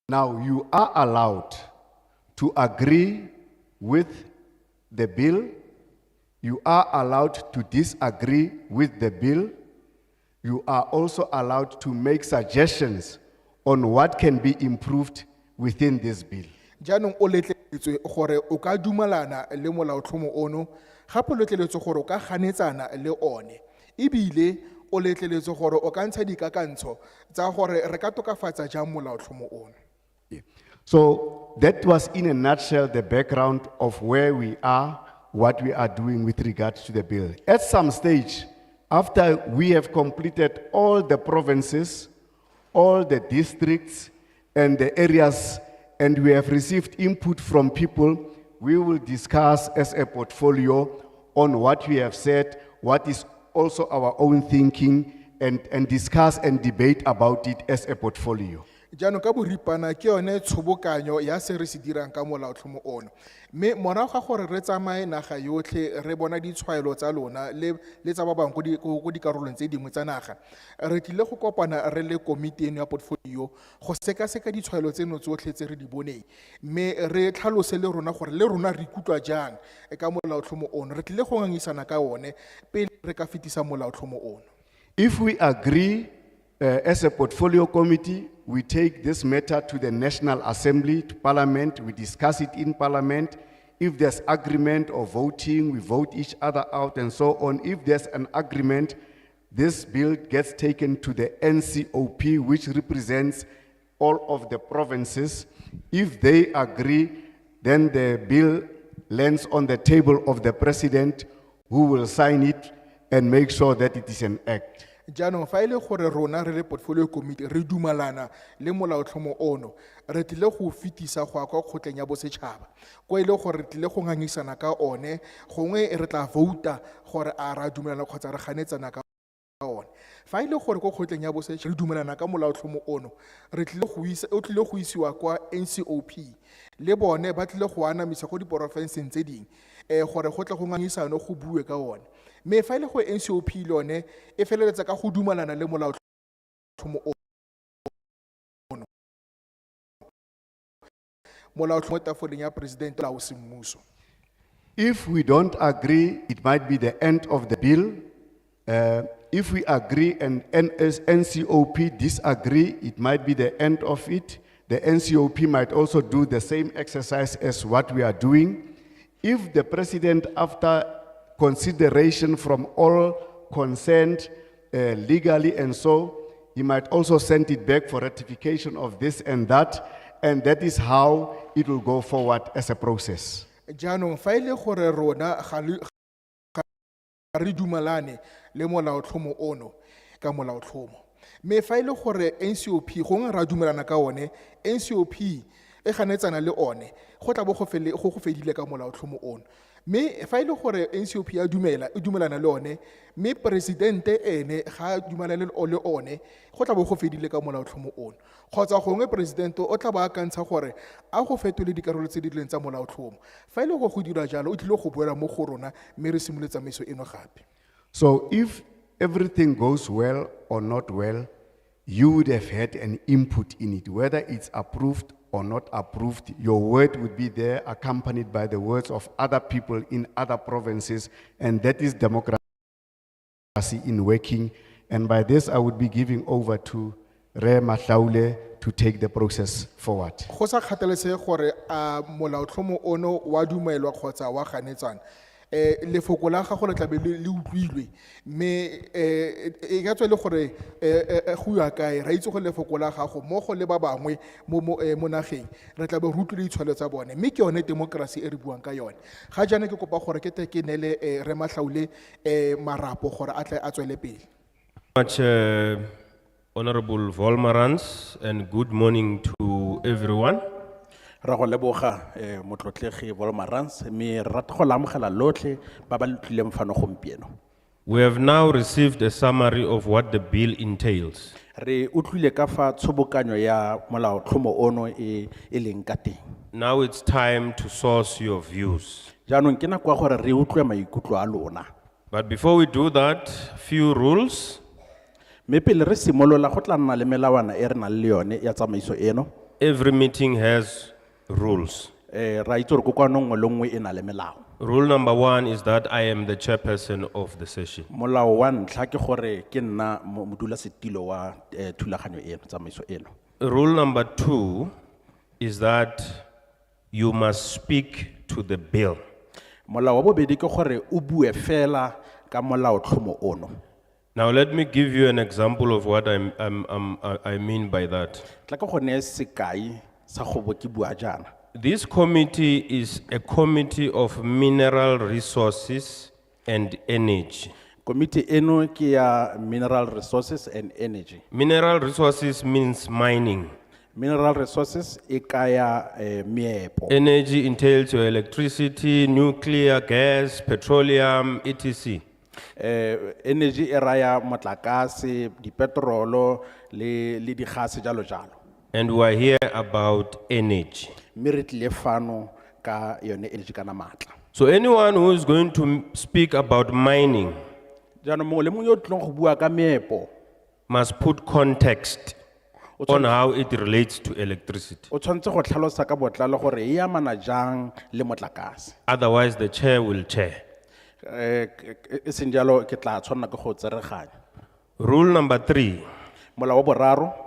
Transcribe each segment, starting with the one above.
Now, you are allowed to agree with the bill. You are allowed to disagree with the bill. You are also allowed to make suggestions on what can be improved within this bill. Jaanong o letleletswe gore o ka dumelana le molaotlhomo ono, gape o letleletswe gore o ka ganetsana le one. Ebile o letleletswe gore o ka ntsha dikakantsho tsa gore re ka tokafatsa jang molaotlhomo ono. So that was in a nutshell the background of where we are, what we are doing with regards to the bill. At some stage, after we have completed all the provinces, all the districts and the areas, and we have received input from people, we will discuss as a portfolio on what we have said, what is also our own thinking, and discuss and debate about it as a portfolio. Jaanong ka boripana ke yone tshobokanyo ya se re se dirang ka molaotlhomo ono. Mme morago ga gore re tsamaye naga yotlhe re bona ditshwaelo tsa lona le tsa ba bangwe go dikarolong tse dingwe tsa naga, re tlile go kopana re le komiti eno ya portfolio go sekaseka ditshwaelo tseno tsotlhe tse re di boneng, mme re tlhalose le rona gore le rona re ikutlwa jang ka molaotlhomo ono, re tlile go ngangisana ka one pele re ka fetisa molaotlhomo ono. If we agree as a portfolio committee, we take this matter to the National Assembly, to Parliament, we discuss it in Parliament. If there's agreement or voting, we vote each other out and so on. If there's an agreement, this bill gets taken to the NCOP, which represents all of the provinces. If they agree, then the bill lands on the table of the president, who will sign it and make sure that it is an act. Jaanong fa ile gore rona re le portfolio committee re dumalana le molaotlhomo ono, re tlile go fetisa go kwa kgotleng ya bosetšhaba ko ile gore re tlile go ngangisana ka one, gongwe re tla vouta gore a ra dumelana kgotsa re ganetsana ka one. Fa ile gore ko kgotleng ya bosetšhaba re dumelana ka molaotlhomo ono, re tlile go isiwa kwa NCOP, le bone ba tlile go anamisa go diporofenseng tse dingwe gore go tle go ngangisano go bue ka one. Me fa ile go NCOP lone e feleletsa ka go dumalana le molaotlhomo ono. Molaotlhomo tafoleng ya president la o semmuso. If we don't agree, it might be the end of the bill. If we agree and NCOP disagree, it might be the end of it. The NCOP might also do the same exercise as what we are doing. If the president, after consideration from all concerned legally and so, he might also send it back for ratification of this and that is how it will go forward as a process. Jaanong fa ile gore rona ga re dumalane le molaotlhomo ono ka molaotlhomo, me fa ile gore NCOP gongwe ra dumelana ka one, NCOP e ganetsana le one, go tla bo go fedile ka molaotlhomo ono. Me fa ile gore NCOP ya dumelana le one, me presidente ene ga dumelana le one, go tla bo go fedile ka molaotlhomo ono. Kgotsa gongwe presidente o tla ba akantsha gore a go fetole dikarolo tse di leng tsa molaotlhomo. Fa ile go dira jalo o tlile go boela mo go rona, me re simoletse tsamaiso eno gape. So if everything goes well or not well, you would have had an input in it, whether it's approved or not approved. Your word would be there, accompanied by the words of other people in other provinces, and that is democracy in working. And by this, I would be giving over to Re Mahlaule to take the process forward. Go sa kgathalesege gore a molaotlhomo ono wa dumelwa kgotsa wa ganetsana, lefoko la gago le tlabe le utlwilwe, mme e ka tswa le gore go ya kae ra itse go lefoko la gago mo go le ba bangwe mo nageng re tlabe re utlwile ditshwalo tsa bone, mme ke yone democracy e re buang ka yone. Ga jana ke kopa gore ke nele Re Mahlaule marapo gore a tle a tswele pele. Much Honorable Wolmarans, and good morning to everyone. Ra go leboga motlotlegi Wolmarans, me rata go lamogela lotlhe ba ba tlileng mfano gompieno. We have now received a summary of what the bill entails. Re utlwile ka fa tshobokanyo ya molaotlhomo ono e leng ka teng. Now it's time to source your views. Jaanong ke nako ya gore re utlwe maikutlo a lona. But before we do that, few rules. Me pele re simolola go tla nna le melawana e re nang le yone ya tsamaiso eno. every meeting has rules. Ra itse gore kokoano nngwe le nngwe e na le melao. Rule number 1 is that I am the chairperson of the session. Molao wa ntlha ke gore ke nna modulasetilo wa thulaganyo eno, tsamaiso eno. Rule number 2 is that you must speak to the bill. Molao wa bobedi ke gore o bue fela ka molaotlhomo ono. Now let me give you an example of what I mean by that. Tla ke go ne sekai sa go bo ke bua jana. This committee is a committee of mineral resources and energy. Komiti eno ke ya mineral resources and energy. Mineral resources means mining. Mineral resources e kaya miepo. Energy entails your electricity, nuclear, gas, petroleum, etc. Energy e raya motlakase, dipetrolo le digase jalo jalo. And we are here about energy. Mme re tlile fano ka yone energy kana matla. So anyone who is going to speak about mining Jaanong mongwe le mongwe yo o tlileng go bua ka meepo must put context on how it relates to electricity. o tshwanetse go tlhalosa ka botlalo gore e amana jang le motlakase. Otherwise, the chair will chair. E seng jalo ke tla tshwanela ke go tsereganya. Rule number 3 Molao wa boraro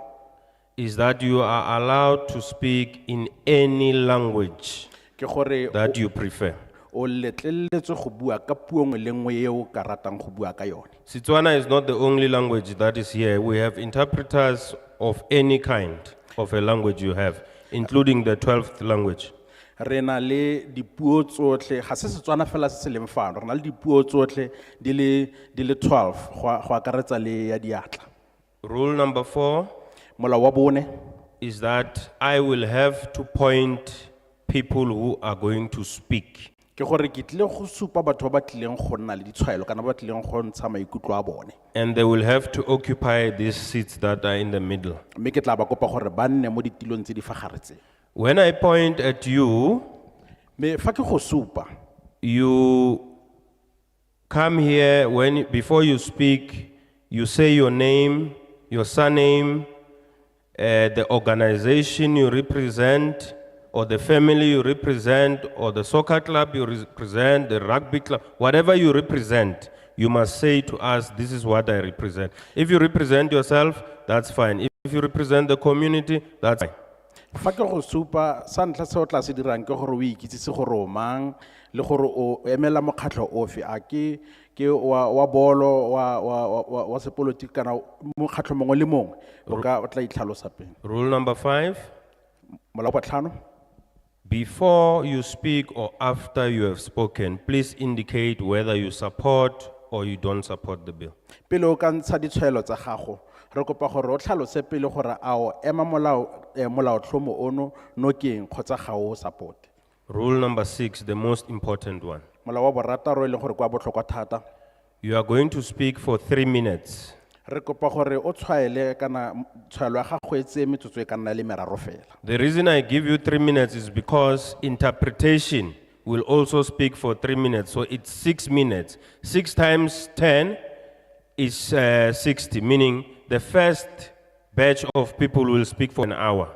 is that you are allowed to speak in any language ke gore that you prefer. o letleletswe go bua ka puo nngwe le nngwe e o ka ratang go bua ka yone. Setswana is not the only language that is here. We have interpreters of any kind of a language you have, including the 12th language. Re na le dipuo tsotlhe, ga se Setswana fela se se leng fano, re na le dipuo tsotlhe di le 12 go akaretsa le ya diatla. Rule number 4 Molao wa bone is that I will have to point people who are going to speak. ke gore ke tlile go supa batho ba ba tlileng go nna le ditshwaelo kana ba ba tlileng go ntsha maikutlo a bone. And they will have to occupy these seats that are in the middle. Mme ke tla ba kopa gore ba nne mo ditilong tse di fa gare tse. When I point at you, Me fa ke go supa you come here before you speak, you say your name, your surname, the organization you represent, or the family you represent, or the soccer club you represent, the rugby club, whatever you represent, you must say to us, this is what I represent. If you represent yourself, that's fine. If you represent the community, that's fine. fa ke go supa sa ntlha se o tla se dirang ke gore o ikitsise gore o mang le gore o emela mokgatlho ofe a ke wa bolo wa sepolotiki kana mokgatlho mongwe le mongwe o tla itlhalosa pele. Rule number 5, Molao wa botlhano before you speak or after you have spoken, please indicate whether you support or you don't support the bill. pele o ka ntsha ditshwaelo tsa gago re kopa gore o tlhalose pele gore a o ema molaotlhomo ono nokeng kgotsa ga o support. Rule number 6, the most important one. Molao wa borataro e leng gore kwa botlhokwa thata You are going to speak for 3 minutes. re kopa gore o tshwaele kana tshwaelo ya gago e tseye metsotso e ka nna le meraro fela. The reason I give you 3 minutes is because interpretation will also speak for 3 minutes. So it's 6 minutes. 6 times 10 is 60, meaning the first batch of people will speak for an hour.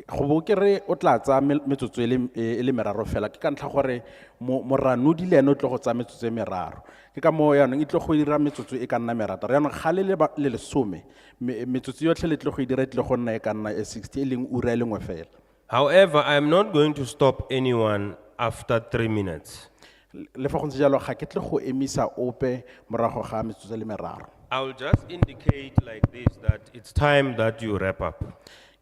Go bo ke re o tla tsa metsotso e le meraro fela ke ka ntlha gore moranodi le ene o tlo go tsa metsotso e meraro ke ka mo yaanong e tlo go dira metsotso e ka nna merataro yaanong ga le lesome metsotso yotlhe le tlo go dira tlo go nna e ka nna e 60 e leng ura e lengwe fela. However, I am not going to stop anyone after 3 minutes. Le fa go ntse jalo ga ke tle go emisa ope morago ga metsotso e le meraro. I will just indicate like this that it's time that you wrap up.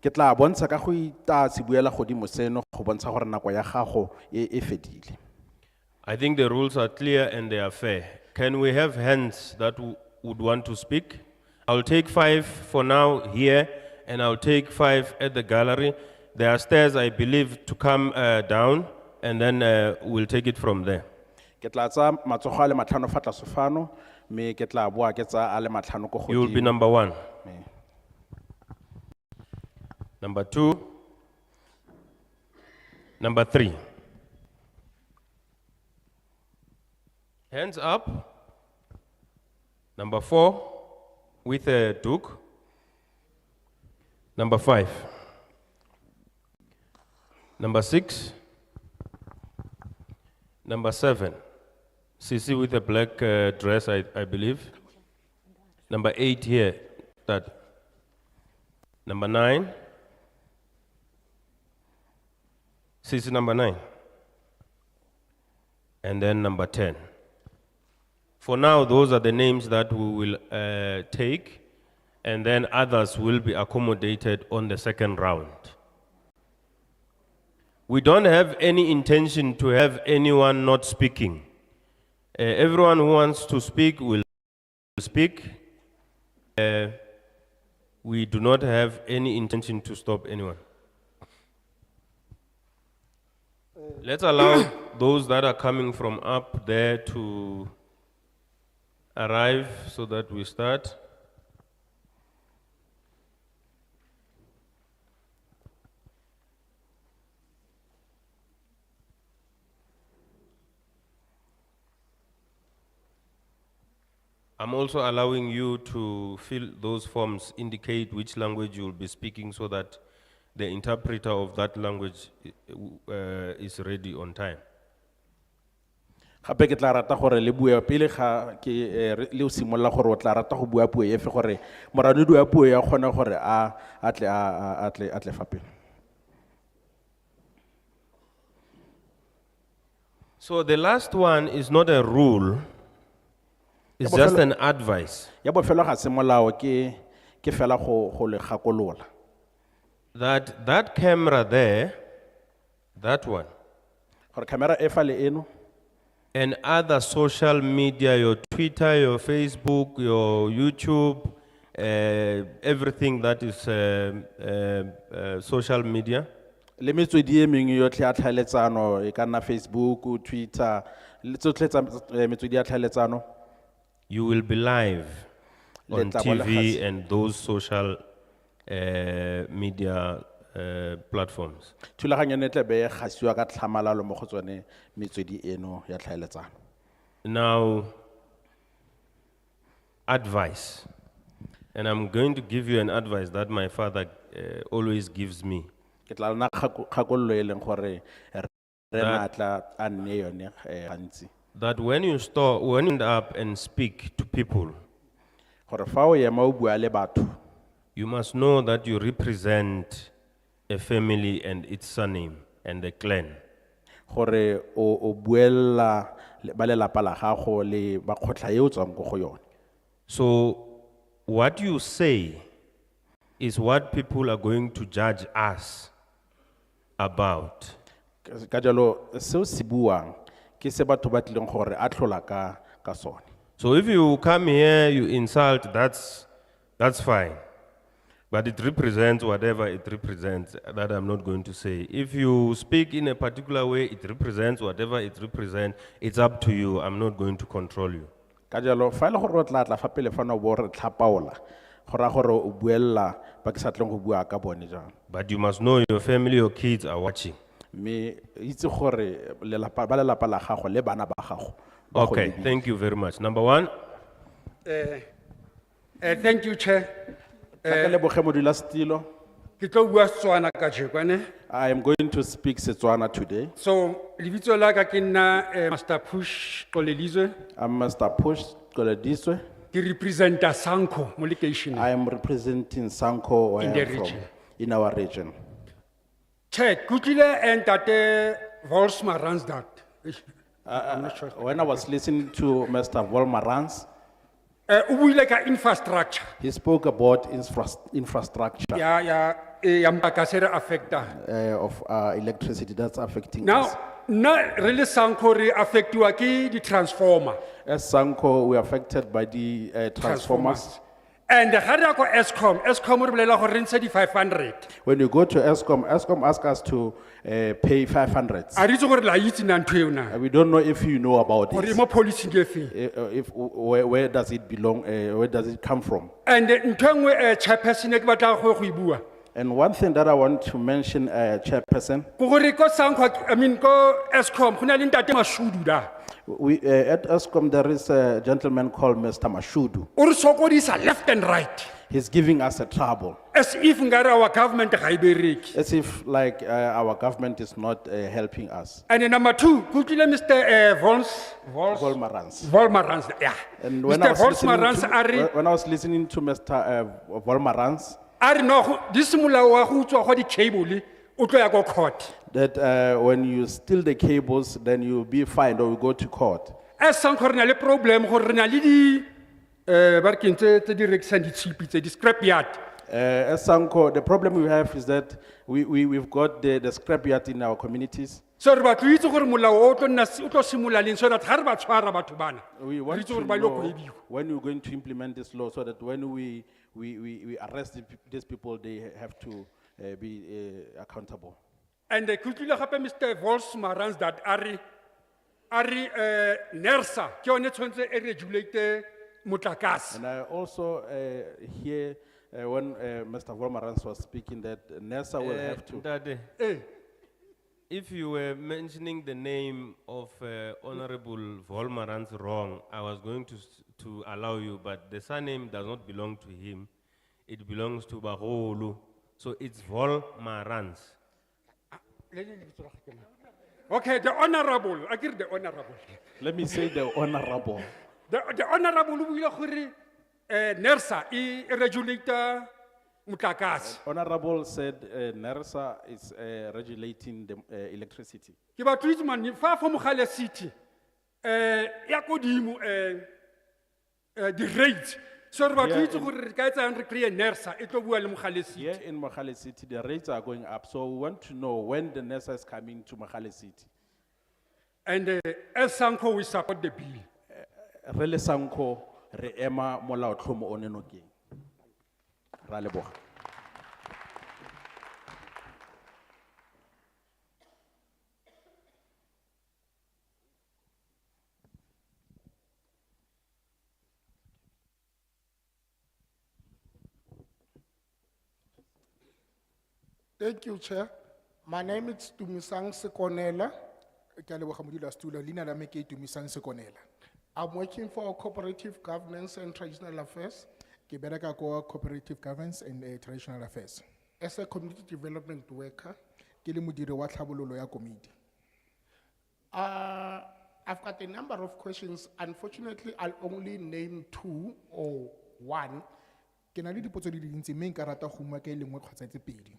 Ke tla bontsha ka go itatse buela godimo seno go bontsha gore nako ya gago e fedile. I think the rules are clear and they are fair. Can we have hands that would want to speak? I'll take 5 for now here, and I'll take 5 at the gallery. There are stairs, I believe, to come down, and then we'll take it from there. Ke tla tsa matsogo a le matlhano fa tlase fano me ke tla boa ke tsa a le matlhano go You will be godimo. number 1. Number 2. Number 3. Hands up. Number 4 with a duke. Number 5. Number 6. Number 7. Sisi with a black dress, I believe. Number 8 here. That. Number 9. Sisi number 9. And then number 10. For now, those are the names that we will take, and then others will be accommodated on the second round. We don't have any intention to have anyone not speaking. Everyone who wants to speak will speak. We do not have any intention to stop anyone. Let's allow those that are coming from up there to arrive so that we start. I'm also allowing you to fill those forms, indicate which language you will be speaking so that the interpreter of that language is ready on time. Gape ke tla rata gore le bue pele ga ke le o simolla gore o tla rata go bua puo efe gore moranodi wa puo ya kgona gore a tle fa pele. So the last one is not a rule, it's just an advice. Ya bofelo ga se molao ke fela go le gakolola. That camera there, that one, Gore camera e fa le eno and other social media, your Twitter, your Facebook, your YouTube, everything that is social media, le metswedi e mengwe yotlhe ya tlhaeletsano e ka nna Facebook, Twitter, le tsotlhe tsa metswedi ya tlhaeletsano you will be live on tla bo le TV and those social media platforms. thulaganyo ne tle be gasiwa ka tlhamalalo mo go tsone metswedi eno ya tlhaeletsano. Now, advice. And I'm going to give you an advice that my father always gives me. Ke tla lena kgakololo e leng gore re natla a nne yone gantsi That when you end up and speak to people, gore fa o ema o bua le batho you must know that you represent a family and its surname and the clan. gore o buella ba lelapa la gago le ba kgotla e o tswang ko go yone. So what you say is what people are going to judge us about. Ka jalo seo se buang ke se batho ba tlileng gore a tlhola ka sone. So if you come here, you insult, that's fine. But it represents whatever it represents, that I'm not going to say. If you speak in a particular way, it represents whatever it represents. It's up to you. I'm not going to control you. Ka jalo fa ile gore o tla fa pele fa no bo re tlhapaola gora gore o buella ba ke sa tleng go bua ka bone jang. But you must know your family, your kids are watching. Me itse gore ba lelapa la gago le bana ba gago. ba go Okay, lebile. thank you very much. Number 1, Thank you, Chair. Ka le boge modulasetilo. Ke tlo bua Setswana ka jekwane. I am going to speak Setswana today. So, lebitso la ka ke nna Master Push Kolelizwe. I'm Mr. Push Kolediswe. Ke representa Sanco mo lekeisheneng. I am representing Sanko where In I the am from, region. in our region. Chair, kutlile Ntate Volsma Ransdad. I'm not sure. When I was listening to Mr. Volmarans, O buile ka infrastructure. he spoke about infrastructure Ya motlakase re affecta. of electricity that's affecting Now, us. nna re le Sanco re affectiwa ke di transformer. As Sanko, we are affected by the transformers. And ga re ya ko Eskom re bolela gore re ntshe di 500. When you go to ESCOM asks us to pay 500. A re itse gore la itse na ntho eo na. We don't know if you know about Gore it. mo policy ke efeng. Where does it belong? Where does it come from? And ntho engwe chairperson e ke batla go e bua. And one thing that I want to mention, Chairperson, Ko gore ko Sanco, I mean ko Eskom go na le ntate Mashudu da. at ESCOM there is a gentleman called Mr. Mashudu. O re sokodisa left and right. he's giving us a trouble. As if ngare our government ga e bereke. As if like our government is not helping us. And number two, could you let Mr. Volmarans. Volmarans, yeah. And when I Mr. was listening Volmarans to, when I was listening to Mr. Volmarans, are no, this mula wa go tswa go di cable, o tlo ya go court. that when you steal the cables, then you'll be fined or you go to court. As some gore na le problem gore re na le di ba re keng tse di rekisang ditshipi tse di scrap yard. As Sanko, the problem we have is that we've got the scrapyard in our communities. So re batlo itse gore molao o tlo nna o tlo simolola leng so that ga re ba tshwara batho bana. We Re want itse to gore ba ile go know ediwa. when you're going to implement this law so that when we arrest these people, they have to be accountable. And ke utlwile gape Mr. Volmarans that are NERSA ke yone tshwanetse e regulate motlakase. And I also hear when Mr. Volmarans was speaking that NERSA will have to. Ndade, Eh, if you were mentioning the name of Honorable Volmarans wrong, I was going to allow you, but the surname does not belong to him. It belongs to Baholu. So it's Volmarans. Okay, the honorable, I get the honorable. Let me say the honorable. The honorable o buile gore NERSA e regulate motlakase. Honorable said NERSA is regulating the electricity. Ke batlo itse man fa for Mogale City ya kodimo the rate. So re batlo itse gore re ka etsa re create NERSA e tlo bua le Mogale City. Here in Mahale City, the rates are going up. So we want to know when the NERSA is coming to Mahale City. And as Sanko we support the bill. Rele Sanko, re ema molao tlhomo one nokeng. Ra leboga. Thank you, Chair. My name is Tumisang Sekonela. Ke a leboga modulasetulo, leina la me ke Tumisang Sekonela. I'm working for Cooperative Governance and Traditional Affairs. Ke bereka ko Cooperative Governance and Traditional Affairs. As a community development worker, ke le modiri wa tlhabololo ya komiti. I've got a number of questions. Unfortunately, I'll only name 2 or 1. Ke na le dipotso di le dintsi, mme nka rata go bua ka e le nngwe kgotsa tse pedi.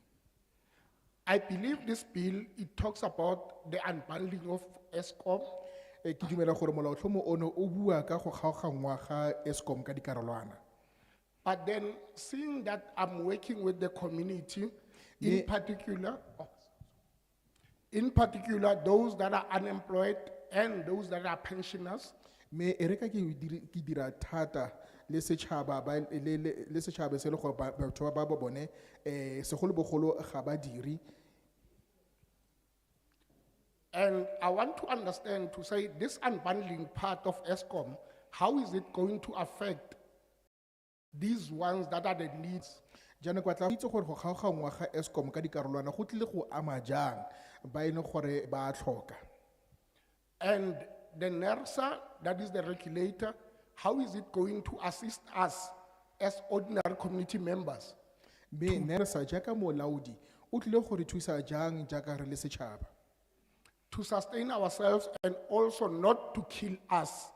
I believe this bill, it talks about the unbundling of ESCOM. Ke dumela gore molaotlhomo ono o bua ka go kgaoganngwa ga ESCOM ka dikarolwana. But then, seeing that I'm working with the community, in particular, those that are unemployed and those that are pensioners, me ereka ke dira thata le setšhaba le setšhaba se le gore batho ba bone segolobogolo ga ba diri. and I want to understand, to say, this unbundling part of ESCOM, how is it going to affect these ones that are the needs? Jana kwa tla itse gore go kgaoganngwa ga ESCOM ka dikarolwana go tlile go ama jang ba ene gore ba tlhoka. And the NERSA, that is the regulator, how is it going to assist us as ordinary community members? Me NERSA jaaka molaodi o tlile gore thusa jang jaaka re le setšhaba To sustain ourselves and also not to kill us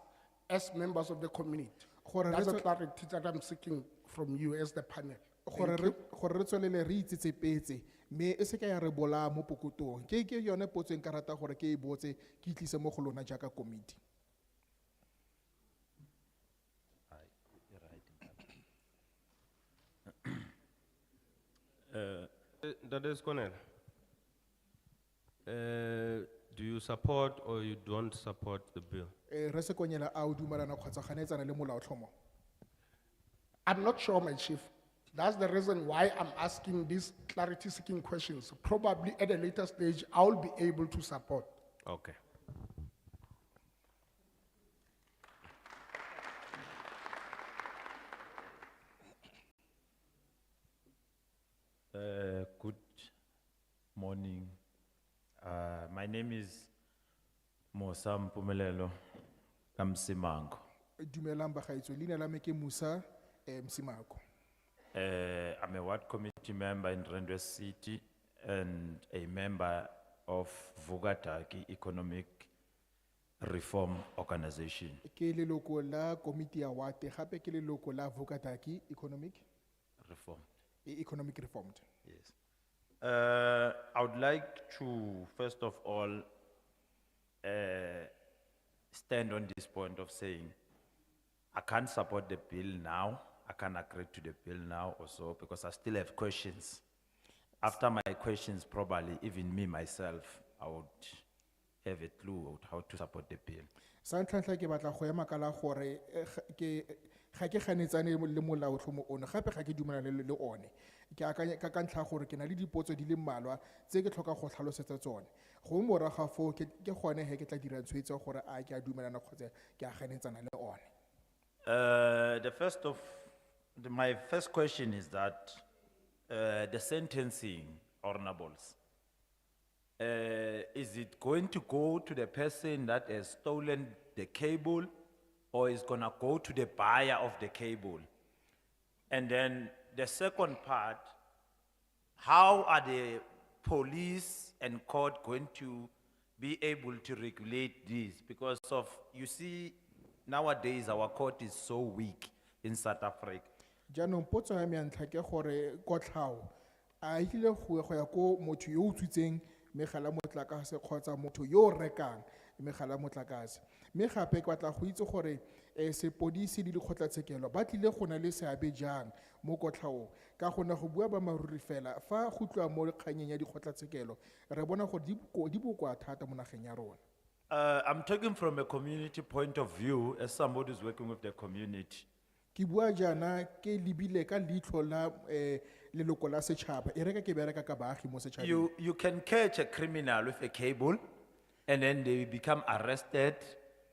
as members of the community. That's the clarity that I'm seeking from you as the panel. gore re tswelele re itsetsepetse me e se ka ya re bola mo pokotong ke yone potso nka rata gore ke e botse ke itlise mo go lona jaaka committee. That is correct. Do you support or you don't support the bill? Re se konyela a o dumelana kgotsa ganetsana le molaotlhomo. I'm not sure, my chief. That's the reason why I'm asking these clarity-seeking questions. Probably at a later stage, I'll be able to support. Okay. Good morning. My name is Mosa Mpumelelo Kamsimango. Dumelang bagaetsho leina la me ke Musa Msimako. I'm a ward committee member in Randwe City and a member of Vugataki Economic Reform Organization. Ke leloko la komiti ya wate, gape ke leloko la Vukataki Reform, Economic Reformed. yes. I would like to, first of all, stand on this point of saying, I can't support the bill now. I can't agree to the bill now also because I still have questions. After my questions, probably even me myself, I would have a clue of how to support the bill. Sa ntlha ke batla go ema ka la gore ga ke ganetsane le molaotlhomo ono gape ga ke dumelana le one ke akanya ka ntlha gore ke na le dipotso di le mmalwa tse ke tlhoka go tlhalosetsa tsone go moraga foo ke gone he ke tla dira tshwetso gore a ke a dumelana kgotsa ke a ganetsana le one. My first question is that, the sentencing, honorables, is it going to go to the person that has stolen the cable or is gonna go to the buyer of the cable? And then the second part, how are the police and court going to be able to regulate this? Because of, you see, nowadays our court is so weak in South Africa. Jaanong potso ya me ya ntlha ke gore kotlhao a ile go ya ko motho yo o utswitseng megala motlakase kgotsa motho yo o rekang megala motlakase mme gape ke batla go itse gore sepodisi le dikgotlatshekelo ba tlile go na le seabe jang mo kotlhaong ka gona go bua ba maruri fela fa go tloa mo kganyeng ya dikgotlatshekelo re bona gore di bokwa thata mo nageng ya rona. I'm talking from a community point of view as somebody who's working with the community. Ke bua jana ke libile ka leitlho la leloko la setšhaba e reka ke bereka ka baagi mo setšhabeng. You can catch a criminal with a cable and then they become arrested,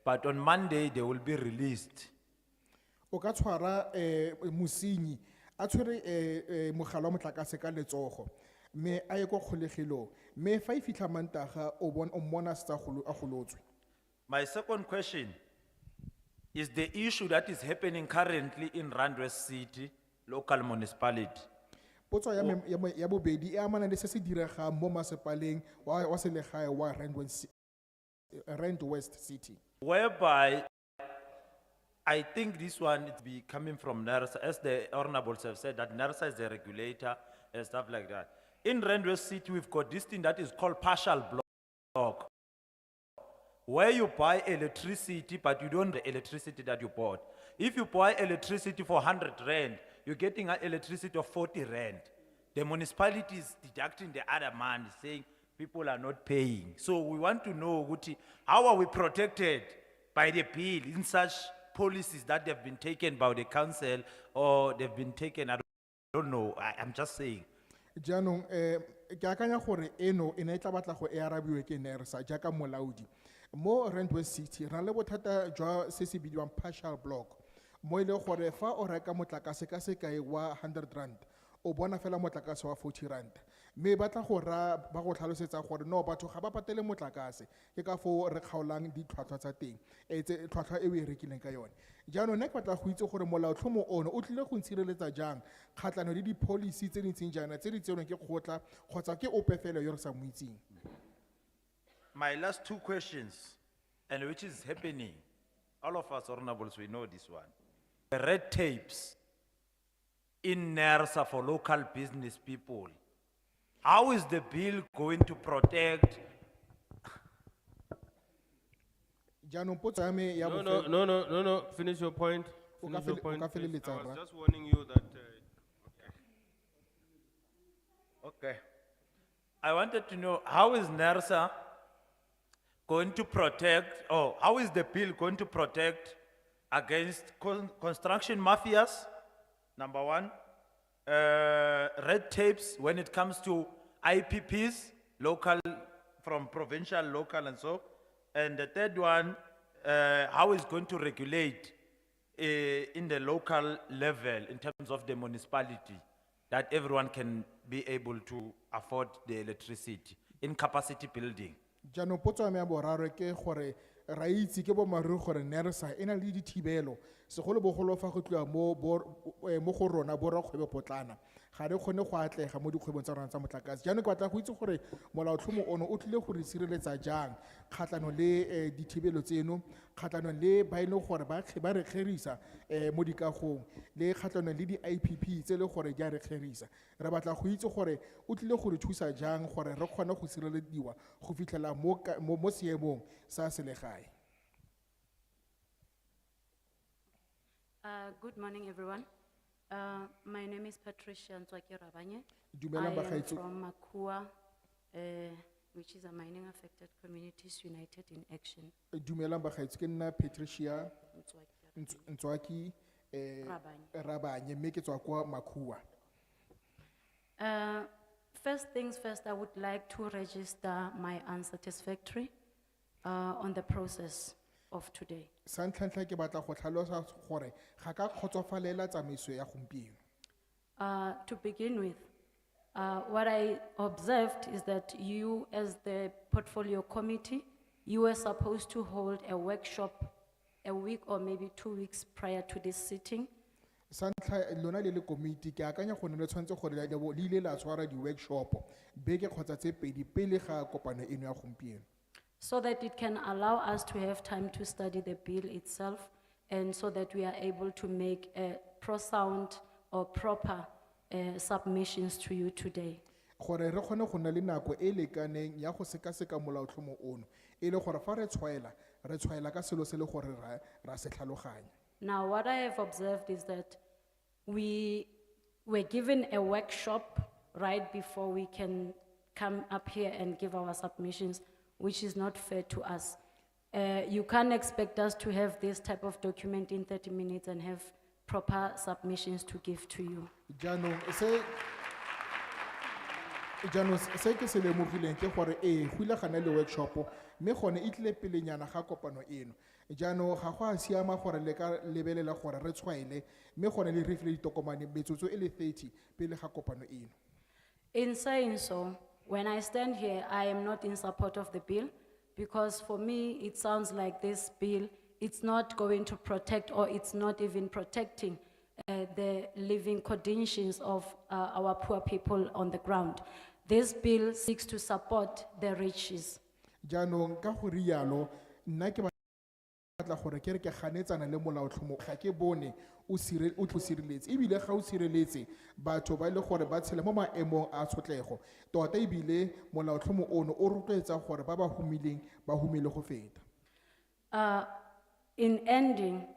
but on Monday they will be released. O ka tshwara mosenyi a tshwere mogala wa motlakase ka letsogo mme a ye kwa kgolegelong mme fa e fitlha mantaga o mmona se tsa a golotswe. My second question is the issue that is happening currently in Randwe City, local municipality. Potso ya bobedi e amana le se se diregang mo masepaleng wa selegae wa Rand West City. Whereby, I think this one is be coming from NERSA, as the honorables have said, that NERSA is the regulator and stuff like that. In Randwe City, we've got this thing that is called partial block, where you buy electricity, but you don't the electricity that you bought. If you buy electricity for 100 rand, you're getting an electricity of 40 rand. The municipality is deducting the other money, saying people are not paying. So we want to know, Guti, how are we protected by the bill in such policies that have been taken by the council or they've been taken, I don't know, I'm just saying. Jaanong ke akanya gore eno e ne tla batla go e arabiwe ke NERSA jaaka molaodi. Mo Rand West City ra le bothata jwa se se bidiwang partial block mo ile gore fa o reka motlakase ka sekai wa 100 rand o bona fela motlakase wa 40 rand mme ba tla go ba go tlhalosetsa gore no batho ga ba patele motlakase ke ka fo re kgaolang ditlhwatlhwa tsa teng tse tlhwatlhwa e o e rekileng ka yone. Jaanong ne ke batla go itse gore molaotlhomo ono o tlile go ntshireletsa jang kgatlano le di-policy tse di ntseng jaana tse di tsenweng ke kgotla kgotsa ke ope fela yo re sa mo itseng. My last two questions, and which is happening, all of us honorables, we know this one. The red tapes in NERSA for local business people. How is the bill going to protect? Jaanong potso ya me ya No, finish your point. O Finish ka your fel- o point, ka please. feleletsa, I Bra. was just warning you that, Okay. I wanted to know, how is NERSA going to protect, or how is the bill going to protect against construction mafias, number one? Red tapes when it comes to IPPs, local, from provincial, local and so. And the third one, how is going to regulate in the local level in terms of the municipality, that everyone can be able to afford the electricity in capacity building. Jaanong potso ya me ya boraro ke gore ra itse ke bomaruri gore NERSA e na le dithibelo segolobogolo fa go tliwa mo go rona borakgwebo potlana ga re kgone go atlega mo dikgwebong tsa rona tsa motlakase jaanong ke batla go itse gore molaotlhomo ono o tlile go re sireletsa jang kgatlhanong le dithibelo tseno kgatlhanong le ba e leng gore ba re kgerisa mo dikagong le kgatlhanong le di-IPP tse le gore di a re kgerisa re batla go itse gore o tlile go re thusa jang gore re kgone go sirelediwa go fitlhela mo seemong sa selegae. Good morning, everyone. My name is Patricia Ntswaki Rabanye. Dumelang I am bagaetsho. from Makua, which is a mining affected communities united in action. Dumelang bagaetsho ke nna Patricia Ntswaki Ntswaki Rabanye. Rabanye mme ke tswa kwa Makua. First things first, I would like to register my unsatisfactory on the process of today. Sa ntlha ke batla go tlhalosa gore ga ka kgotsofalela tsamaiso ya gompieno. To begin with, what I observed is that you, as the portfolio committee, you were supposed to hold a workshop a week or maybe 2 weeks prior to this sitting. Sa ntlha lona le komiti ke akanya go ne le tshwanetse gore le ile la tshwara di-workshop beke kgotsa tse pedi pele ga kopano eno ya gompieno. So that it can allow us to have time to study the bill itself and so that we are able to make sound or proper submissions to you today. Gore re kgone go nna le nako e lekaneng ya go sekaseka molaotlhomo ono e le gore fa re tshwaela ka selo se le gore ra se tlhaloganya. Now, what I have observed is that we were given a workshop right before we can come up here and give our submissions, which is not fair to us. You can't expect us to have this type of document in 30 minutes and have proper submissions to give to you. Jaanong se ke se lemogileng ke gore go ile ga nna le workshop mme gone e tlile pelenyana ga kopano eno jaanong ga go a siama gore le ka lebelela gore re tshwaele mme gone le re file ditokomane metsotso e le 30 pele ga kopano eno. In saying so, when I stand here, I am not in support of the bill because for me, it sounds like this bill, it's not going to protect or it's not even protecting the living conditions of our poor people on the ground. This bill seeks to support the riches. Jaanong ka go rialo nna ke batla gore ke re ke ganetsana le molaotlhomo ga ke bone o tlo sireletse ebile ga o sireletse batho ba ile gore ba tshela mo maemong a tshotlego tota ebile molaotlhomo ono o rotloetsa gore ba humileng ba humile go feta. In ending,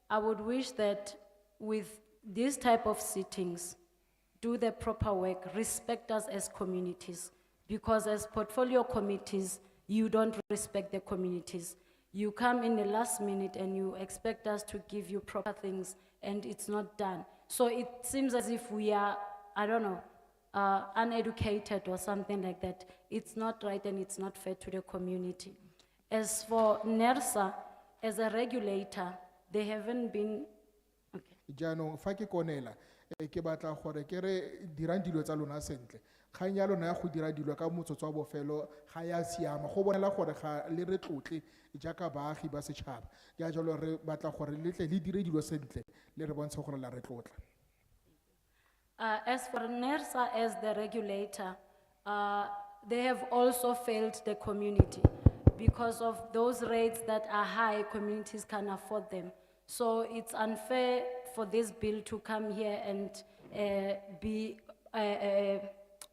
I would wish that with this type of sittings, do the proper work, respect us as communities, because as portfolio committees, you don't respect the communities. You come in the last minute and you expect us to give you proper things and it's not done. So it seems as if we are, I don't know, uneducated or something like that. It's not right and it's not fair to the community. As for NERSA, as a regulator, they haven't been, okay. Jaanong fa ke konela ke batla gore ke re dirang dilo tsa lona sentle kgang ya lona ya go dira dilo ka motsotso wa bofelo ga ya siama go bonela gore ga le re tlotle jaaka baagi ba setšhaba ya jalo re batla gore le tle le dire dilo sentle le re bontshe gore la re tlotla. As for NERSA as the regulator, they have also failed the community because of those rates that are high, communities can't afford them. So it's unfair for this bill to come here and be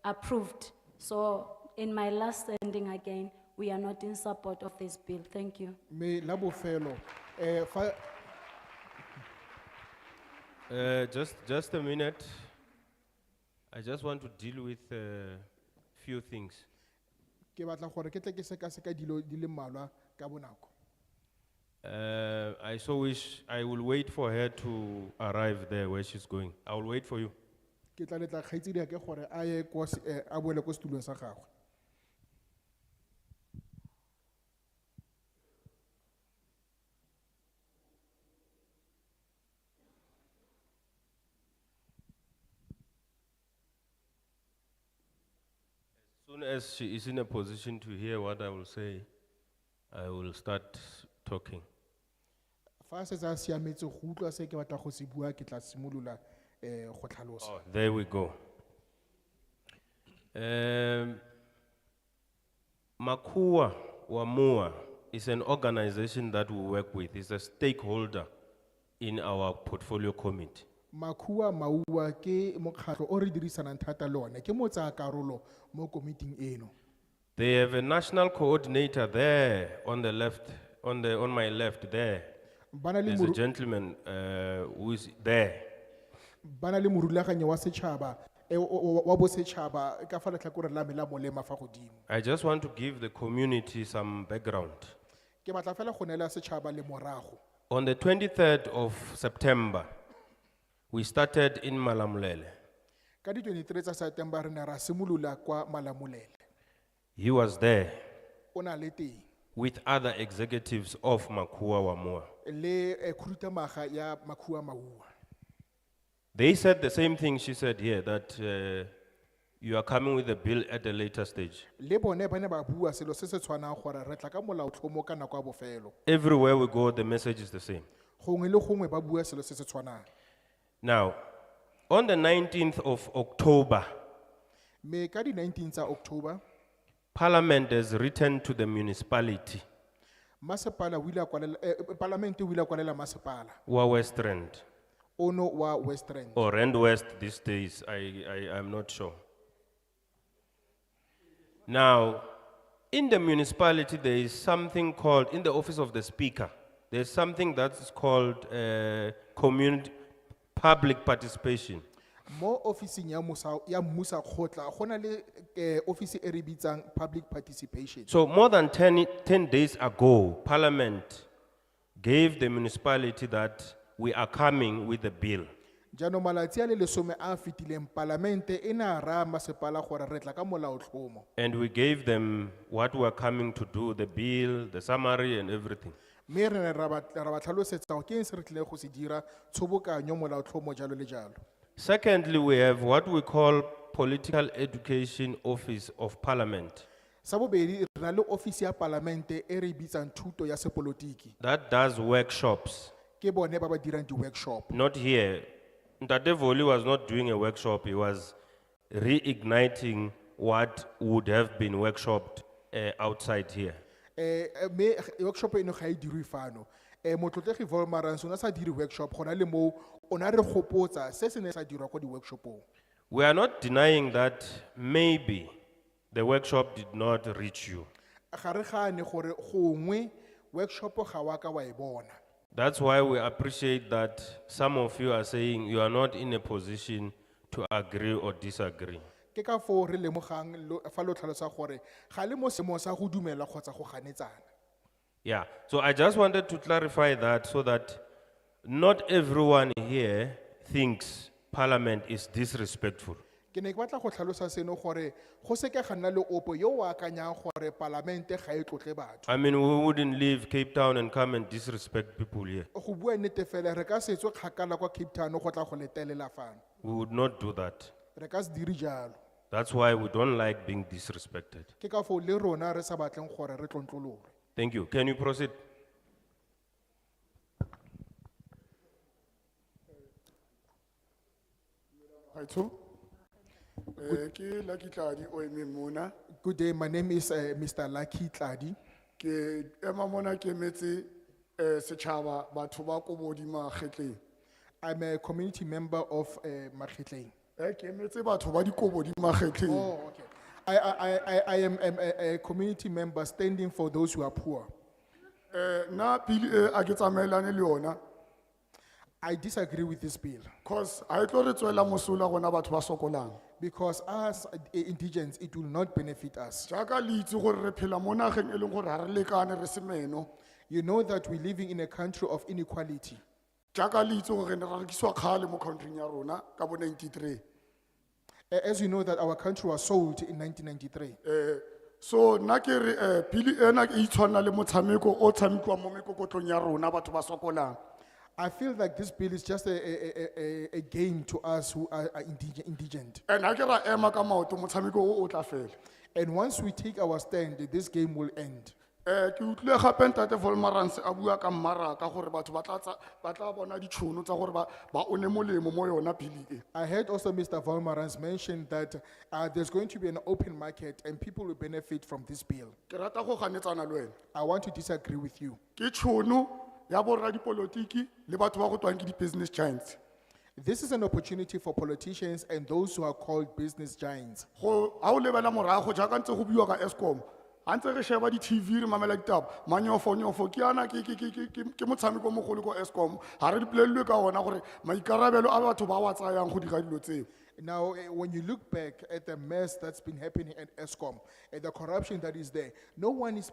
approved. So in my last ending again, we are not in support of this bill. Thank you. Me la bofelo Just a minute. I just want to deal with a few things. ke batla gore ke tle ke sekaseka dilo di le mmalwa ka bonako. I so wish I will wait for her to arrive there where she's going. I will wait for you. Ke tla letla kgaitsedi ke gore a ye kwa a boele kwa setulong sa gagwe. As soon as she is in a position to hear what I will say, I will start talking. Fa se tsa siametse go utlwa se ke batla go se bua ke tla simolola go tlhalosa. Oh, there we go. Makua Wamua is an organization that we work with. It's a stakeholder in our portfolio committee. Makua Maua ke mokgatlho o re dirisanang thata le one ke motsayakarolo mo komiting eno. They have a national coordinator there on the left, on my left there. Bana le There's a moru- gentleman who is there. bana le morulaganyi wa setšhaba wa bosetšhaba ka fa letlhakoreng la me la molema fa godimo. I just want to give the community some background. Ke batla fela go neela setšhaba le morago. On the 23rd of September, we started in Malamulele. Ka di 23 tsa September re ne ra simolola kwa Malamulele. He was there O na le teng with other executives of Makua Wamua. le khuduthamaga ya Makua Maua. They said the same thing she said here, that you are coming with a bill at a later stage. Le bone ba ne ba bua selo se se tshwanang gore re tla ka molaotlhomo ka nako ya bofelo. Everywhere we go, the message is the same. Gongwe le gongwe ba bua selo se se tshwanang. Now, on the 19th of October, Me ka di 19 tsa October, Parliament has written to the municipality, masepala o ile a kwalela parlamente o ile a kwalela masepala Wa West Rand, ono wa West Rand. or Rand West these days, I'm not sure. Now, in the municipality, there is something called, in the office of the speaker, there's something that's called community, public participation. Mo officing ya mmusa kgotla go na le office e re bitsang public participation. So more than 10 days ago, Parliament gave the municipality that we are coming with a bill. Jaanong malatsi a le lesome a fetileng parlamente e ne a raya masepala gore re tla ka molaotlhomo. And we gave them what we are coming to do, the bill, the summary and everything. Mme re ne ra ba tlhalosetsa gore ke eng se re tlile go se dira, tshobokanyo, molaotlhomo, jalo le jalo. Secondly, we have what we call Political Education Office of Parliament. Sa bobedi re na le office ya parlamente e re bitsang thuto ya sepolotiki. That does workshops. Ke bone ba ba dirang di-workshop. Not here. Ntate Voli was not doing a workshop, he was reigniting what would have been workshopped outside here. Me workshop eno ga e dirwe fano. Motlotlegi Volmarans o na sa dire workshop gona le mo o na re gopotsa se se ne sa dirwa ko di-workshopong. We are not denying that maybe the workshop did not reach you. Ga re gane gore gongwe workshop ga wa ka wa e bona. That's why we appreciate that some of you are saying you are not in a position to agree or disagree. Ke ka foo re lemogang fa lo tlhalosa gore ga le mo seemong sa go dumela kgotsa go ganetsana. Yeah, so I just wanted to clarify that so that not everyone here thinks Parliament is disrespectful. Ke ne ke batla go tlhalosa seno gore go seke ga nna le opo yo o akanyang gore parlamente ga e tlotle batho. I mean, we wouldn't leave Cape Town and come and disrespect people here. Go bua nnete fela re ka se tswe kgakala kwa Cape Town go tla go letelela fano. We would not do that. Re ka se dire jalo. That's why we don't like being disrespected. Ke ka foo le rona re sa batleng gore re tlontlololwe. Thank you. Can you proceed? Haitho. Ke Lucky Tladi o eme mona. Good day, my name is Mr. Lucky Tladi. Ke ema mona ke emetse setjhaba batho ba Kobodi Makgetleng. I'm a community member of Makgetleng. Ke emetse batho ba Dikobodi Makgetleng. Oh, okay. I am a community member standing for those who are poor. Na pili a ke tsamaelane le yona I disagree with this bill cause ha e tlo re tswela mosola gona batho ba sokolang. because as indigents, it will not benefit us. Jaaka le itse gore re phela mo nageng e leng gore ha re lekane re semeno. You know that we're living in a country of inequality. Jaaka le itse gore re ne ra rekiswa khale mo countryng ya rona ka bo 93. As you know that our country was sold in 1993. So na ke re pili ena e itshwana le motshameko o tshamekiwa mo mekokotlong ya rona batho ba sokolang. I feel like this bill is just a game to us who are indigent. And ha ke ra ema ka maoto motshameko o tla fela. And once we take our stand, this game will end. Ke utlwile gape ntate Volmarans a bua ka mmaraka gore batho ba tla bona ditšhono tsa gore ba one molemo mo yona bili e. I heard also Mr. Volmarans mention that there's going to be an open market and people will benefit from this bill. Ke rata go ganetsana le wena. I want to disagree with you. Ke tšhono ya borra dipolotiki le batho ba go tswang ke di-business giants. This is an opportunity for politicians and those who are called business giants. Go ha o lebela morago jaaka ntse go buiwa ka Eskom. Ha ntse re sheba di-TV re mamela ditaba manyofonyofo ke ana ke motshameko o mogolo ko Eskom. Ha re di bolelelwe ka ona gore maikarabelo a batho ba wa tsayang go dira dilo tseo. Now, when you look back at the mess that's been happening at ESCOM and the corruption that is there, no one is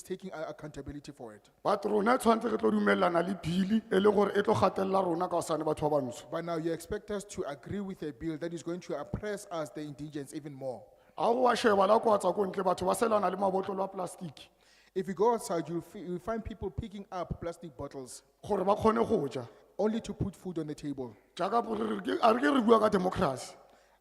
taking accountability for it. But rona tshwantse re tlo dumelana le bili e le gore e tlo gatella rona ka osane batho ba bantsho. But now you expect us to agree with a bill that is going to oppress us, the indigents, even more. Ha o wa sheba la kwa tsa ko ntle batho ba selana le mabotlolo a plastic If you go outside, you'll find people picking up plastic bottles gore ba kgone go ja. only to put food on the table. Jaaka a re ke re bua ka democracy.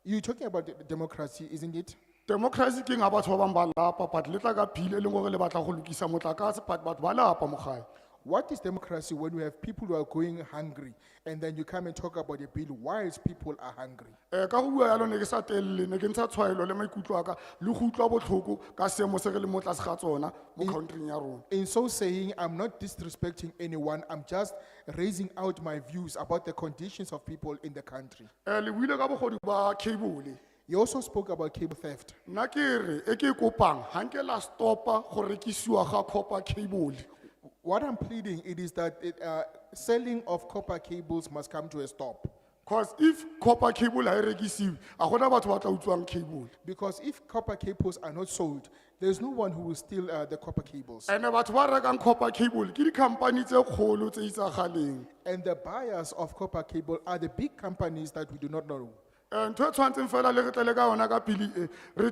You're talking about democracy, isn't it? Democracy ke nga batho ba bang ba lapa but le tla ka bili e leng gore le batla go lokisa motlakase but batho ba lapa mo gae. What is democracy when we have people who are going hungry and then you come and talk about a bill whilst people are hungry? Ka go bua yalo ne ke sa telele ne ke ntsha tshwaelo le maikutlo a ka le go utlwa botlhoko ka seemo se re le mo tlase ga tsona mo countryng ya rona. In so saying, I'm not disrespecting anyone, I'm just raising out my views about the conditions of people in the country. Le buile ka bogodu ba cable. You also spoke about cable theft. Nna ke re e ke kopang ha nke la stopa go rekisiwa ga copper cable. What I'm pleading it is that selling of copper cables must come to a stop. Because if copper cable ha e rekisiwe a gona batho ba tla utswang cable. Because if copper cables are not sold, there's no one who will steal the copper cables. And batho ba rekang copper cable ke di-company tse kgolo tse itsagaleng. And the buyers of copper cable are the big companies that we do not know. Ntho e tshwantseng fela le re tlele ka yona ka pele e re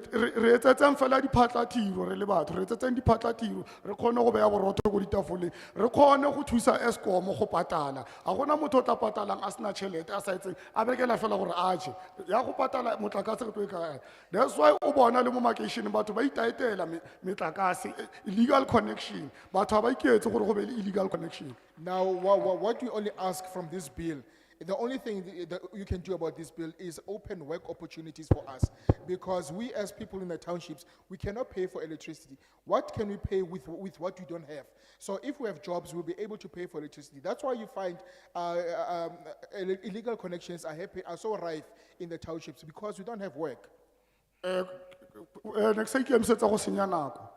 etsetseng fela diphatlatiro re le batho re etsetseng diphatlatiro re kgone go beya borotho go ditafoleng re kgone go thusa Eskom go patala a gona motho o tla patalang a sena tšhelete a sa etseng a bekela fela gore a je ya go patala motlakase re tlo e kae. That's why o bona le mo makeišeneng batho ba itaetela metlakase illegal connection batho ga ba iketse gore go be le illegal connection. Now, what we only ask from this bill, the only thing that you can do about this bill is open work opportunities for us. Because we as people in the townships, we cannot pay for electricity. What can we pay with what we don't have? So if we have jobs, we'll be able to pay for electricity. That's why you find illegal connections are so rife in the townships because we don't have work. Ne ke sa ikemisetsa go senya nako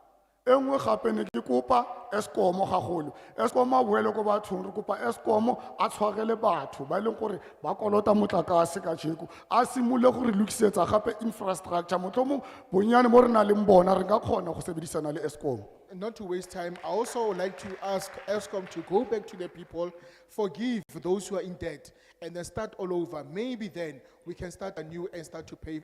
e nngwe gape ne ke kopa Eskom gagolo Eskom a boele ko bathong re kopa Eskom a tshwarele batho ba leng gore ba kolota motlakase ka jeko a simole gore lokisetsa gape infrastructure motlhomo bonyane mo re na leng bona re ka kgona go sebedisana le Eskom. Not to waste time, I also would like to ask ESCOM to go back to the people, forgive those who are in debt, and then start all over. Maybe then we can start anew and start to pay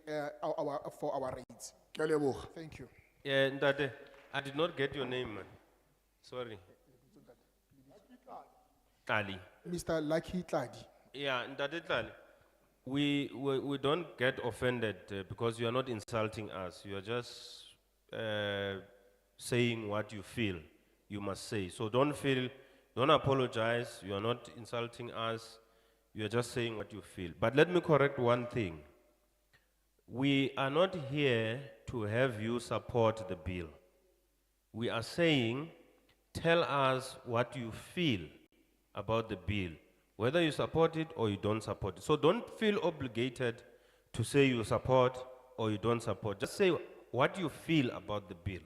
for our rates. Ke a leboga. Thank you. Yeah, Ndate, I did not get your name, man. Sorry. Tlali. Mr. Lucky Tladi. Yeah, Ndate Tlali. We don't get offended because you are not insulting us. You are just saying what you feel you must say. So don't apologize. You are not insulting us. You are just saying what you feel. But let me correct one thing. We are not here to have you support the bill. We are saying, tell us what you feel about the bill, whether you support it or you don't support it. So don't feel obligated to say you support or you don't support. Just say what you feel about the bill.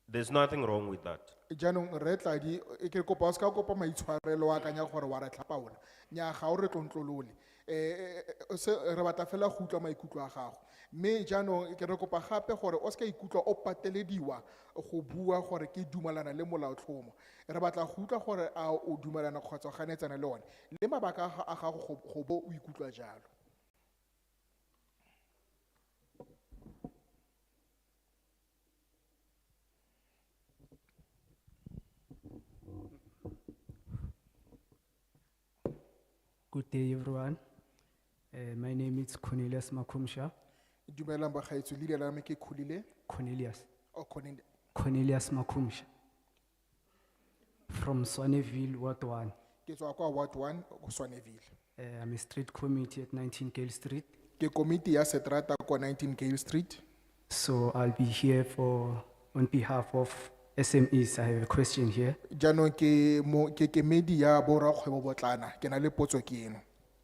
There's nothing wrong with that. Jaanong re Tladi e ke kopa o ska kopa maitshwarelo wa kanya gore wa re tlhapaola nya ga o re tlontlolole se re batla fela go utlwa maikutlo a gago mme jaanong ke re kopa gape gore o ska ikutlwa o patelediwa go bua gore ke dumalana le molaotlhomo re batla go utlwa gore a o dumalana kgotsa ganetsana le one le mabaka a gago go bo o ikutlwa jalo. Good day, everyone. My name is Cornelius Makumsha. Dumelang bagaetsho le la me ke Khulile Cornelius. o Cornelius. Cornelius Makumsha from Swaneville, Ward 1. Ke tswa kwa Ward 1 go Swaneville. I'm a street committee at 19 Gale Street. Ke komiti ya setrata kwa 19 Gale Street. So I'll be here on behalf of SMEs. I have a question here. Jaanong ke kemedi ya borakgwebo botlana, ke na le potso ke eno.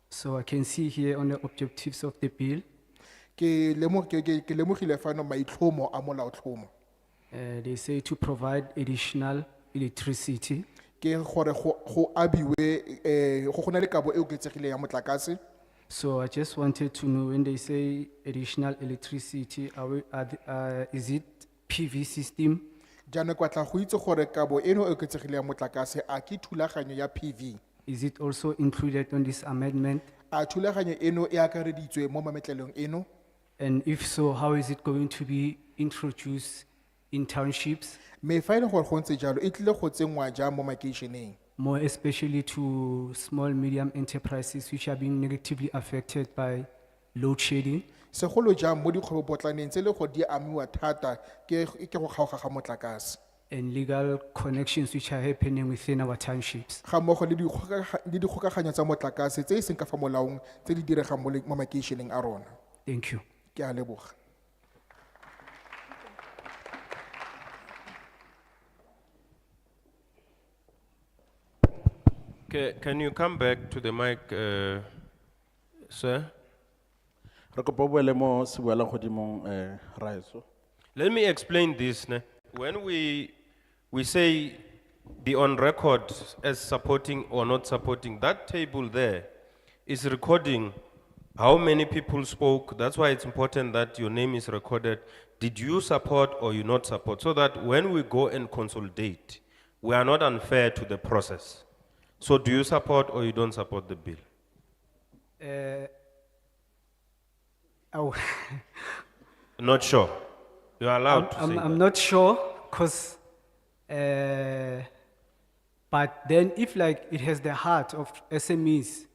So I can see here on the objectives of the bill, Ke lemogile fano maitlhomo a molaotlhomo. they say to provide additional electricity Ke gore go abiwe go na le kabo e oketsegileng ya motlakase. So I just wanted to know when they say additional electricity, is it PV system? Jaanong kwa tla go itse gore kabo eno e oketsegileng ya motlakase a ke thulaganyo ya PV. Is it also included on this amendment? A thulaganyo eno e akareditswe mo mametlelong eno. And if so, how is it going to be introduced in townships? Me fa ile gore go ntse jalo e tlile go tsenngwa jang mo makeišeneng. More especially to small, medium enterprises which are being negatively affected by load shedding? Segolo jang mo dikgwebo potlaneng tse le go di amiwa thata ke go kgaoga ga motlakase. And legal connections which are happening within our townships. Ga mmogo le dikgokaganyo tsa motlakase tse e seng ka fa molaong tse di diregang mo makeišeneng a rona. Thank you. Ke a leboga. Can you come back to the mic, sir? Re kopa o boele mo se buelang godimong, Raeso. Let me explain this. Ne? When we say be on record as supporting or not supporting, that table there is recording how many people spoke. That's why it's important that your name is recorded. Did you support or you not support? So that when we go and consolidate, we are not unfair to the process. So do you support or you don't support the bill? Oh, Not sure. You are allowed to say I'm that. not sure, cause, but then if like it has the heart of SMEs,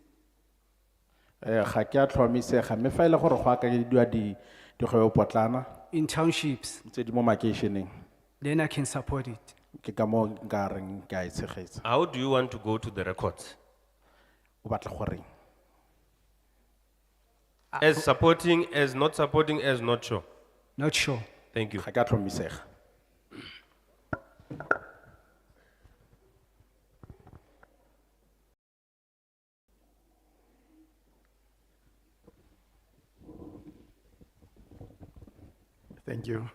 Ga ke a tlhomamisega, mme fa ile gore go akanyediwa dikgwebo potlana in townships, tse di mo makeišeneng, then I can support it. ke ka moo nka reng ke a e tshegetsa. How do you want to go to the records? O batla goreng? As supporting, as not supporting, as not sure? Not sure. Thank you. Ga ke a tlhomisega. Thank you.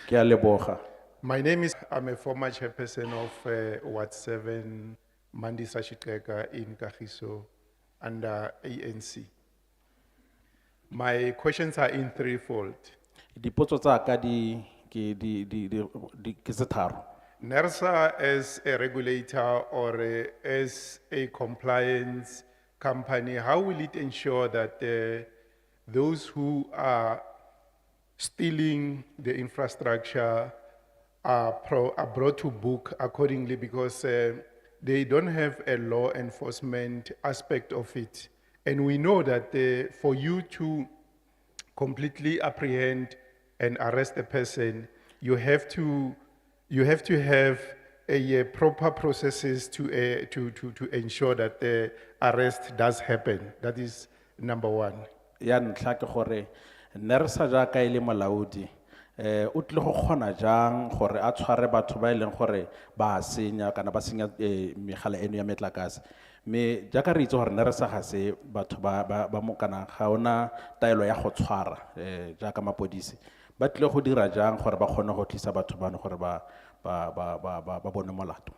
Ke a leboga. My name is, I'm a former chairperson of Ward 7, Mandisa Shikeka in Kagiso under ANC. My questions are in threefold. Dipotso tsa ka ke tse tharo. NERSA as a regulator or as a compliance company, how will it ensure that those who are stealing the infrastructure are brought to book accordingly, because they don't have a law enforcement aspect of it. And we know that for you to completely apprehend and arrest a person, you have to have a proper processes to ensure that the arrest does happen. That is number one. Ya ntlha ke gore NERSA jaaka e le molaodi, o tlile go kgona jang gore a tshware batho ba e leng gore ba senya kana ba senya megala eno ya metlakase. Me jaaka re itse gore NERSA ga se batho ba mo kana ga ona taelo ya go tshwara jaaka mapodisi. Ba tlile go dira jang gore ba kgone go tlisa batho bano gore ba bone molato.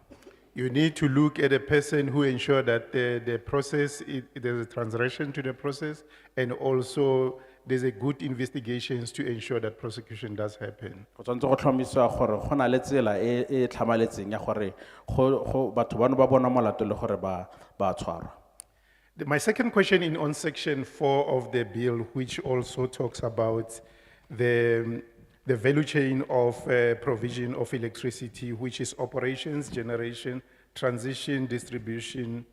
You need to look at a person who ensure that the process, there's a transgression to the process, and also there's a good investigations to ensure that prosecution does happen. Go tshwanetse go tlhomisiwa gore go na le tsela e tlhamaletseng ya gore batho bano ba bona molato le gore ba tshwarwa. My second question on section 4 of the bill, which also talks about the value chain of provision of electricity, which is operations, generation, transition, distribution.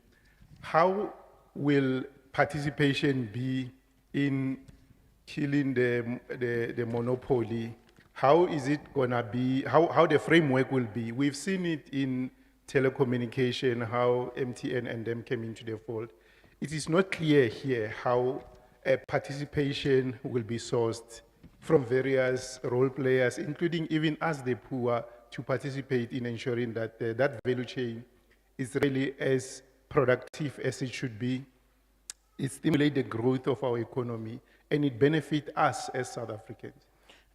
How will participation be in killing the monopoly how is it gonna be, how the framework will be? We've seen it in telecommunication, how MTN and them came into the fold. It is not clear here how participation will be sourced from various role players, including even us, the poor, to participate in ensuring that that value chain is really as productive as it should be. It stimulates the growth of our economy and it benefits us as South Africans.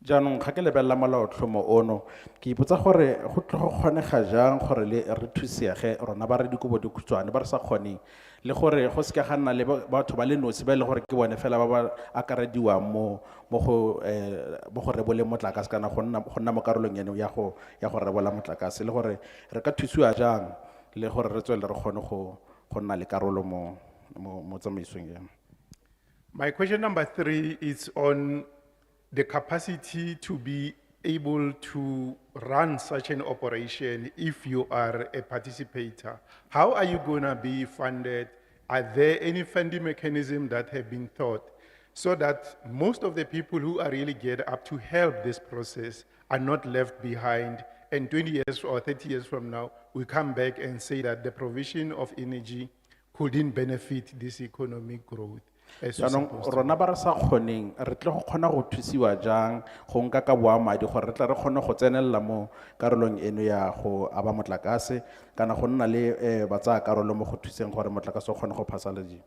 jaanong ga ke lebelela molaotlhomo ono ke ipotsa gore go tlo go kgonega jang gore le re thusege rona ba re dikobodikhutshwane ba re sa kgoneng le gore go se ka ga nna le batho ba le nosi ba e le gore ke bone fela ba ba akarediwang mo go reboleng motlakase kana go nna mo karolong eno ya go rebola motlakase le gore re ka thusiwa jang le gore re tswele re kgone go nna le karolo mo tsamaisong eno. My question number 3 is on the capacity to be able to run such an operation if you are a participator. How are you going to be funded? Are there any funding mechanism that have been thought so that most of the people who are really geared up to help this process are not left behind, and 20 years or 30 years from now, we come back and say that the provision of energy couldn't benefit this economic growth? jaanong rona ba re sa kgoneng re tle go kgona go thusiwa jang go nka ka boamadi gore re tle re kgone go tsenelela mo karolong eno ya go aba motlakase kana go nna le ba tsaya karolo mo go thuseng gore motlakase o kgone go phasaladiwa.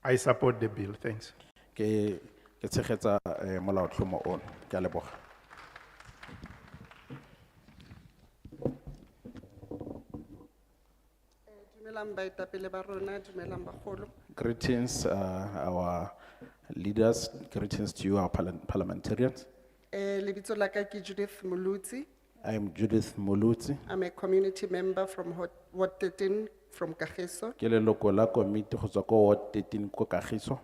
I support the bill, thanks. ke tshegetsa molaotlhomo ono ke a leboga. Dumelang baetapele ba rona, dumelang bagolo. Greetings our leaders, greetings to you our parliamentarians. Lebitso la ka ke Judith Muluzi. I am Judith Muluzi I'm a community member from Ward 13 from Kagiso. ke leloko la komiti go tswa ko Ward 13 ko Kagiso.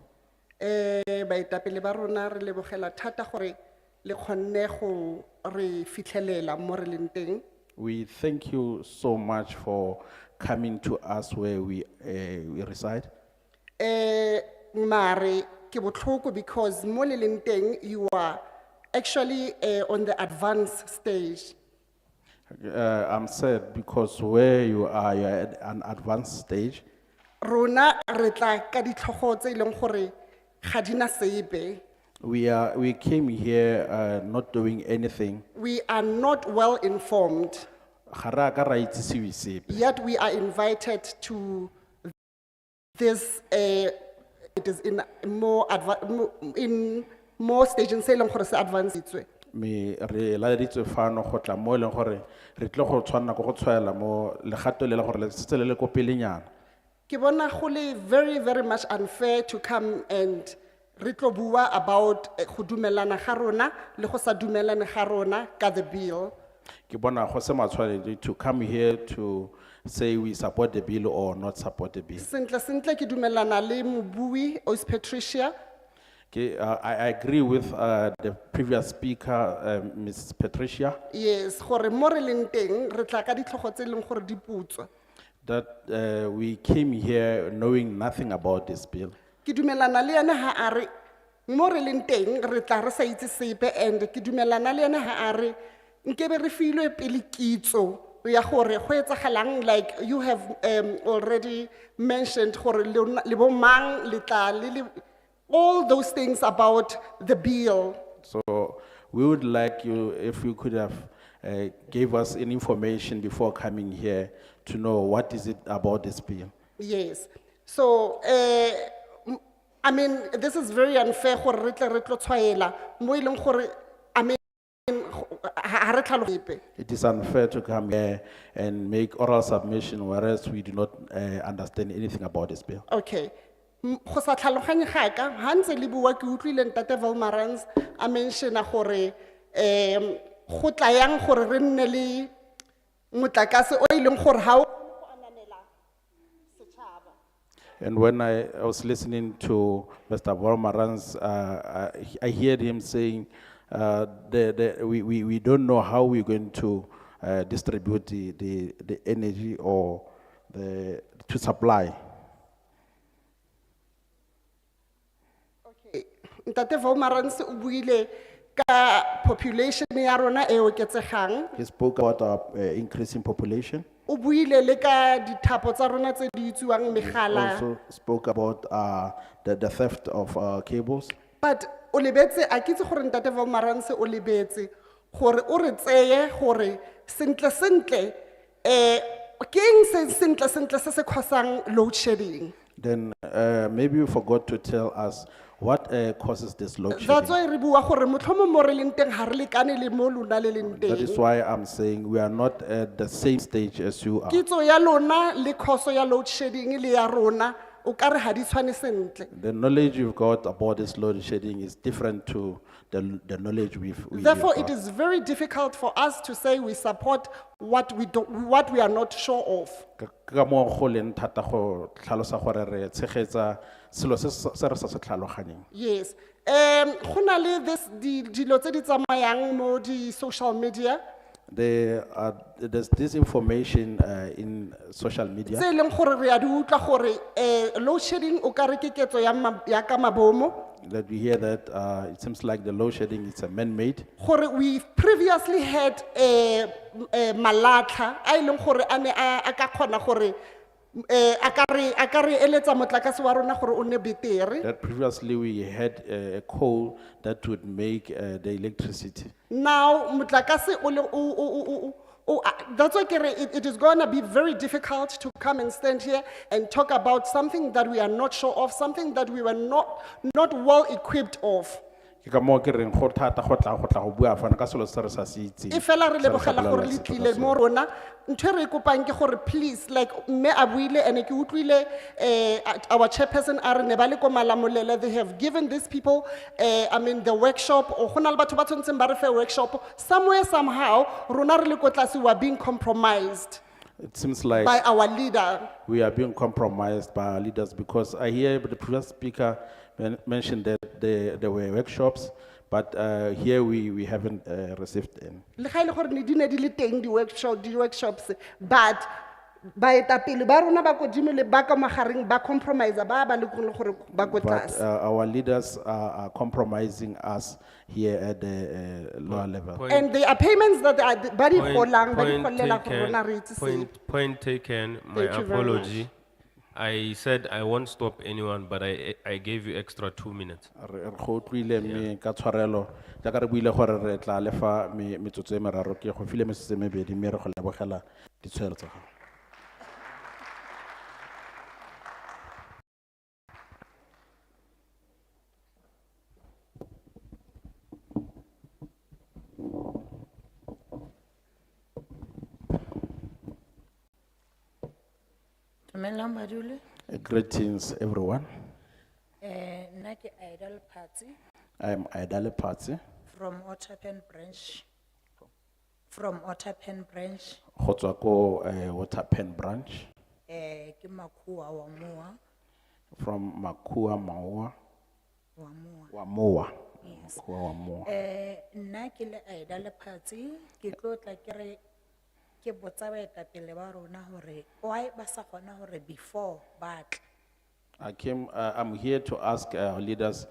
Baetapele ba rona re lebogela thata gore le kgonne go re fitlhelela mo re leng teng. We thank you so much for coming to us where we reside. Mare ke botlhoko because mo le leng teng you are actually on the advanced stage. I'm sad because where you are, you're at an advanced stage. Rona re tla ka ditlhogo tse ileng gore ga di na sepe. We came here not doing anything. We are not well informed, Ga re a ka ra itsisiwe sepe. yet we are invited to this, it is in more stages se ileng gore se advanced. Me re laeditswe fano go tla mo e leng gore re tle go tshwanna go tshwaela mo legato le le gore le setse le le ko pelenyana. Ke bona go le very, very much unfair to come and re tlo bua about go dumelana ga rona le go sa dumelane ga rona ka the bill. Ke bona go se matshwanedi to come here to say we support the bill or not support the bill. Sentle ke dumelana le mobui Os Patricia. I agree with the previous speaker, Ms. Patricia, Yes, gore mo re leng teng re tla ka ditlhogo tse leng gore di putswa. that we came here knowing nothing about this bill. Ke dumelana le ene ha a re mo re leng teng re tla re sa itse sepe, and ke dumelana le ene ha a re nkebe re filwe pele kitso ya gore go etsagalang, like you have already mentioned gore le bo mang le tla le all those things about the bill. So we would like you, if you could have gave us any information before coming here to know what is it about this bill. Yes. So, I mean, this is very unfair gore re tle re tlo tshwaela mo e leng gore, I mean, ha re tlhaloganye. It is unfair to come here and make oral submission whereas we do not understand anything about this bill. Okay. Go sa tlhaloganye ga ka, ha ntse le bua ke utlwile Ntate Wilmarans a mentiona gore go tla yang gore re nne le motlakase o ileng gore ha o go ananela setšhaba. And when I was listening to Mr. Volmarans, I heard him saying, we don't know how we're going to distribute the energy or to supply. Okay. Ntate Wilmarans o buile ka population ya rona e oketsegang. He spoke about our increasing population. O buile le ka dithapo tsa rona tse di utsiwang megala. Also spoke about the theft of cables. But o lebetse a ke itse gore ntate Wolmaranse o lebetse gore o re tseye gore sentle sentle ke eng se sentle sentle se se causang load shedding. Then maybe you forgot to tell us what causes this load That's shedding. why re bua gore motlhomo mo re leng teng ha re lekane le mo lona le leng That is teng. why I'm saying we are not at the same stage as you are. Kitso ya lona le khoso ya load shedding le ya rona o ka re ha di tshwane sentle. The knowledge you've got about this load shedding is different to the knowledge we Therefore, have it got. is very difficult for us to say we support what we are not sure of. Ka mo go leng thata go tlhalosa gore re tshegetsa selo se re sa se tlhaloganyeng. Yes. Go na le dilo tse di tsamayang mo di social media. There's this information in social media Tse e leng gore re a di utlwa gore load shedding o ka re ke ketso ya ka mabomo. that we hear that it seems like the load shedding is a man-made. Gore we previously had malatla a e leng gore a ne a ka kgona gore a ka re eletsa motlakase wa rona gore o ne betere. That previously we had a coal that would make the electricity. Now motlakase that's why ke re it is going to be very difficult to come and stand here and talk about something that we are not sure of, something that we were not well equipped of. Ke ka moo ke reng go thata go tla go bua fana ka selo se re sa se itseng. E fela re Se re lebogela sa gore bolelang le sepe ka tlile mo sone. rona ntho e re e kopang ke gore please like mme a buile and ke utlwile our chairperson a re ne ba le ko Malamolele, they have given these people the workshop o gona le batho ba tshwantseng ba re fe workshop somewhere somehow rona re le ko tlase we are being compromised It seems like by our leader. we are being compromised by our leaders because I hear the previous speaker mentioned that there were workshops, but here we haven't received any. Le ga ile gore ne di ne di le teng di workshops but baetapele ba rona ba kodimo le ba ka magareng ba compromise ba le gore ba ko But tlase. our leaders are compromising us here at the lower level. And there are payments that are ba di Point- golang ba di point golela gore taken, rona re itse seng. point taken, my Thank you very much. apology. I said I won't stop anyone, but I gave you extra 2 minutes. Re go tlile mme ka tshwarelo jaaka re buile gore re tla lefa metsotso e meraro ke go file metsotso e mebedi mme re go lebogela ditshwaro tsa gago. Dumelang badule. Greetings everyone. Nna ke Idol Party I'm Aidale Party from Otterpen branch. From Otterpen branch, go tswa ko Waterpen branch ke Makua wa Moa, from Makua Maua wa Moa. wa Moa. Yes. Makua wa Moa. Nna ke le Idol Party, ke tlo tla ke re ke botsa baetapele ba rona hore why ba sa kgona hore before ba tla. I'm here to ask our leaders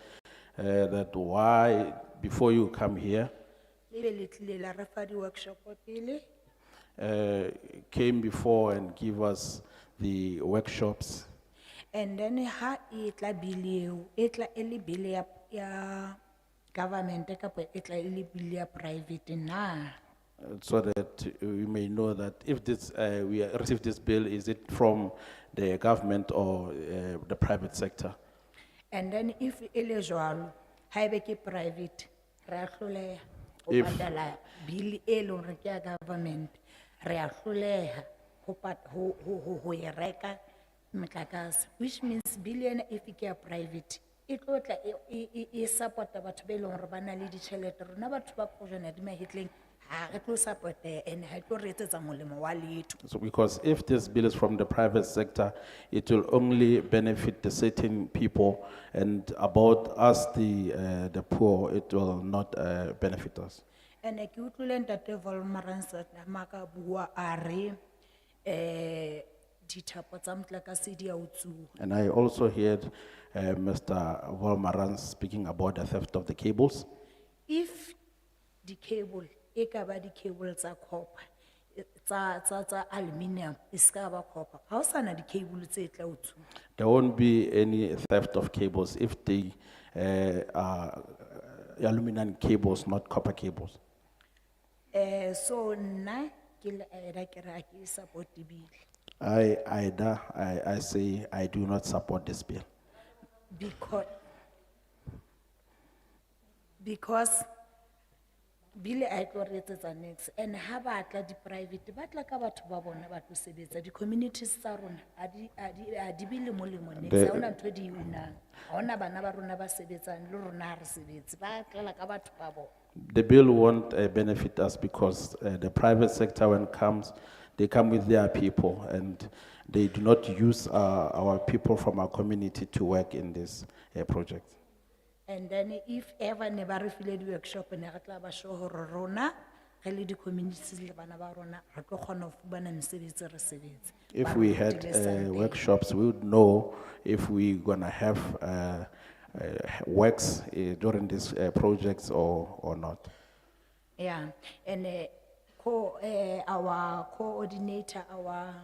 that why, before you come here, Ebe le tlile la re fa di-workshop pele, came before and give us the workshops. and then ha e tla bili eo, e tla e le bili ya government kapa e tla e le bili ya private na. So that we may know that if this, we receive this bill, is it from the government or the private sector? And then if e le jwalo, ha ebe ke private, re a hloleha ho If- patala bili e leng hore ke ya government, re a hloleha ho e reka motlakase, which means bili ena if ke ya private, e tlo tla e support-a batho ba e leng hore ba na le ditjhelete. Rona batho ba kojwana di mahetleng, ha re tlo support-a and ha e tlo re etsetsa molemo wa letho. So because if this bill is from the private sector, it will only benefit the certain people, and about us, the poor, it will not benefit us. And ke utlwile ntate Wolmaranse maka bua a re dithapo tsa motlakase di a utsuwa. And I also heard Mr. Wolmaran speaking about the theft of the cables. if the cable, ekaba the cable tsa copper, tsa aluminium, iskaba copper, how sana the cable tse tla utsu? There won't be any theft of cables if they are aluminum cables, not copper cables. So na, kira ki support the bill. I say I do not support this bill. Because Billy I corrected next and have atla di private batla ka batho ba bona ba tlo sebetsa di communities tsa rona a di bile molemo next ha ona ntho di unang ha ona bana ba rona ba sebetsang le rona ha re sebetse ba tlela ka batho ba bona. The bill won't benefit us because the private sector, when it comes, they come with their people and they do not use our people from our community to work in this project. And then if ever never refilled the workshop and ratla ba show rona really the communities le bana ba rona re tlo kgona ho fumana mesebetsi re sebetse. If we had workshops, we would know if we're gonna have works during these projects or not. Yeah, and our coordinator, our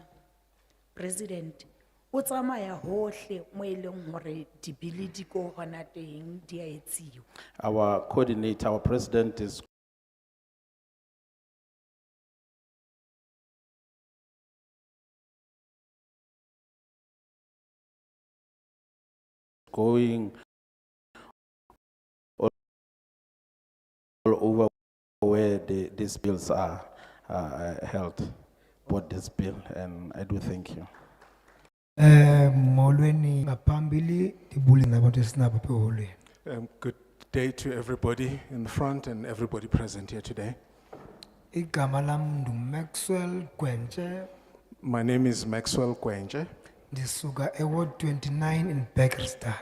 president, o tsamaya hohle mo e leng hore dibili di ko hona teng di a etsiwa. Our coordinator, our president is going all over where these bills are held, bought this bill, and I do thank you. Molweni ngapambili dibuli nabantu esinabo apha eholweni. Good day to everybody in the front and everybody present here today. Igama lam nduMaxwell Gwenche, My name is Maxwell Kwenje ndisuka eWard 29 in Beckersdale.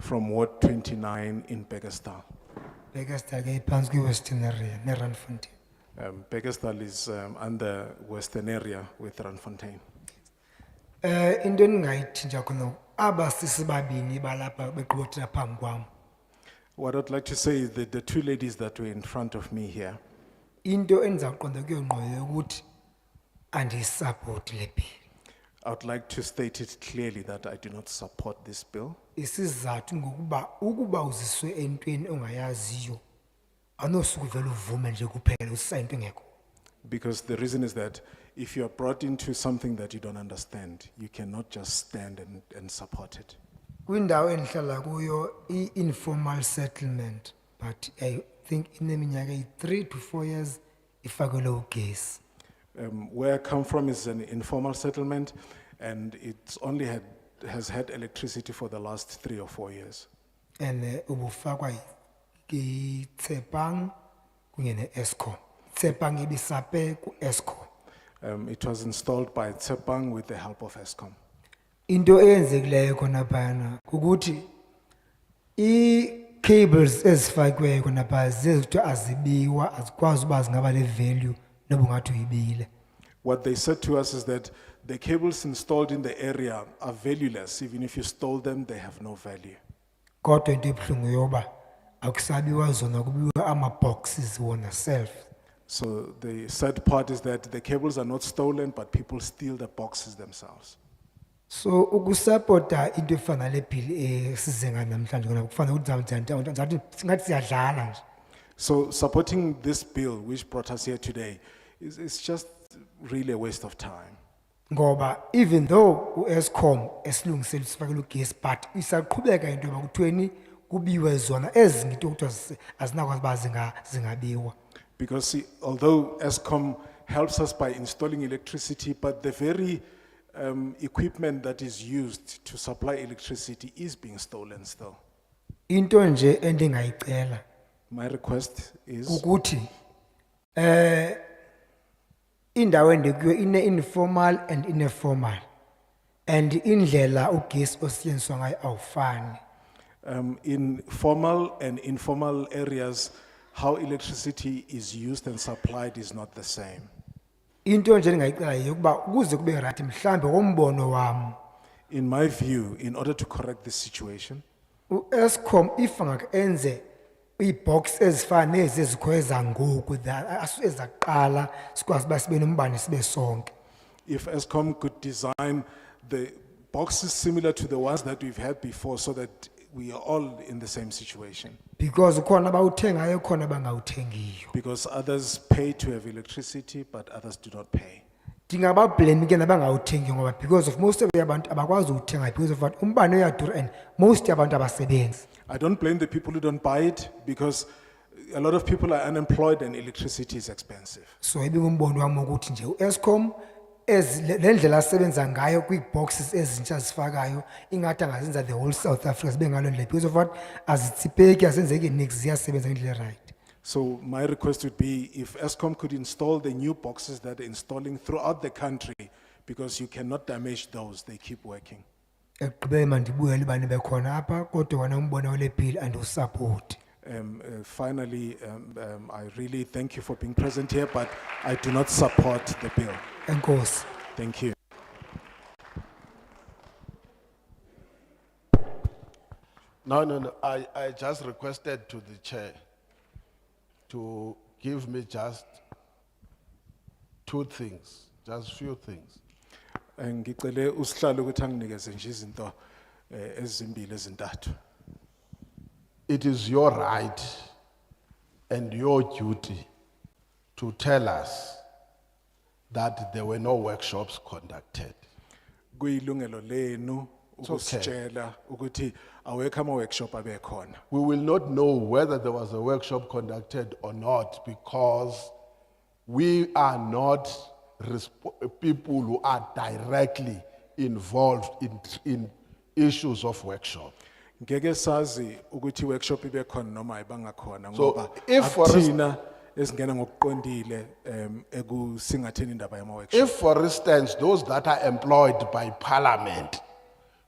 from Ward 29 in Beggersdal. Beckersdale ke iphantsi kwi-Western area neRandfontein. Beggersdal is under Western area with Randfontein. Into endingayithinja khona aba sisi babini balapha begqibotela phambi kwam. What I'd like to say is that the two ladies that were in front of me here, Into endizawuqonda kuyo ngqondo ukuthi andiyisupport le bill. I would like to state it clearly that I do not support this bill. Isizathu ngokuba ukuba uziswe entweni ongayaziyo anosuku vele uvume nje kuphela usisa into engekho. Because the reason is that if you are brought into something that you don't understand, you cannot just stand and support it. Kwindawo endihlala kuyo i-informal settlement, but I think ineminyaka yi-3 to 4 years ifakelwe ugesi. Where I come from is an informal settlement, and it's only has had electricity for the last 3 or 4 years. And ubufakwa yi-Tsepang kunye ne-Eskom. Tsepang ibisape ku-Eskom. It was installed by Tsepang with the help of Eskom. Into eyenzekileyo khona phana ukuthi i-cables ezifakiweyo khona phana zezithiwa azibiwa azikwazi uba zingaba le value noba ungathi uyibile. What they said to us is that the cables installed in the area are valueless. Even if you stole them, they have no value. Kodwa into ebuhlungu yoba akusabiwa zona kubiwa ama-boxes wona self. So the sad part is that the cables are not stolen, but people steal the boxes themselves. So ukusupporta into efana le bill esize ngayo namhlanje kona kufanele ukuthi zathi singathi siyadlala nje. So supporting this bill, which brought us here today, is just really a waste of time. Ngoba even though u-Eskom esilungisela sifakele ugesi but isaqhubeka into yoba kuthiweni kubiwe zona ezinye into kuthiwa azinakwazi uba zingabiwa. Because see, although Eskom helps us by installing electricity, but the very equipment that is used to supply electricity is being stolen still. Into nje endingayicela My request is ukuthi indawo endikuyo ine-informal and ine-formal and indlela ugesi osetyenziswa ngayo awufani. in formal and informal areas, how electricity is used and supplied is not the same. Into nje endingayicela yokuba ukuze kube right mhlambe ngombono wam In my view, in order to correct this situation, u-Eskom if angake enze iibox ezifana nezi ezikhoyo zangoku ezaqala sikwazi uba sibe nombane sibe sonke. If ESCOM could design the boxes similar to the ones that we've had before so that we are all in the same situation. Because khona abawuthengayo khona abangawuthengiyo. Because others pay to have electricity, but others do not pay. Ndingabablame ke nabangawuthengi ngoba because of most of abantu abakwazi uthenga because of what umbane uyadura and most yabantu abasebenzi. I don't blame the people who don't buy it because a lot of people are unemployed and electricity is expensive. So ibingumbono wami ukuthi nje uEscom lendlela asebenza ngayo kwiboxes ezintsha zifakayo ingathi angazenza the whole South Africa sibe ngalo ndlela because of what azitsipeki azenzeki nix ziyasebenza ngendlela right. So my request would be if ESCOM could install the new boxes that they're installing throughout the country, because you cannot damage those, they keep working. Ekugqibeleni mandibuyele ubani bekhona apha kodwa wena umbono wale bill and usupport. Finally, I really thank you for being present here, but I do not support the bill. Enkosi. Thank you. No. I just requested to the chair to give me just two things, just few things. Ngicele usihlalo ukuthi anginikeze nje izinto ezimbili ezintathu. It is your right and your duty to tell us that there were no workshops conducted. Kuyilungelo lenu It's okay. ukusitshela ukuthi awekho ama workshop abekhona. We will not know whether there was a workshop conducted or not because we are not people who are directly involved in issues of workshop. Ngeke sazi ukuthi workshop ibekhona noma ayibangakhona So, ngoba if for akuthina esingena ngokuqondile ekusingatheni indaba yama workshop. If, for instance, those that are employed by Parliament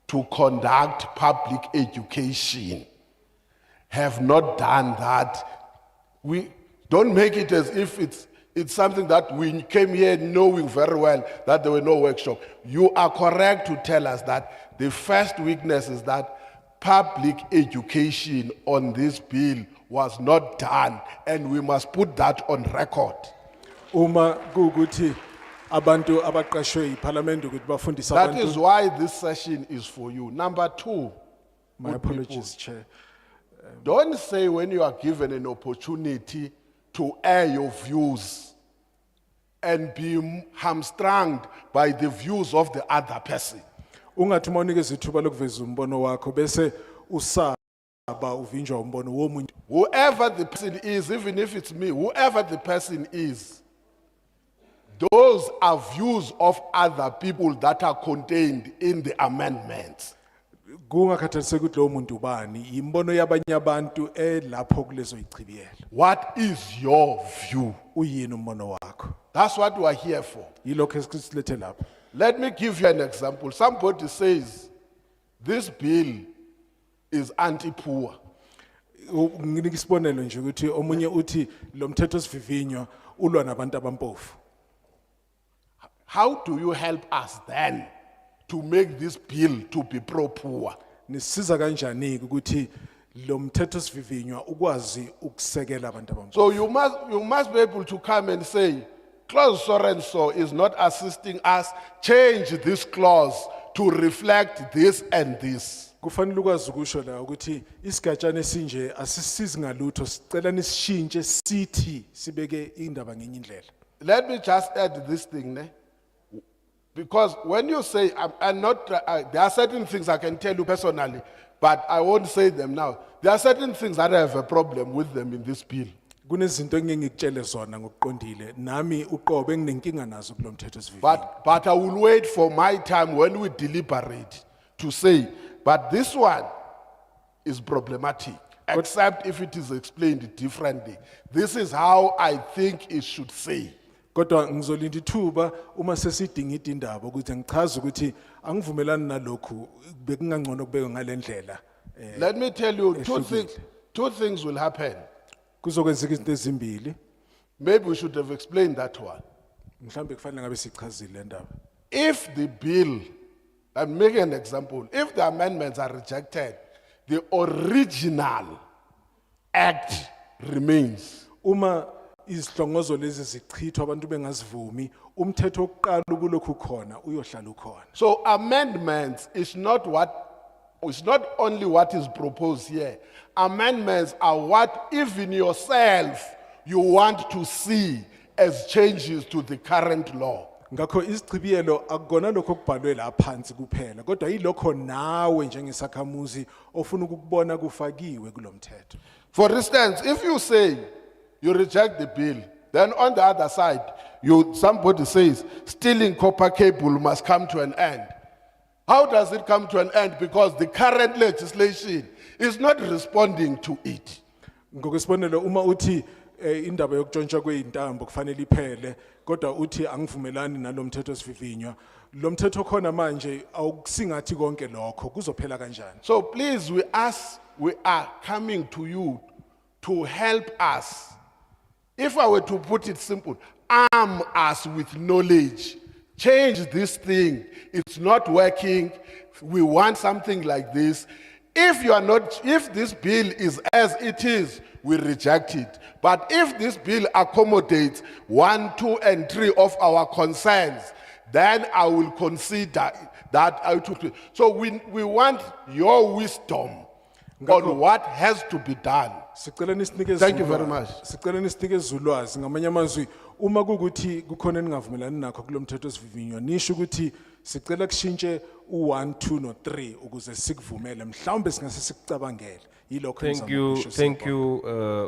to conduct public education have not done that, we don't make it as if it's something that we came here knowing very well that there were no workshop. You are correct to tell us that the first weakness is that public education on this bill was not done, and we must put that on record. Uma kuukuthi abantu abaqashwe iParliament ukuthi bafundise That is abantu. why this session is for you. Number two, My good apologies, people, Chair. don't say when you are given an opportunity to air your views and be hamstrung by the views of the other person. Ungathi uma unikeza ithuba lokuveza umbono wakho bese usaba uvinjwa umbono womuntu. Whoever the person is, even if it's me, whoever the person is, those are views of other people that are contained in the amendments. Kungakhathaliseki ukuthi lo muntu ubani, imbono yabanye abantu lapho kulezo ichibiyelo. What is your view? Uyini umbono wakho? That's what we are here for. Yilokho esikulethe lapha. Let me give you an example. Somebody says, this bill is anti-poor. Nginika isibonelo nje ukuthi omunye uthi lo mthetho sivivinywa ulwa nabantu abampofu. How do you help us then to make this bill to be pro-poor? Nisiza kanjani ukuthi lo mthetho sivivinywa ukwazi ukusekela abantu abampofu. So you must be able to come and say, clause so and so is not assisting us, change this clause to reflect this and this. Kufanele ukwazi ukusho la ukuthi isigatshana esinje asisizi ngalutho sicela nisishintshe sithi sibeke indaba ngenye indlela. Let me just add this thing, ne? Because when you say, I'm not, there are certain things I can tell you personally, but I won't say them now. There are certain things that I have a problem with them in this bill. Kunezinto engeke ngikutshele zona ngokuqondile nami uqobo enginenkinga nazo kulo mthetho sivivinywa. But I will wait for my time when we deliberate to say, but this one is problematic, except if it is explained differently. This is how I think it should say. Kodwa ngizolinda ithuba uma sesidingida indaba ukuthi ngichaze ukuthi angivumelani nalokhu bekungangcono kubekwe ngalendlela. Let me tell you two things will happen. Kuzokwenzeka izinto ezimbili. Maybe we should have explained that one. Mhlambe kufanele ngabe sichazile le ndaba. If the bill, I'm making an example, if the amendments are rejected, the original act remains. Uma izihlongozo lezi zichithwa abantu bengazivumi, umthetho wokuqala kulokhu khona uyohlala ukhona. So amendments is not only what is proposed here. Amendments are what even yourself you want to see as changes to the current law. Ngakho isichibiyelo akukona lokho okubhalwe la phansi kuphela, kodwa yilokho nawe njengesakhamuzi ofuna ukukubona kufakiwe kulomthetho. For instance, if you say you reject the bill, then on the other side, somebody says stealing copper cable must come to an end. How does it come to an end? Because the current legislation is not responding to it. Ngokwesibonelo uma uthi indaba yokuntshontsha kweintambo kufanele iphele, kodwa uthi angivumelani nalomthetho sivivinywa, lo mthetho khona manje awukusingathi konke lokho kuzophela kanjani? So please, we are coming to you to help us. If I were to put it simple, arm us with knowledge. Change this thing. It's not working. We want something like this. If this bill is as it is, we reject it. But if this bill accommodates 1, 2, and 3 of our concerns, then I will consider that. So we want your wisdom on what has to be done. Thank you very much. Sicela nisinike ulwazi ngamanye amazwi uma kukuthi kukhona ningavumelani nakho kulomthetho sivivinywa nisho ukuthi sicela kushintshe u1 2 no 3 ukuze sikuvumele mhlawumbe singase sikucabangele yilokho Thank you,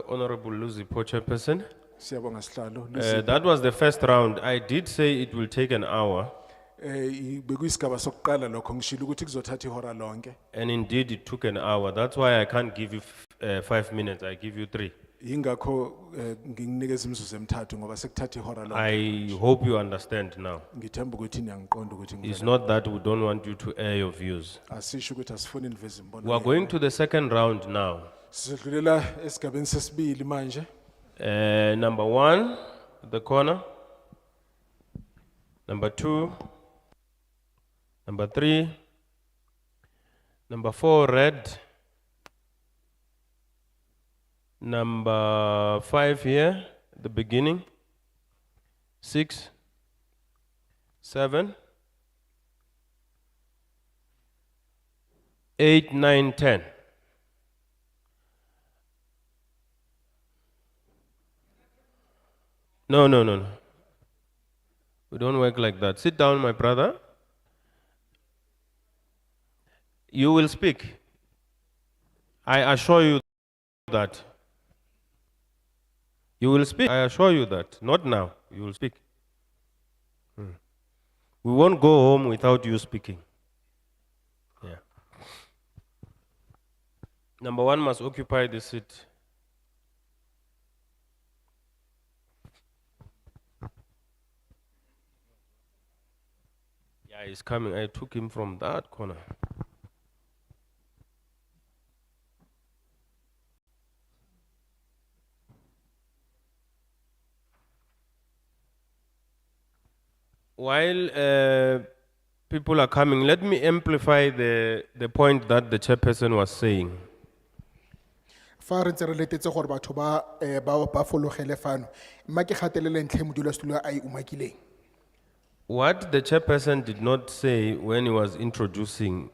Honorable Luzipo Chairperson. Siyabonga sihlalo. That was the first round. I did say it will take an hour. Bekuyisigaba sokuqala lokho ngishilo ukuthi kuzothatha ihora lonke. And indeed it took an hour. That's why I can't give you 5 minutes. I give you 3. Ingakho ngikunikeza imizuzu emithathu ngoba sekuthatha ihora lonke. I hope you understand now. Ngithemba ukuthi niyangiqonda ukuthi It's not that we don't want you to air your views. asisho ukuthi asifuni niveze imbono. We are going to the second round now. Sidlulela esigabeni sesibili manje. Number 1, the corner. Number 2. Number 3. Number 4, red. Number 5 here, at the beginning. 6, 7, 8, 9, 10. No. We don't work like that. Sit down, my brother. You will speak. I assure you that. You will speak. I assure you that. Not now. You will speak. We won't go home without you speaking. Yeah. Number 1 must occupy the seat. Yeah, he's coming. I took him from that corner. While people are coming, let me amplify the point that the chairperson was saying. Fa re ntse re letetse gore batho ba fologele fano mma ke gatelele ntlhe modulasetulo a e umakileng. What the chairperson did not say when he was introducing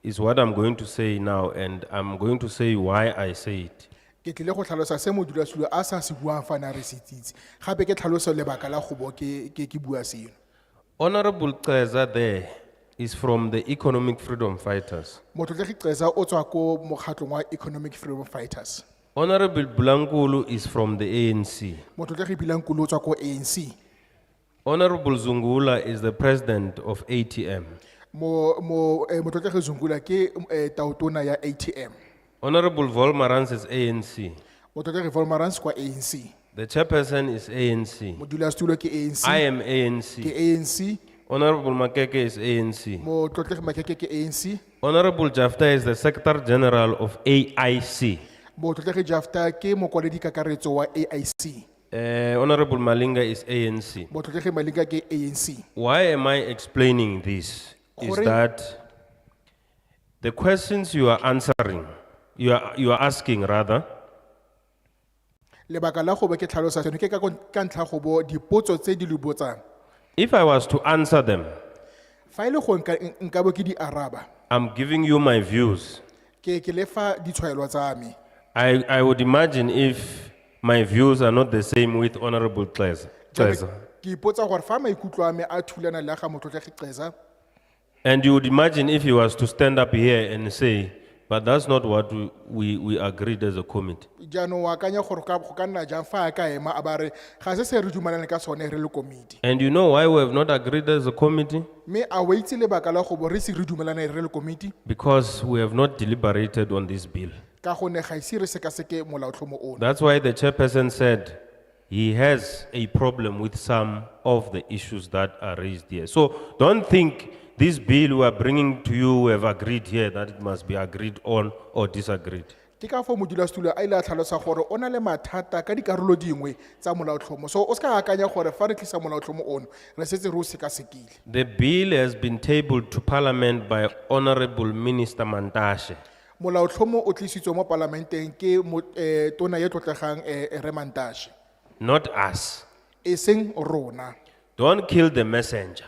is what I'm going to say now, and I'm going to say why I say it. Ke tlile go tlhalosa se modulasetulo a sa se buang fa na re se tsitse gape ke tlhaloso lebaka la go bo ke bua seno. Honorable Ceza there is from the Economic Freedom Fighters. Motlotlegi Ceza o tswa ko mokgatlong wa Economic Freedom Fighters. Honorable Blankulu is from the ANC. Motlotlegi Bilankulu o tswa ko ANC. Honorable Zungula is the president of ATM. Motlotlegi Zungula ke tautona ya ATM. Honorable Volmarans is ANC. Motlotlegi Volmarans kwa ANC. The chairperson is ANC. Modulasetulo ke ANC. I am ANC. Ke ANC. Honorable Makeke is ANC. Motlotlegi Makeke ke ANC. Honorable Jafta is the Secretary General of AIC. Motlotlegi Jafta ke mokwaledi kakaretso wa AIC. Honorable Malinga is ANC. Motlotlegi Malinga ke ANC. Why am I explaining this? Is that the questions you are answering, you are asking rather, lebaka la go be ke tlhalosa seno ke ka ntlha go bo dipotso tse di le botsang If I was to answer them, fa ile go nka bo ke di araba I'm giving you my views. ke le fa ditshwaelo tsa me I would imagine if my views are not the same with Honorable Xeza. ke ipotsa gore fa maikutlo a me a thulana le a ga motlotlegi Xeza And you would imagine if he was to stand up here and say, but that's not what we agreed as a committee. jaanong wa akanya gore go ka nna jang fa a ka ema a ba re ga se se re dumelane ka sone re le komiti And you know why we have not agreed as a committee? mme a wa itse lebaka la go bo re se re dumelane re le komiti Because we have not deliberated on this bill. ka gonne ga ise re sekaseke molaotlhomo ono That's why the chairperson said he has a problem with some of the issues that are raised here. So don't think this bill we are bringing to you, we have agreed here that it must be agreed on or disagreed. ke ka fo modulasetulo a ile a tlhalosa gore o na le mathata ka dikarolo dingwe tsa molaotlhomo so o se ka akanya gore fa re tlisa molaotlhomo ono re setse re o sekasekile The bill has been tabled to Parliament by Honorable Minister Mantashe. molaotlhomo o tlisitswe mo palamenteng ke tona ye tlotlegang re Mantashe Not us. e seng rona Don't kill the messenger.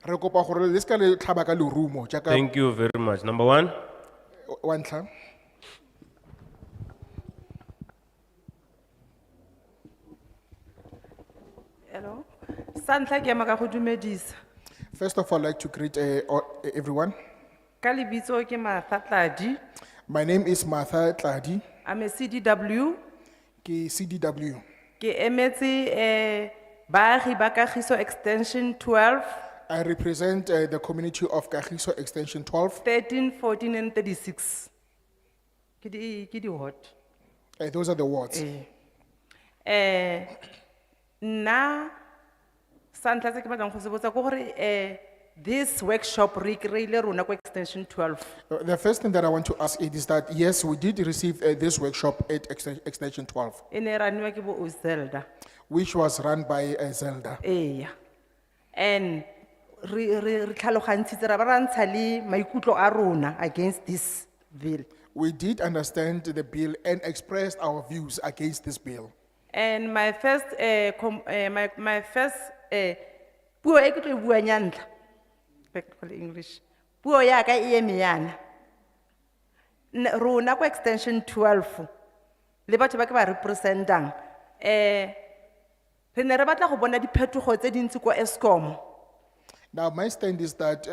re kopa gore le ska le tlhaba ka lerumo jaaka Thank you very much. Number one. wa ntlha Hello. Santla ke ema ka go dumedisa. first of all I'd like to greet everyone Ka lebitso ke Martha Tladi. my name is Martha Tladi I'm a CDW. ke CDW Ke emetse baagi ba Kagiso extension 12, I represent the community of Kagiso extension 12 13, 14 and 36. Ke di ward. those are the wards Nna santla tse ke batlang go se botsa ke gore this workshop re kry-ile rona ko extension 12. The first thing that I want to ask is that, yes, we did receive this workshop at Extension 12, E ne raniwa ke bo Zelda. which was run by Zelda. Eya. And re tlhalogantshitse ra ba ra ntsha le maikutlo a rona against this bill. We did understand the bill and expressed our views against this bill. And my first my first puo e ke tlo e buang ya ntlha, practical English. Puo ya ka e eme yana. Rona ko extension 12 le batho ba ke ba representang re ne re batla go bona diphetogo tse dintsi ko Eskom. Now, my stand is that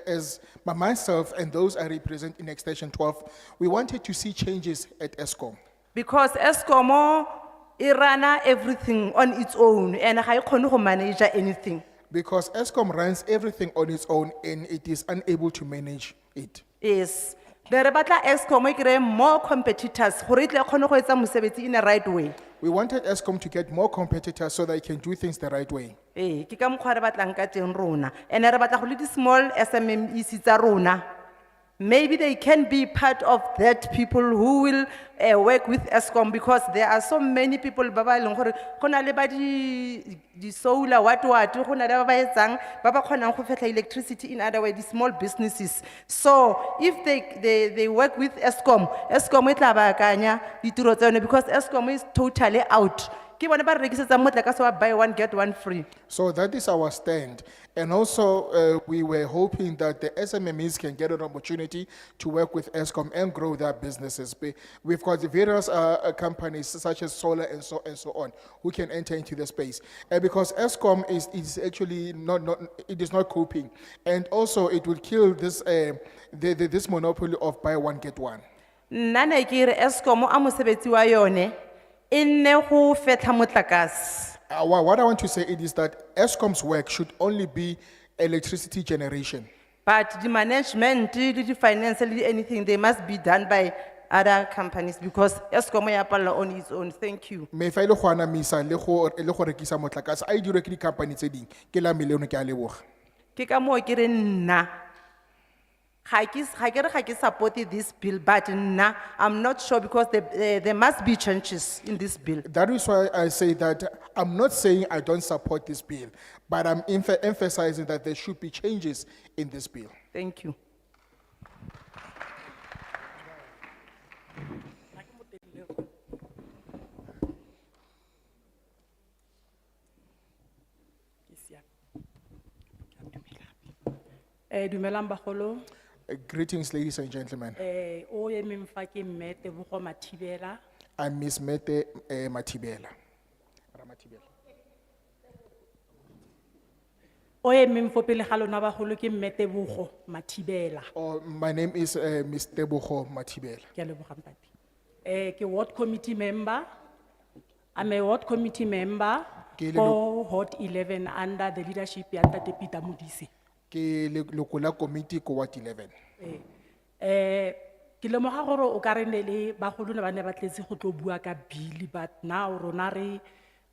as by myself and those I represent in Extension 12, we wanted to see changes at ESCOM. Because Eskom e rana everything on its own and ga e kgone go manage anything. Because ESCOM runs everything on its own and it is unable to manage it. Yes. The batla Eskom e kry more competitors gore e tle e kgone go etsa mosebetsi in a right way. We wanted ESCOM to get more competitors so that it can do things the right way. Ke ka mokgwa re batlang ka teng rona. And re batla go le di small SMMEs tsa rona. Maybe they can be part of that people who will work with ESCOM because there are so many people ba ba leng gore go na le ba di solar what go na le ba ba etsang ba ba kgonang go fetla electricity in other way the small businesses. So if they work with ESCOM e tla ba akanya ditiro tsa yone because ESCOM is totally out. Ke bone ba re rekisetsa motlakase wa buy one get one free. So that is our stand. And also, we were hoping that the SMMEs can get an opportunity to work with ESCOM and grow their businesses. We've got the various companies such as Solar and so on who can enter into the space. Because ESCOM is actually it is not coping. And also it will kill this, this monopoly of buy one, get one. Nna ne ke re Eskom a mosebetsi wa yone e nne go fetla motlakase. What I want to say is that ESCOM's work should only be electricity generation. But the management, the finance, anything, they must be done by other companies because Eskom ya palla on its own. Thank you. Me fa ile go anamisa le go rekisa motlakase a dire ke di company tse ding ke la milione ke a leboga. Ke ka mo ke re nna ga ke support this bill but nna I'm not sure because there must be changes in this bill. That is why I say that I'm not saying I don't support this bill, but I'm emphasizing that there should be changes in this bill. Thank you. Dumelang bagolo, Greetings, ladies and gentlemen. o emeng fa ke mme Tebogo Mathibela. I'm Miss Mete Matibela. O emeng fo pele ga lona bagolo ke mme Tebogo Mathibela. Oh, my name is Miss Tebogo Matibela. Ke a leboga ntate. Ke ward committee member. I'm a ward committee member Ke le for Hot 11 under the leadership ya Ntate Peter Modise. Ke lokola committee ko Ward 11. Ke lemoga gore o ka re ne le bagolo ne ba ne ba tletse go tlo bua ka bill, but now rona re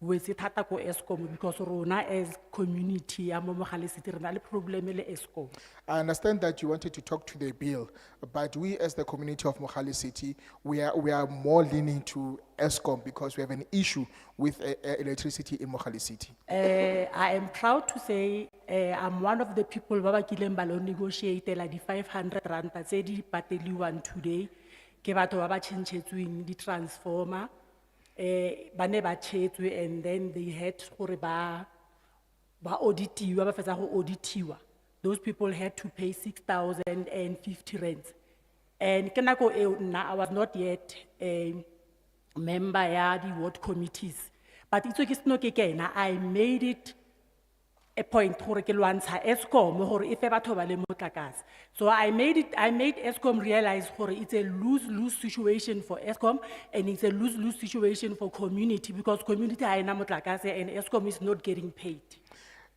wetse thata ko Eskom because rona as community ya mo Mogale City re na le problem le Eskom. I understand that you wanted to talk to the bill, but we as the community of Mohali City, we are more leaning to ESCOM because we have an issue with electricity in Mohali City. I am proud to say I'm one of the people ba ba kileng ba lo negotiate la di 500 rand tse di pateliwang today ke batho ba ba tšhentšhetsweng di transformer ba ne ba tšhetswe and then they had gore ba auditiwa ba fetsa go auditiwa. Those people had to pay 6,050 rands. And ke nako eo nna I was not yet a member ya di ward committees, but itse ke seno ke kena I made it a point gore ke lwantsha Eskom gore e fe batho ba le motlakase. So I made Eskom realize gore it's a lose-lose situation for Eskom and it's a lose-lose situation for community because community ha ena motlakase and Eskom is not getting paid.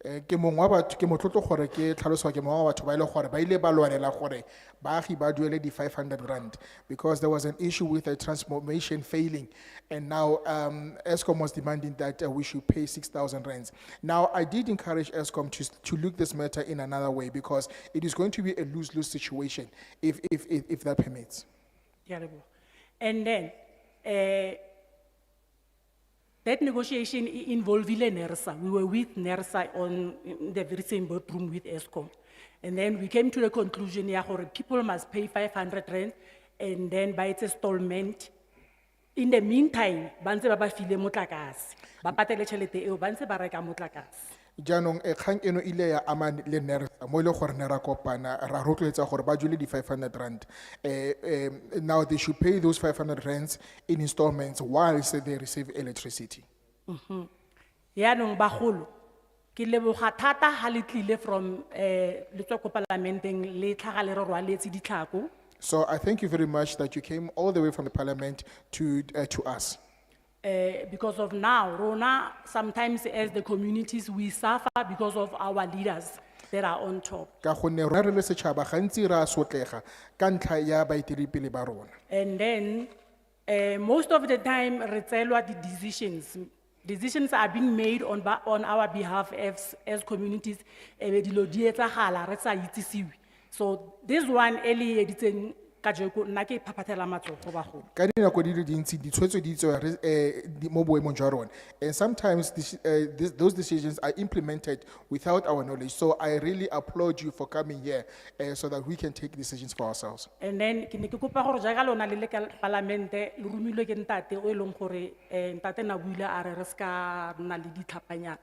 Ke mongwe wa batho ke motlotlo gore ke tlhaloswa ke mongwe wa batho ba ile gore ba ile ba lwanela gore baagi ba duele di 500 rand because there was an issue with the transformation failing and now Eskom was demanding that we should pay 6,000 rands. Now I did encourage Eskom to look this matter in another way because it is going to be a lose-lose situation if that permits. Ke a leboha. And then that negotiation involved NERSA. We were with NERSA in the very same boardroom with Eskom. And then we came to the conclusion ya gore people must pay 500 rand and then by its installment. In the meantime, bantse ba ba file motlakase. Ba patele tšhelete eo, bantse ba reka motlakase. Jaanong kgang eno ile ya ama le NERSA mo ile gore ne ra kopana ra rotloetsa gore ba duele di 500 rand. Now they should pay those 500 rands in installments while they receive electricity. Yaanong bagolo ke leboga thata ha le tlile from le tswa ko parlamenteng le tlhaga le re rwaletse ditlhako. So I thank you very much that you came all the way from the parliament to us. Because of now, Rona, sometimes as the communities, we suffer because of our leaders that are on top. Ka gonne rona re le setšhaba gantsi ra sotlega ka ntlha ya baeteledipele ba rona. And then, most of the time, re tseelwa di decisions are being made on our behalf as communities. Dilo di etsagala re sa itsisiwe. So this one, Eli editseng kajeko nna ke phaphathela matsogo bagolo. Ka dinako di le dintsi ditshwetso di tsewa mo boemong jwa rona. And sometimes those decisions are implemented without our knowledge. So I really applaud you for coming here so that we can take decisions for ourselves. And then ke ne ke kopa gore jaaka lona le le ka parlamente le rumilwe ke ntate o eleng gore ntate na buile a re ska nna le ditlhapanyana.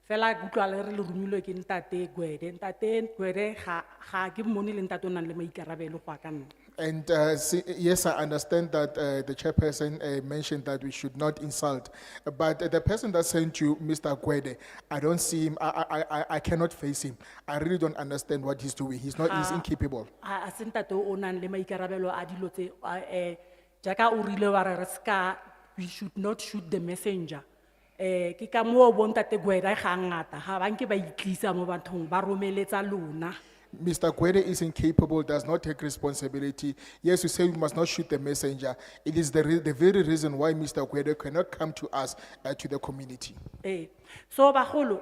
Fela kutlwa le re le rumilwe ke ntate Gwede. Ntate Gwede ga ke mmone le ntate o nang le maikarabelo go ka nna. And yes, I understand that the chairperson mentioned that we should not insult. But the person that sent you, Mr. Gwede, I don't see him. I cannot face him. I really don't understand what he's doing. He's incapable. A se ntate o nang le maikarabelo a dilo tse jaaka o rile wa re ska we should not shoot the messenger. Ke ka mo bo ntate Gwede ga ngata ga ba nke ba itlisa mo bathong ba romeletsa lona. Mr. Gwede is incapable, does not take responsibility. Yes, we say we must not shoot the messenger. It is the very reason why Mr. Gwede cannot come to us, to the community. So bagolo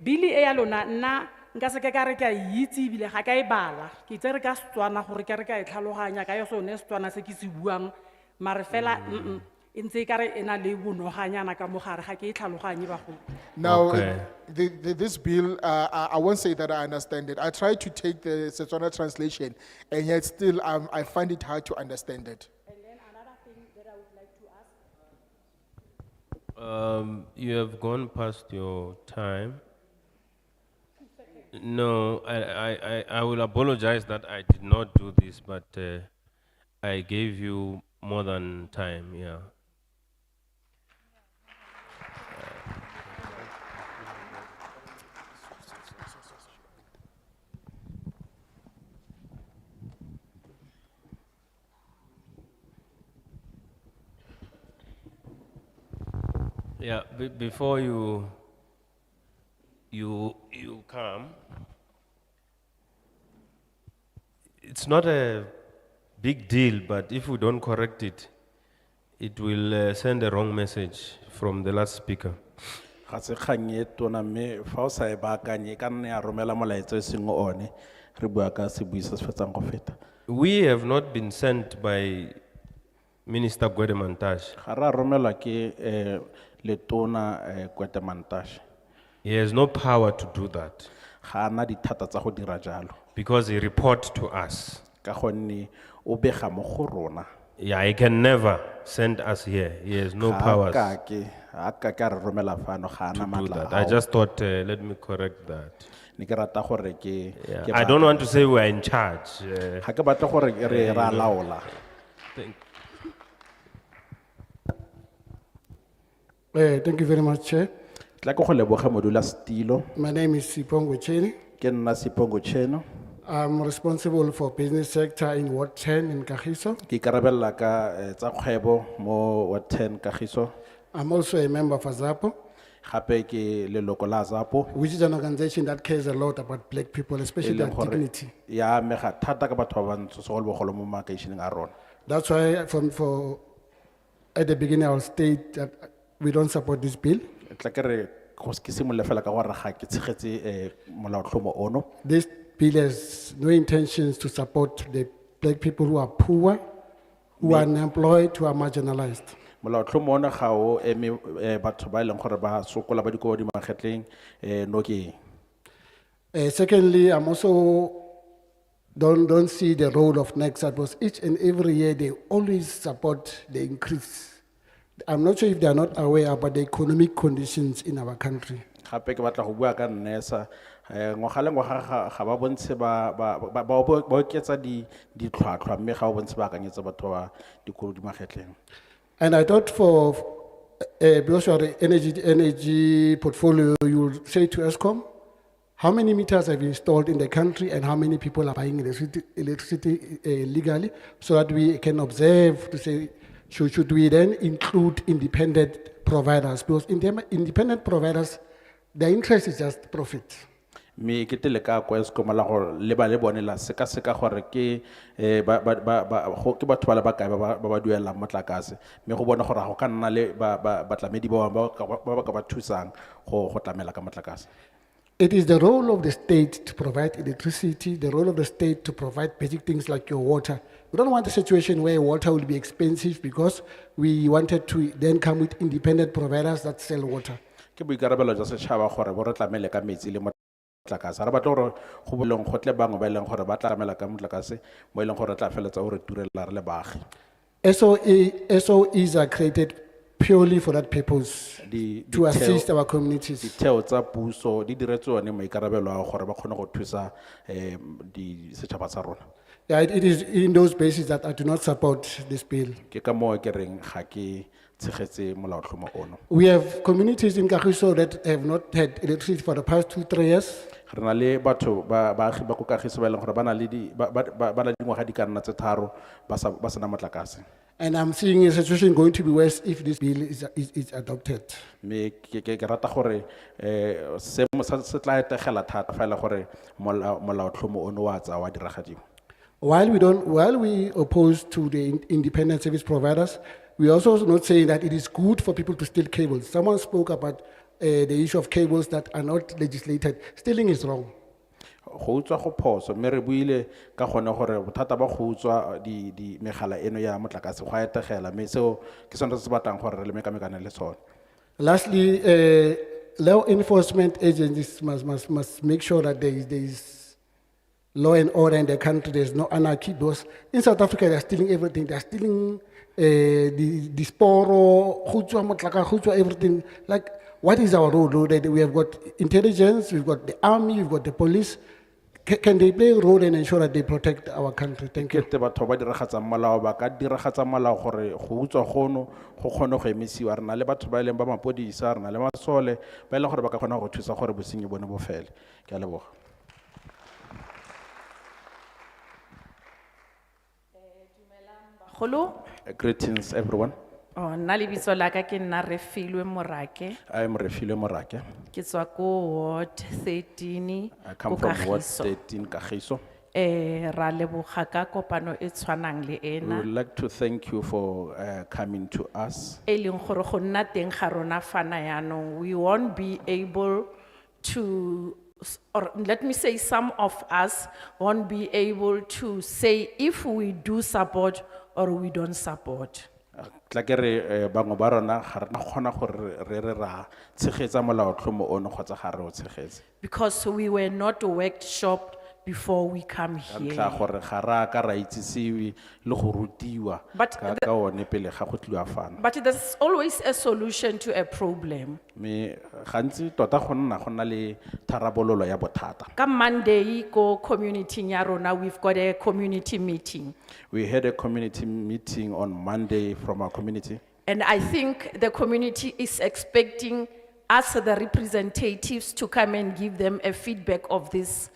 bili e ya lona nna nka se ka re ka itse bile ga ka e bala ke tsere ka Setswana gore ka re ka e tlhaloganya ka yo sone Setswana se ke se buang mare fela ntse ka re ena le bonoganyana ka mogare ga ke e tlhaloganye bagolo. Now, this bill, I won't say that I understand it. I try to take the Setswana translation, and yet still I find it hard to understand it. And then another thing that I would like to ask. You have gone past your time. No, I will apologize that I did not do this, but I gave you more than time, yeah. Yeah, before you come, it's not a big deal, but if we don't correct it, it will send a wrong message from the last speaker. Ga se kgang e tona mme fa o sa e baakanye e ka nne ya romela molaetsa o seng one re bua ka se bui se se fetsang go feta. We have not been sent by Minister Gwede Mantashe. Ga ra romelwa ke letona Gwede Mantashe. He has no power to do that Ga ana dithata tsa go dira jalo because he reports to us. ka gonne o bega mo go rona. Yeah, he can never send us here. He has no powers Ha ka ke a re romela fano ga ana to do matla that. ao. I just thought, let me correct that. Ne ke rata gore ke Yeah, ke I don't want to say we are in charge. ga ke batla gore re ra laola. Thank you very much, Chair. Tla ke go leboga modula setilo. My name is Sipongo Cheni. Ke nna Sipongo Cheno. I'm responsible for business sector in Ward 10 in Kagiso. Ke ikarabella ka tsa kgwebo mo Ward 10 Kagiso. I'm also a member of AZAPO, Gape ke leloko la Zapo. which is an organization that cares a lot about black people, especially their dignity. Ya mega thata ka batho ba bantsho segolo bogolo mo makeišeneng a rona. That's why at the beginning I'll state that we don't support this bill. Tla ke re go ke simolle fela ka gore ga ke tshegetse molaotlhomo ono. This bill has no intentions to support the black people who are poor, who are unemployed, who are marginalized. Molaotlhomo ono ga o eme batho ba e leng gore ba sokola ba dikobo di magetleng nokeng. Secondly, I'm also don't see the role of NEXA because each and every year they always support the increase. I'm not sure if they are not aware about the economic conditions in our country. Gape ke batla go bua ka NESA ngwaga le ngwaga ga ba bontshe ba oketsa ditlhwatlhwa mme ga ba bontshe ba akanyetsa batho ba dikobo di magetleng. And I thought because you are the energy portfolio, you will say to ESCOM, how many meters have you installed in the country and how many people are buying electricity legally, so that we can observe to say, should we then include independent providers? Because independent providers, their interest is just profit. Me ke tele ka kwa ESCOM la gore le ba le bone la seka gore ke ke batho ba le ba kae ba ba duelang motlakase me go bona gore go ka nna le batlamedi ba ka ba thusang go tlamela ka motlakase. It is the role of the state to provide electricity, the role of the state to provide basic things like your water. We don't want a situation where water will be expensive because we wanted to then come with independent providers that sell water. Ke boikarabelo jwa setšhaba gore bo re tlamele ka metsi le motlakase. Re batla gore go boleng go tle bangwe ba e leng gore ba tlamela ka motlakase mo e leng gore tla feletsa o re turela re le baagi. SOEs are created purely for that purpose, to assist our communities. Ditheo tsa puso di diretswe one maikarabelo a gore ba kgone go thusa di setšhaba sa rona. Yeah, it is in those bases that I do not support this bill. Ke ka moo ke reng ga ke tshegetse molaotlhomo ono. We have communities in Kagiso that have not had electricity for the past 2-3 years. Re na le batho baagi ba ko Kagiso ba e leng gore ba na le dingwaga di ka nna tse tharo ba sena motlakase. And I'm seeing a situation going to be worse if this bill is adopted. Me ke rata gore se tla etegela thata fa e le gore molaotlhomo ono wa tsa wa diragadiwa. While we oppose to the independent service providers, we also not saying that it is good for people to steal cables. Someone spoke about the issue of cables that are not legislated. Stealing is wrong. Go utswa go phoso mme re buile ka gone gore bothata ba go utswa di megala eno ya motlakase go a etegela mme seo ke sone se batlang gore re le mekamekane le sone. Lastly, law enforcement agencies must make sure that there is law and order in the country. There's no anarchy. Because in South Africa, they're stealing everything. They're stealing the sporo, everything. Like what is our role? That we have got intelligence, we've got the army, we've got the police. Can they play a role and ensure that they protect our country? Thank you. Ke batho ba diragatsang molao ba ka diragatsa molao gore go utswa gono go kgone go emisiwa re na le batho ba e leng ba mapodisa re na le masole ba e leng gore ba ka kgona go thusa gore bosenyi bone bo fele ke a leboga. Kholo, Greetings everyone. oh, nna lebitso la ka ke nna Refilwe Morake, I am Refilwe Morake. ke tswa ko Ward 13, I come ko from Ward Kagiso. 13 Kagiso. Ra leboga ka kopano e tshwanang le We ena, would like to thank you for coming to us. e leng gore go nna teng ga rona fana yaanong, we won't be able to, or let me say some of us won't be able to say if we do support or we don't support. Tla ke re bangwe ba rona ga re na kgona gore re ra tshegetsa molaotlhomo ono kgotsa ga re o tshegetse. Because we were not workshopped before we come Ka here. ntlha ya gore ga ra ka ra itsisiwe le go rutiwa But ka one pele ga go tliwa fano. But there's always a solution to a problem. Me gantsi tota go nna le tharabololo ya bothata. Ka Monday, ko community ya rona, we've got a community meeting. We had a community meeting on Monday from our community. And I think the community is expecting us, the representatives, to come and give them a feedback of this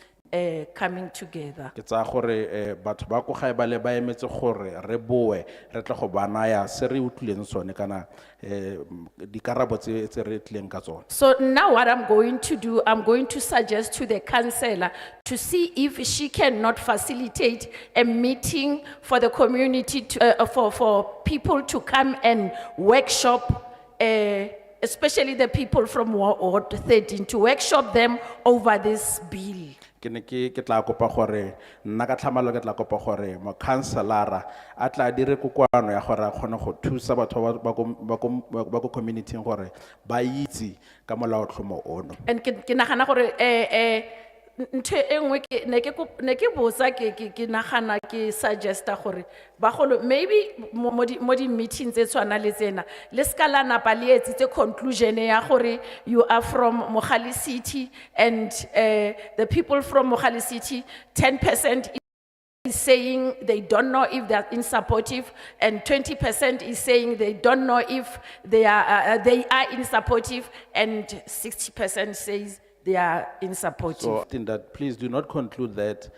coming together. Ke tsaya gore batho ba ko gae ba le ba emetse gore re boe re tla go ba naya se re utlwileng sone kana dikarabo tse re tlileng ka tsone. So now what I'm going to do, I'm going to suggest to the councillor to see if she cannot facilitate a meeting for the community to, for people to come and workshop, especially the people from Ward 13, to workshop them over this bill. Ke ne ke tla kopa gore nna ka tlhamalo ke tla kopa gore mo councilora a tla dire kokoano ya gore a kgone go thusa batho ba ko community gore ba itse ka molaotlhomo ono. And ke nagana gore ntho e nngwe ke ne ke botsa ke nagana ke suggesta gore bagolo maybe mo di meetings tse tshwana le tsena le ska la napa le etsitse conclusion ya gore you are from Mogale City and the people from Mogale City 10% is saying they don't know if they are in supportive and 20% is saying they don't know if they are in supportive and 60% says they are in supportive. So I think that please do not conclude that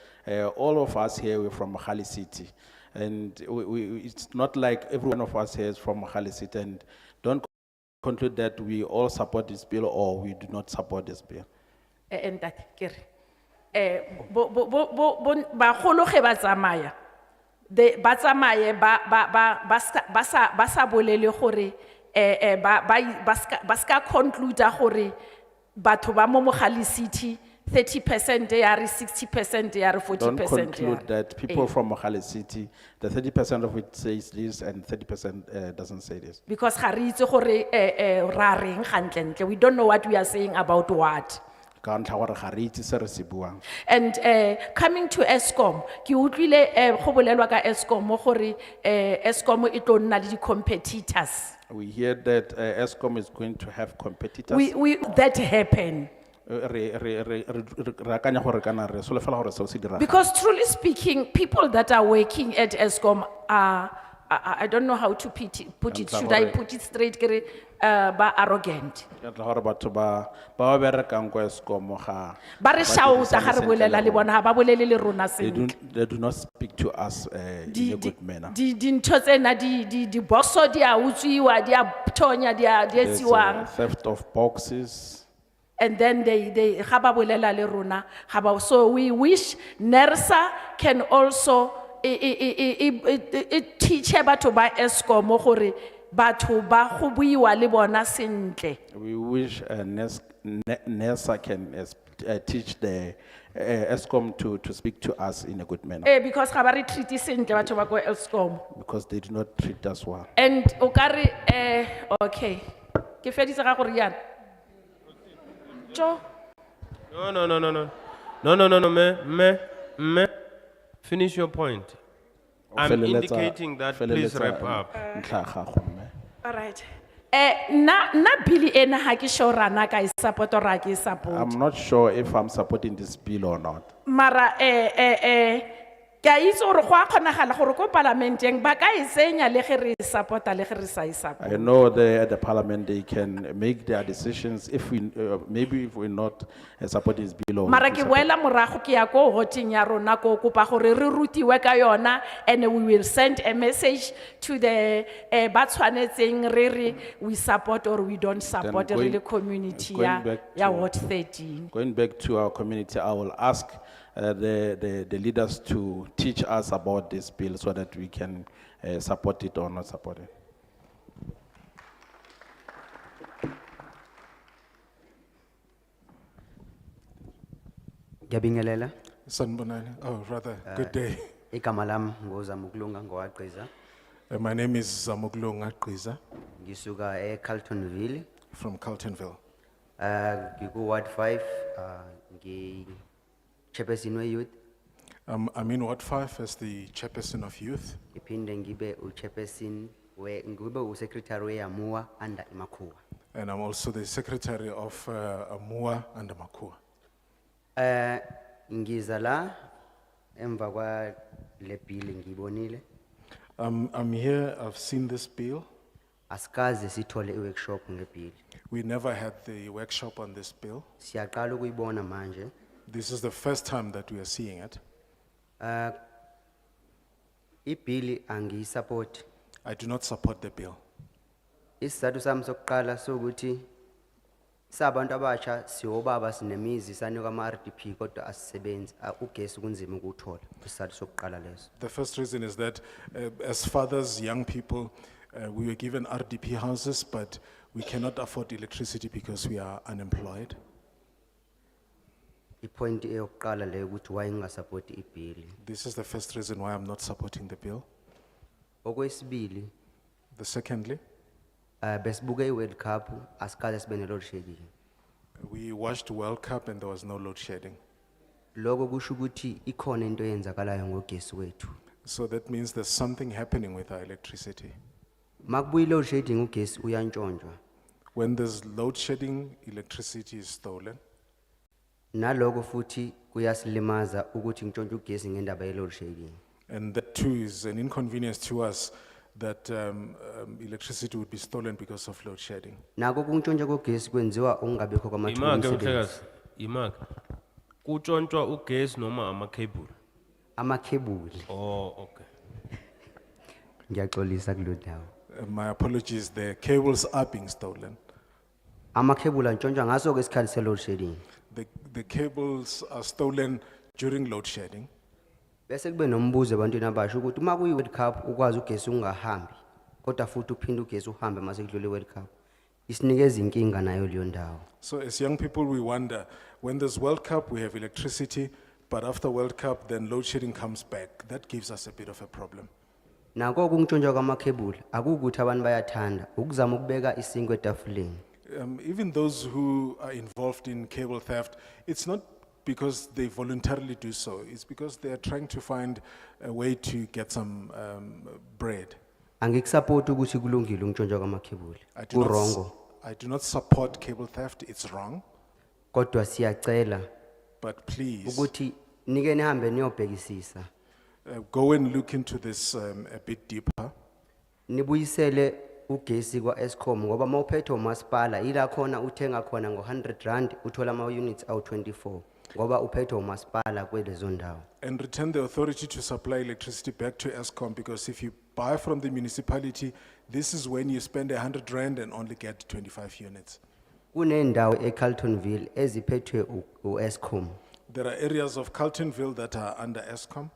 all of us here we're from Mogale City, and it's not like every one of us here is from Mogale City, and don't conclude that we all support this bill or we do not support this bill. And that kere bagolo ge ba tsamaya ba tsamaye ba sa bolele gore ba ska conclude gore batho ba mo Mogale City 30% they are 60% they are 40%. Don't conclude that people from Mogale City, the 30% of it says this and 30% doesn't say this. Because ga re itse gore ra reng gantlentle, we don't know what we are saying about what. Ka ntlha gore ga re itse se re se buang. And coming to Eskom, ki utlwile go bolelwa ka Eskom mo gore Eskom e tlo nna le di competitors. We hear that Eskom is going to have competitors. That happen. Because truly speaking, people that are working at Eskom are, I don't know how to put it, should I put it straight, ba arrogant. Ba Ba re shauta ga re bolela le bona, ha ba bolele le rona sentle. They do not speak to us in a good manner. Di ntho tsena di boxo di a utswiwa, di a thonya, di a There's etsiwang. theft of boxes. And then they ga ba bolela le rona, ga ba, so we wish NERSA can also teach batho ba Eskom gore batho ba go buiwa le bona sentle. We wish NERSA can teach the Eskom to speak to us in a good manner. Because ga ba re treat sentle batho ba ko Eskom. Because they do not treat us well. And o ka re okay. Ke feditse ga gore yana. Jo. No, me. Finish your point. I'm indicating that please wrap up. All right. Na bili ena ha ke sure rana ka support or ha ke support. I'm not sure if I'm supporting this bill or not. Mara ke a itse gore go a kgonagala gore ko parlamenteng ba ka e senya le ge re e support-a le ge re sa e support. I know at the parliament they can make their decisions if we, maybe if we're not supporting this bill or. Mara we ke support- boela morago ke ya ko voting ya rona ko kopa gore re rutiwe ka yona and we will send a message to the ba tshwanetseng re we support or we don't support going- really community going ya back ya to- Ward 13. Going back to our community, I will ask the leaders to teach us about this bill so that we can support it or not support it. Ngiyabingelela. Sanibonani. Oh, rather, good day. Igama lami ngoZamukulunga ngowaqhiza. My name is Zamuglunga Gqiza Ngisuka eCarltonville. from Carltonville. Ngiku Ward 5, chairperson we-youth. I'm in Ward 5 as the chairperson of youth, Ngiphinde ngibe uchairperson ngibe usecretary weYamua under iMakhuwa. and I'm also the secretary of Amua and Makua. Ngiza la emva kwa le bill ngibonile. I'm here, I've seen this bill. Asikaze sithole iworkshop ngebill. We never had the workshop on this bill. Siyaqala ukuyibona manje. This is the first time that we are seeing it. Ibill angiyisupport. I do not support the bill. Isizathu sami sokuqala sokuthi sabantu abasha siyobaba sinemizi sanika ama-RDP kodwa asisebenzi ugesi kunzima ukuthola. Isizathu sokuqala leso. The first reason is that as fathers, young people, we were given RDP houses, but we cannot afford electricity because we are unemployed. Ipoint eyokuqala leyo ukuthi why ngingasupport ibill. This is the first reason why I'm not supporting the bill. Okwesibili, The secondly, besibuke iWorld Cup asikaze sibe ne-load shedding. we watched World Cup and there was no load shedding. Lokho kusho ukuthi ikhona into eyenzakalayo ngogesi wethu. So that means there's something happening with our electricity. Makubuya i-load shedding ugesi uyantshontshwa. When there's load shedding, electricity is stolen. Naloko futhi kuyasilimaza ukuthi ngitshontshe ugesi ngendaba ye-load shedding. And that too is an inconvenience to us that electricity would be stolen because of load shedding. Nako ukuntshontsha kogesi kwenziwa ukungabikho kwamathuba Imake omsebenzi. mhlekazi, imake. Kutshontshwa ugesi noma ama-cable? Amakhebuli. Oh, okay. Ngiyaxolisa kulo ndawo. My apologies, the cables are being stolen. Amakhebuli antshontsha ngaso ke isikhathi se-load shedding. The cables are stolen during load shedding. Bese kube nombuzo ebantwini abasha ukuthi uma kuyi-World Cup ukwazi ugesi ungahambi kodwa futhi uphinde ugesi uhambe mase kudlule i-World Cup. Isinikeza inkinga nayo leyo ndawo. So as young people, we wonder, when there's World Cup, we have electricity, but after World Cup, then load shedding comes back. That gives us a bit of a problem. Nako ukuntshontsha kwamakhebuli akukuthi abantu bayathanda ukuzama ukubeka isinkwe etafuleni. Even those who are involved in cable theft, it's not because they voluntarily do so. It's because they are trying to find a way to get some bread. Angikusupport ukuthi kulungile ukuntshontsha kwamakhebuli. Kurongo. I do not support cable theft. It's wrong. Kodwa siyacela But please, ukuthi nike nihambe niyobhekisisa. go and look into this a bit deeper. Nibuyisele ugesi kwa-Eskom ngoba mawuphethe umasipala ila khona uthenga khona ngo-R100 uthola ama-units awu-24 ngoba uphethe umasipala kwelezo ndawo. And return the authority to supply electricity back to ESCOM, because if you buy from the municipality, this is when you spend R100 and only get 25 units. Kunendawo eCarltonville eziphethwe u-Eskom. There are areas of Carltonville that are under ESCOM.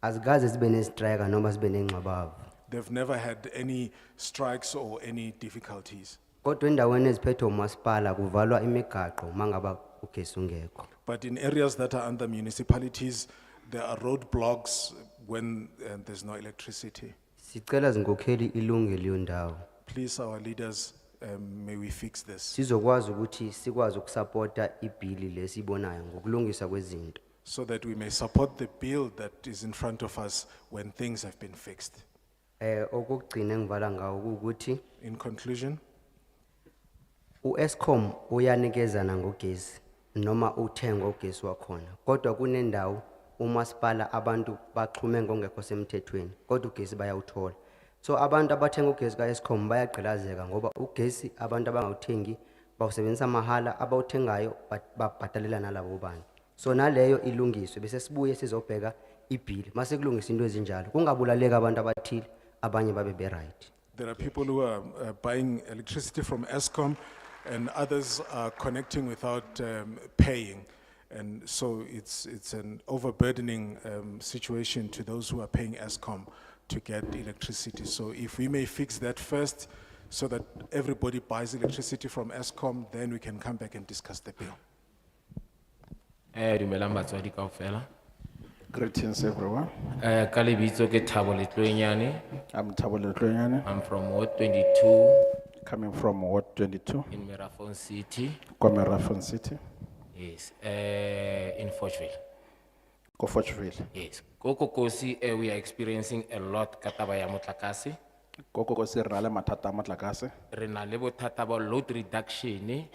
Azikaze zibe nezistrike noma zibe nengxabano. They've never had any strikes or any difficulties. Kodwa endaweni eziphethwe umasipala kuvalwa imigaqo mangaba ugesi ungekho. But in areas that are under municipalities, there are roadblocks when there's no electricity. Sicela zinkokheli ilunge leyo ndawo. Please, our leaders, may we fix this Sizokwazi ukuthi sikwazi ukusupporta ibhili lesibonayo ngokulungisa kwezinto. so that we may support the bill that is in front of us when things have been fixed. Okugcina engivala ngawo ukuthi In conclusion, U-Eskom uyanikezana ngogesi noma uthengwa ugesi wakhona. Kodwa kunendawo umasipala abantu baxhume ngongekho semthethweni kodwa ugesi bayawuthola. So abantu abathenga ugesi ka-Eskom bayagqilazeka ngoba ugesi abantu abangawuthengi bawusebenzisa mahala, abawuthengayo babhadalela nalabo bantu. So naleyo ilungiswe bese sibuye sizobheka ibhili. Mase kulungisa into ezinjalo kungabulaleka abantu abathile abanye babe be-right. There are people who are buying electricity from Eskom and others are connecting without paying. And so it's an overburdening situation to those who are paying Eskom to get electricity. So if we may fix that first so that everybody buys electricity from Eskom, then we can come back and discuss the bill. Dumelang batswadi kaofela. Greetings everyone. Ka lebitso ke Thabo Letloenyane. I'm Thabo Letloenyane. I'm from Ward 22 Coming from Ward 22, in Merafon City. Kwamerafon City, Yes, in Forgeville. Kofochville. Yes. Koko kosi, we are experiencing a lot kataba ya motlakase. Koko kosi re na le mathata a motlakase. Re na le bothata ba load reduction.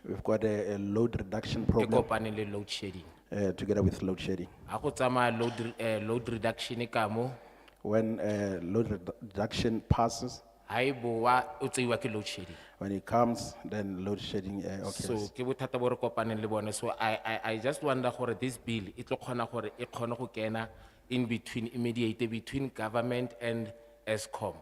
We've got a load reduction Ke problem kopane le load shedding. together with load shedding. Ha go tsamaya load reduction ka mo, When load reduction passes, ha e boa o tseiwa ke load shedding. when it comes, then load shedding So occurs. ke bothata bo re kopaneng le bone. So I just wonder gore this bill e tlo kgona gore e kgone go kena in between, immediate between government and Eskom.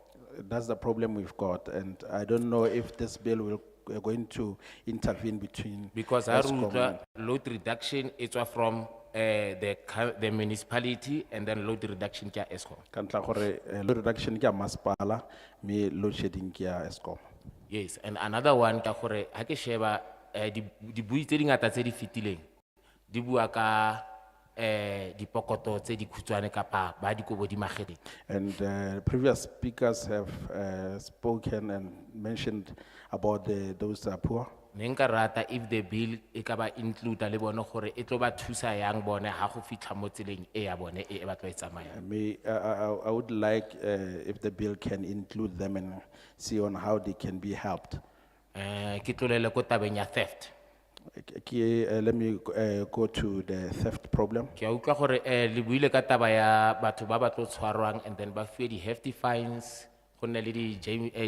That's the problem we've got, and I don't know if this bill will going to intervene between. Because I Eskom and- load reduction it's from the municipality and then load reduction ke ya Eskom. Ka ntlha gore, load reduction ke ya masepala, mme load shedding ke ya Eskom. Yes, and another one ka gore ha ke sheba di bui tse dingata tse di fitileng di bua ka dipokoto tse di khutshwane kapa ba dikobo di mageteng. And previous speakers have spoken and mentioned about those that are poor. Ne nka rata if the bill e ka ba include le bone gore e tlo ba thusa yang bone ha go fitlha mo tseleng e ya bone e ba tlo e tsamaya. I would like if the bill can include them and see on how they can be helped. Ke tlolele ko tabeng ya theft. Let me go to the theft problem. Ke a utlwa gore le buile ka taba ya batho ba ba tlo tshwarwang and then ba fiwe di hefty fines go nne le di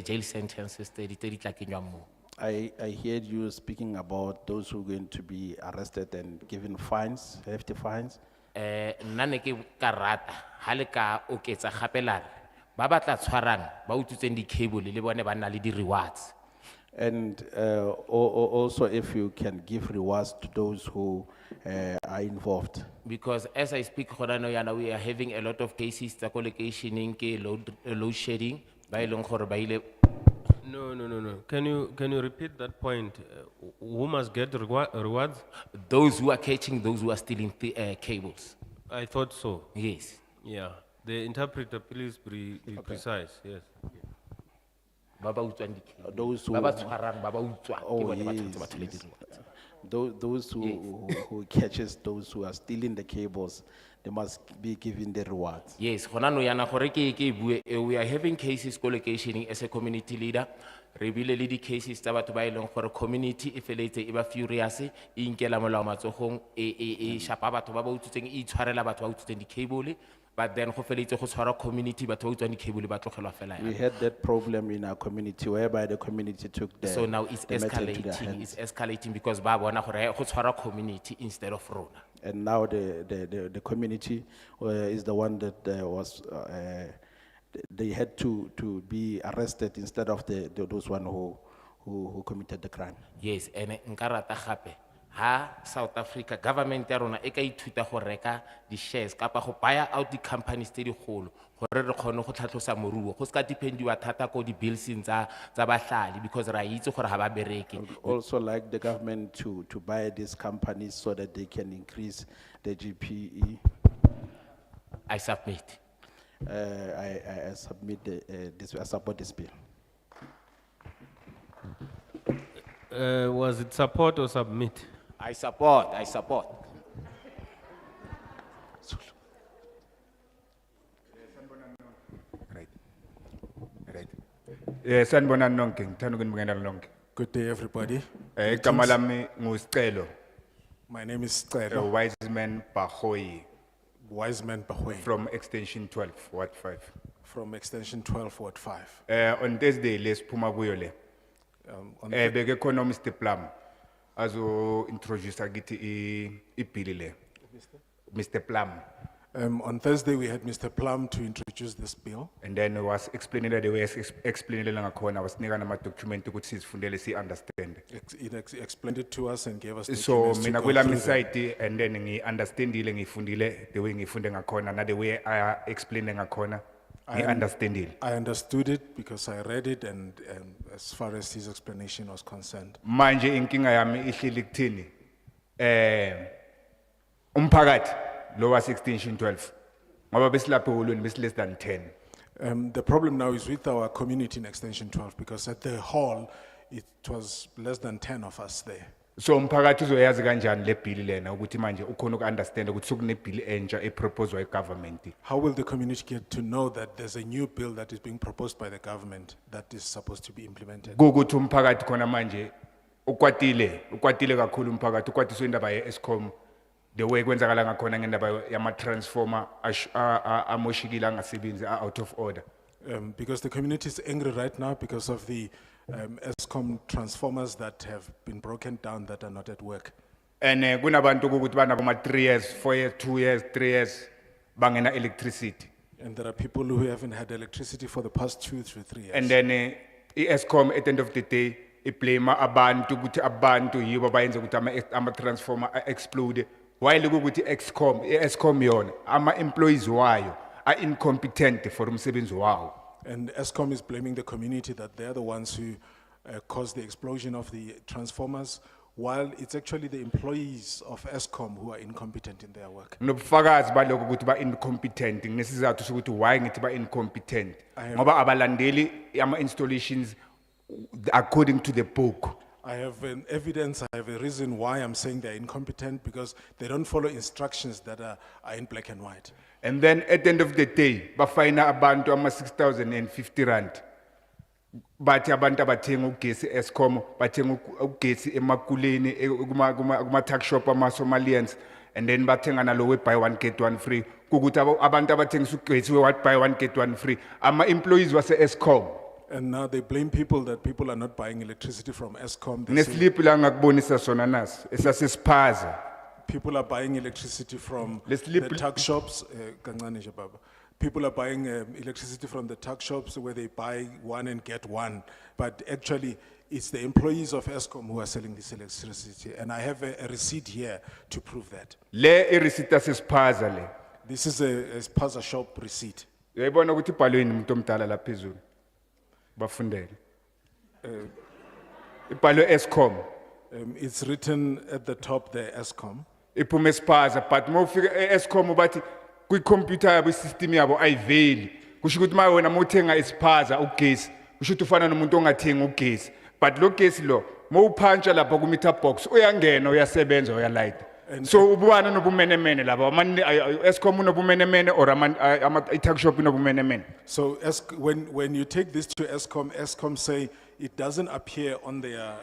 jail sentences tse di tla kenywang mo. I heard you speaking about those who are going to be arrested and given fines, hefty fines. Nna ne ke ka rata ha le ka oketsa gape la re ba ba tla tshwarang ba utswitseng di cable le bone ba nna le di rewards. And also if you can give rewards to those who are involved. Because as I speak gona nou yana we are having a lot of cases tsa ko locationeng ke load shedding ba e leng gore ba ile. No. Can you repeat that point? Who must get rewards? Those who are catching those who are stealing cables. I thought so. Yes. Yeah. The interpreter, please be precise. Yes. Ba ba utswang di cable. Those who- Ba ba tshwarang ba ba utswang ke Oh, bone ba yes, tshwanetse ba thole yes. di-rewards. Those who catches those who are stealing the cables, they must be given the rewards. Yes, gona nou yana gore ke bue, we are having cases ko locationeng as a community leader. Re bile le di cases tsa batho ba e leng gore community e feletse e ba furious, e inkela molao matsogong, e shapa batho ba ba utswitseng, e itshwarela batho ba utswitseng di cable, but then go feletse go tshwara community batho ba utswang di cable ba tlogelwa fela We yana. had that problem in our community whereby the community took the. So now it's the matter into their escalating, hands. it's escalating because ba bona gore go tshwara community instead of rona. And now the community is the one that they had to be arrested instead of those one who committed the crime. Yes, and nka rata gape ha South Africa government ya rona e ka ithuta go reka di shares kapa go buy out di companies tse digolo gore re kgone go tlhatlhosa moruo go ska dependiwa thata ko di bills tsa bahlali because ra itse gore ha ba bereke. Also like the government to buy these companies so that they can increase the GPE. I submit. I submit I support this bill. Was it support or submit? I support. Right. Sanibonani nonke, ngithanda ukunibingelela nonke. Good day, everybody. Igama lami nguSicelo, My name is a Celo Wiseman Bahoyi Wiseman Bahoy from Extension 12, Ward 5. from Extension 12, Ward 5. On Thursday, lesiphuma kuyo le. On Beke khona Mr. Plum azo introduce akithi ibhili le. Mr. Plum. On Thursday, we had Mr. Plum to introduce this bill. And then was explaining the way explaining ngakhona was nika nama document ukuthi sifundele si understand. He explained it to us and gave us So documents to mina go kwela through them. side and then ngi understandile ngifundile the way ngifunde ngakhona na the way I explain ngakhona ngi understandile. I understood it because I read it and as far as his explanation was concerned. Manje inkinga yami ihleli kuthini umphakathi lo was Extension 12 ngoba besilapho holweni besi less than 10. The problem now is with our community in Extension 12 because at the hall, it was less than 10 of us there. So umphakathi uzoyazi kanjani le bill lena ukuthi manje ukhona ukunderstand ukuthi sokune bill entsha eproposed by government. How will the community get to know that there's a new bill that is being proposed by the government that is supposed to be implemented? Ukuthi umphakathi khona manje ukwatile kakhulu umphakathi ukwatiswe indaba ye Eskom the way kwenzakala ngakhona ngendaba yama transformer amoshikile angasebenzi out of order. Because the community is angry right now because of the ESCOM transformers that have been broken down that are not at work. And kunabantu ukuthi banabo ma 3 years, 4 years, 2 years, 3 years bangena electricity. And there are people who haven't had electricity for the past 2 to 3 years. And then ESCOM at the end of the day blame abantu ukuthi abantu yibo bayenza ukuthi ama transformer explode. While ukuthi ESCOM yona ama employees wayo are incompetent for umsebenzi wawo. And ESCOM is blaming the community that they're the ones who caused the explosion of the transformers, while it's actually the employees of ESCOM who are incompetent in their work. Nobufakazi balokho ukuthi ba incompetent ngesizathu sokuthi why ngithi ba incompetent ngoba abalandeli ama installations according to the book. I have an evidence, I have a reason why I'm saying they're incompetent because they don't follow instructions that are in black and white. And then at the end of the day, bafayina abantu ama 6,050 rand. Bathi abantu abathenga ugesi Eskom, bathenga ugesi emakuleni kuma tuck shop ama Somalians, and then bathenga nalo we buy one get one free. Kukuthi abantu abathengisa ugesi we buy one get one free. Ama employees wase Eskom. And now they blame people that people are not buying electricity from ESCOM. They say Neslip la ngakubonisa sona nas, esasispaza. people are buying electricity from Let's the leave- tuck shops. Kancane nje baba. People are buying electricity from the tuck shops where they buy one and get one. But actually, it's the employees of ESCOM who are selling this electricity. And I have a receipt here to prove that. Le irisita sispaza le. This is a spaza shop receipt. Uyayibona ukuthi ibhalweni umuntu omdala la phezulu. Bafundele. Ibhalwe Eskom. It's written at the top there, ESCOM. Iphume spaza but mawufika Eskom bathi kwi computer yabo system yabo ayiveli. Kusho ukuthi maye wena mawuthenga ispaza ugesi, kusho ukuthi ufana nomuntu ongathenga ugesi. But lo gesi lo mawuphuncha lapha ku meter box uyangena uyasebenza uyalight. So ubukana nobumenemene lapha Eskom unobumenemene or ama tuck shop unobumenemene. So when you take this to ESCOM, ESCOM say it doesn't appear on their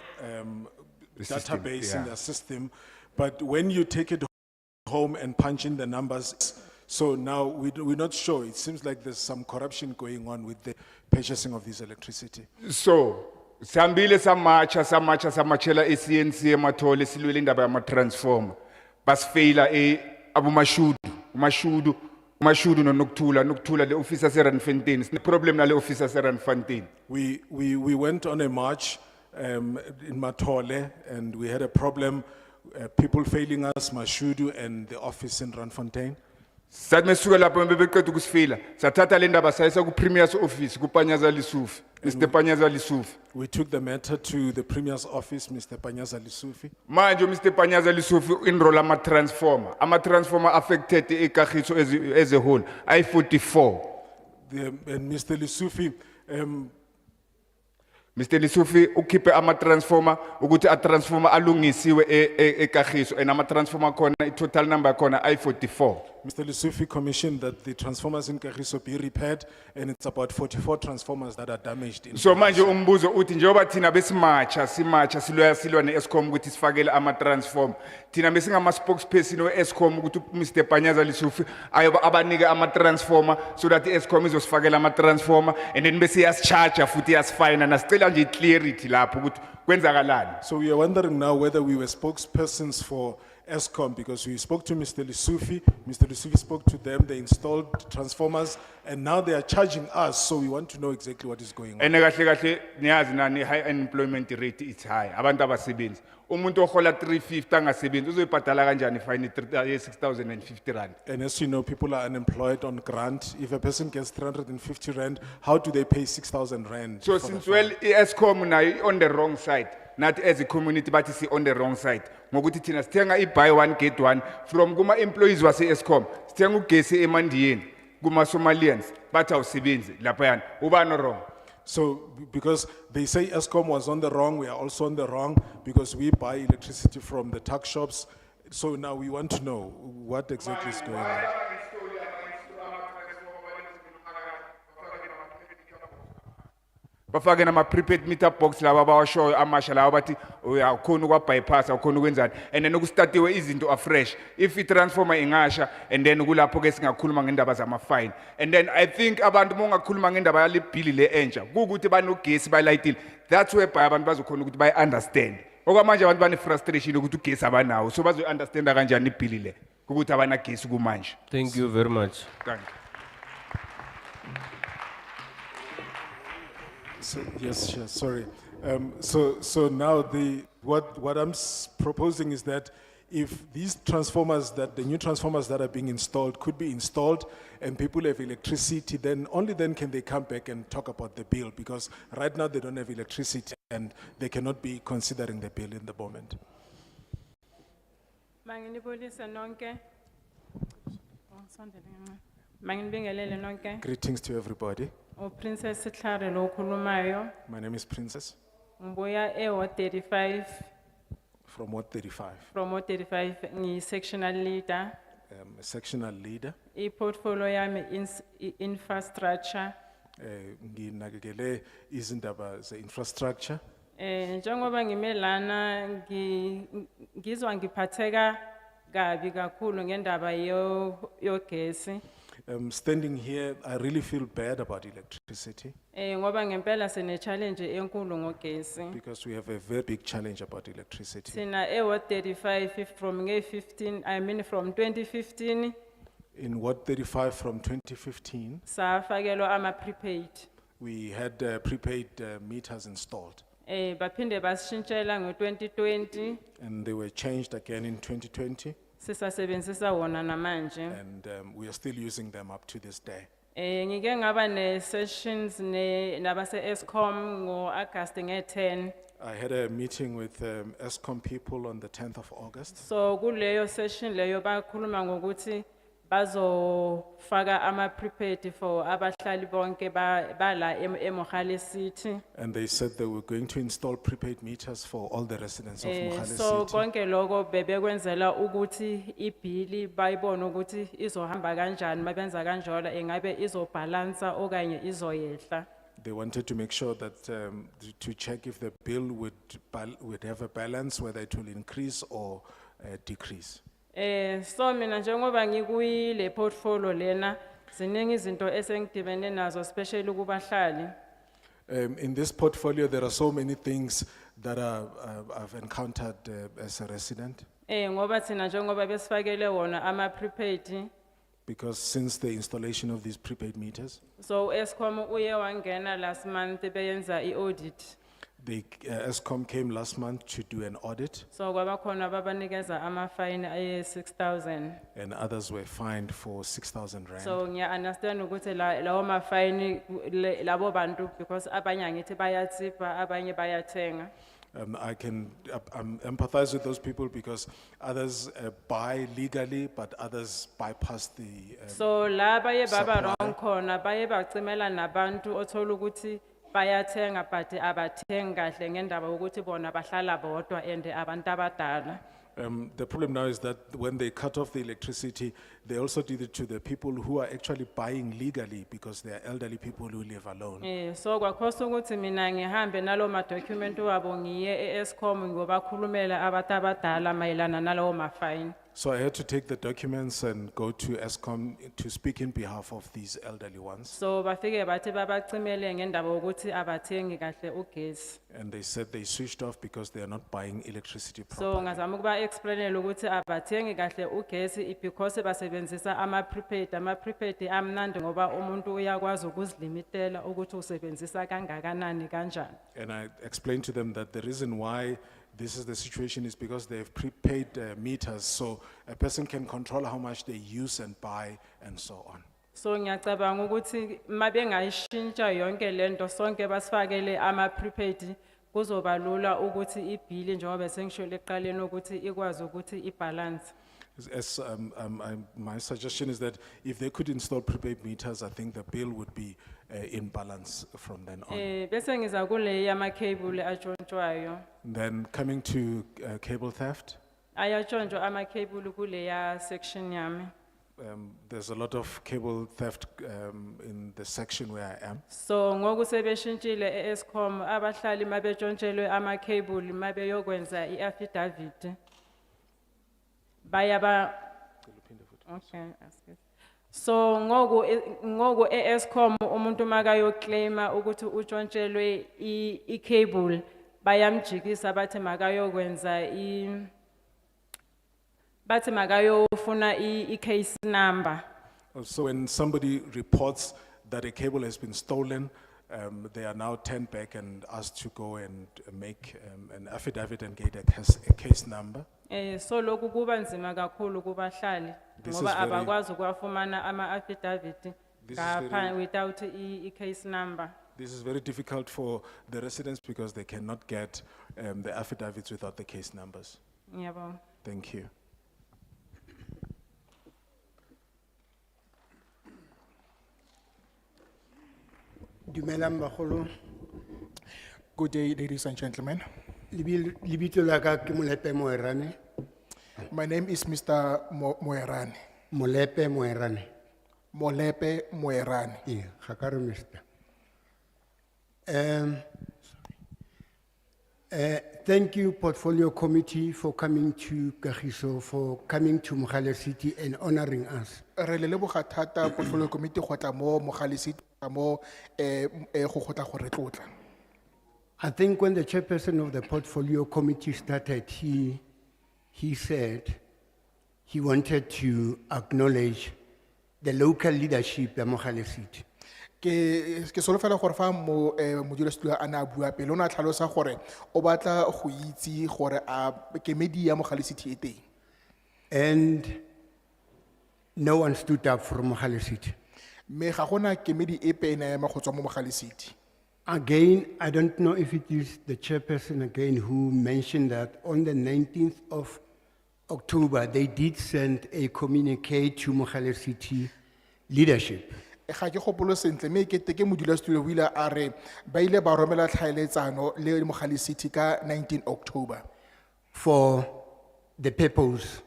system, database yeah. in their system, but when you take it home and punch in the numbers, so now we're not sure. It seems like there's some corruption going on with the purchasing of this electricity. So sambile samachela eCNC emathole silwele indaba yama transformer. Basfaila umashudu nokuthula le officer seRandfontein. Sine problem na le officer seRandfontein. We went on a march in Matole and we had a problem, people failing us, Mashudu and the office in Randfontein. Sathi mesuka lapho bebeqeda ukusifila sathatha le ndaba sayisa ku premier's office ku Panyaza Lisufi. Mr. Panyaza Lisufi. We took the matter to the Premier's office, Mr. Panyaza Lisufi. Manje Mr. Panyaza Lisufi enroll ama transformer. Ama transformer affected eKagiso as a whole. I-44. And Mr. Lisufi, Mr. Lisufi ukhiphe ama transformer ukuthi a transformer alungisiwe eKagiso and ama transformer khona I total number khona I-44. Mr. Lusufi commissioned that the transformers in Kagiso be repaired, and it's about 44 transformers that are damaged. In So manje umbuzo uthi njengoba thina besimacha silwa ne-Eskom ukuthi sifakele ama-transform. Thina besingama spokesperson we-Eskom ukuthi Mr. Panyaza Lesufi ayoba abanike ama-transformer so that i-Eskom izosifakela ama-transformer and then bese yasicharge futhi yasifina nasicela nje i-clarity lapho ukuthi kwenzakalani. So we are wondering now whether we were spokespersons for ESCOM, because we spoke to Mr. Lusufi, Mr. Lusufi spoke to them, they installed transformers, and now they are charging us, so we want to know exactly what is going on. And kahle kahle niyazi nani high unemployment rate is high. Abantu abasebenzi. Umuntu ohola 350 angasebenzi uzoyibhadala kanjani fine 6,050 rand. And as you know, people are unemployed on grant. If a person gets 350 rand, how do they pay 6,000 rand? So for the since fine? well ESCOM now on the wrong side, not as a community but is on the wrong side. Ngokuthi thina sithenga i-buy one get one from kuma employees wase ESCOM. Sithenga ugesi eMandiyeni kuma Somalians bathi awusebenzi lapha yana. Ubani wrong? So, because they say ESCOM was on the wrong, we are also on the wrong, because we buy electricity from the tuck shops. So now we want to know what exactly is going on. Bafake nama prepaid meter box laba bawashoyo amasha laba bathi uyakhona ukwa bypass awukhona ukwenzani and then ukustartiwe izinto afresh if I transformer ingasha and then kulapho ke singakhuluma ngendaba zama fine and then I think abantu mongakhuluma ngendaba yale bill le entsha ukuthi banogesi bayilayitile that's where abantu bazokhona ukuthi bayi understand okwamanje abantu bane frustration ukuthi ugesi abanawo so bazo understand kanjani ibill le ukuthi abana gesi kumanje. Thank you very much. Thank you. So, yes, sure, sorry. So now what I'm proposing is that if these transformers, the new transformers that are being installed could be installed and people have electricity, then only then can they come back and talk about the bill, because right now they don't have electricity and they cannot be considering the bill in the moment. Manginibulisa nonke. Oh, sondele nqe. Manginibingelele nonke. Greetings to everybody. Princess Sitlare lo khulumayo. My name is Princess Ngibuya Ward 35 from Ward 35. from Ward 35 ngi sectional leader. I'm a sectional leader. I portfolio yami infrastructure. Nginakekele izindaba ze-infrastructure. Njengoba ngimelana ngizwa ngiphatheka kabi kakhulu ngendaba yogesi. Standing here, I really feel bad about electricity Ngoba ngempela sine challenge enkulu ngogesi. because we have a very big challenge about electricity. Sina Ward 35 from 2015 In Ward 35 from 2015, safakelwa ama prepaid. we had prepaid meters installed, Baphinde basishintshela ngo2020 and they were changed again in 2020, sisasebenzisa wona namanje. and we are still using them up to this day. Ngike ngaba ne sessions nabase Eskom ngo August nge10. I had a meeting with ESCOM people on the 10th of August. So kuleyo session leyo bakhuluma ngokuthi bazofaka ama prepaid for abahlali bonke bala eMogale City. And they said they were going to install prepaid meters for all the residents of Mogale So City. konke lokho bebekwenzela ukuthi ibhili bayibone ukuthi izohamba kanjani mabenza kanjalo engabe izobalance okanye izoyehla. They wanted to make sure that, to check if the bill would have a balance, whether it will increase or decrease. So mina njengoba ngikuyile portfolio lena ziningi izinto esengidibene nazo especially kubahlali. In this portfolio, there are so many things that I've encountered as a resident, Ngoba thina njengoba besifakele wona ama prepaid. because since the installation of these prepaid meters, So Eskom uye wangena last month beyenza I-audit. ESCOM came last month to do an audit, So kwabakhona babanikeza ama-fine aye 6,000. and others were fined for 6,000 rand. So ngiya understand ukuthi lawo ma-fine labo bantu because abanye angithi bayatsipa abanye bayathenga. I'm empathize with those people because others buy legally, but others bypass the. So la baye baba supply. wrong khona baye bacimela nabantu othola ukuthi bayathenga but abathengi kahle ngendaba ukuthi bona bahlala bodwa and abantu abadala. The problem now is that when they cut off the electricity, they also did it to the people who are actually buying legally because they are elderly people who live alone. So kwakhosa ukuthi mina ngihambe nalo ma-document wabo ngiye e-Eskom ngobakhulumela abantu abadala mayelana nalawo ma-fine. So I had to take the documents and go to ESCOM to speak in behalf of these elderly ones. So bafike bathi babacimele ngendaba yokuthi abathengi kahle ugesi. And they said they switched off because they are not buying electricity So properly. ngazama ukuba explainela ukuthi abathengi kahle ugesi because basebenzisa ama-prepaid amnandi ngoba umuntu uyakwazi ukuzilimitela ukuthi usebenzisa kangakanani kanjani. And I explained to them that the reason why this is the situation is because they've prepaid meters, so a person can control how much they use and buy and so on. So ngiyacabanga ukuthi mabengayishintsha yonke lento sonke basifakele ama-prepaid kuzoba lula ukuthi ibhili njengoba sengishilo ekuqaleni ukuthi ikwazi ukuthi ibalance. My suggestion is that if they could install prepaid meters, I think the bill would be in balance from then on. Bese ngiza kule yama-cable atshontshwayo. Then coming to cable theft, Ayatshontshwa ama-cable kule ya section yami. there's a lot of cable theft in the section where I am. So ngoku sebeshintshile e-Eskom abahlali mabetshontshelwe ama-cable mabeyokwenza i-affidavit. Bayaba. Okay, excuse. So ngoku e-Eskom umuntu makayoclaima ukuthi utshontshhelwe i-cable bayamjikisa bathi makayokwenza bathi makayofuna i-case number. So when somebody reports that a cable has been stolen, they are now turned back and asked to go and make an affidavit and get a case number. So loku kuba nzima kakhulu kubahlali This is ngoba very- abakwazi ukuwafumana ama-affidavit This is very- without i-case number. This is very difficult for the residents because they cannot get the affidavits without the case numbers. Ngiyabonga. Thank you. Dumelang bagolo. Good day, ladies and gentlemen. Lebitso la ka ke Molepe Moerane. My name is Mr. Moerane. Molepe Moerane. Molepe Moerane. Yeah, ga ka re Mr. Thank you, Portfolio Committee, for coming to Kagiso, for coming to Mogale City and honoring us. Re le leboga thata portfolio committee go tla mo Mogale City mo go gotla go re tlotla. I think when the chairperson of the Portfolio Committee started, he said he wanted to acknowledge the local leadership of Mogale City. Ke solofela gore fa modulasetulo a na bua pele o ne a tlhalosa gore o batla go itse gore a kemedi ya Mogale City e teng. And no one stood up for Mogale City. Me ga gona kemedi epe ena ya go tswa mo Mogale City. Again, I don't know if it is the chairperson again who mentioned that on the 19th of October, they did send a communique to Mogale City leadership. Ga ke gopolo sentle me ke te ke modulasetulo o ile a re ba ile ba romela tlhaeletsano le Mogale City ka 19 October. For the purpose,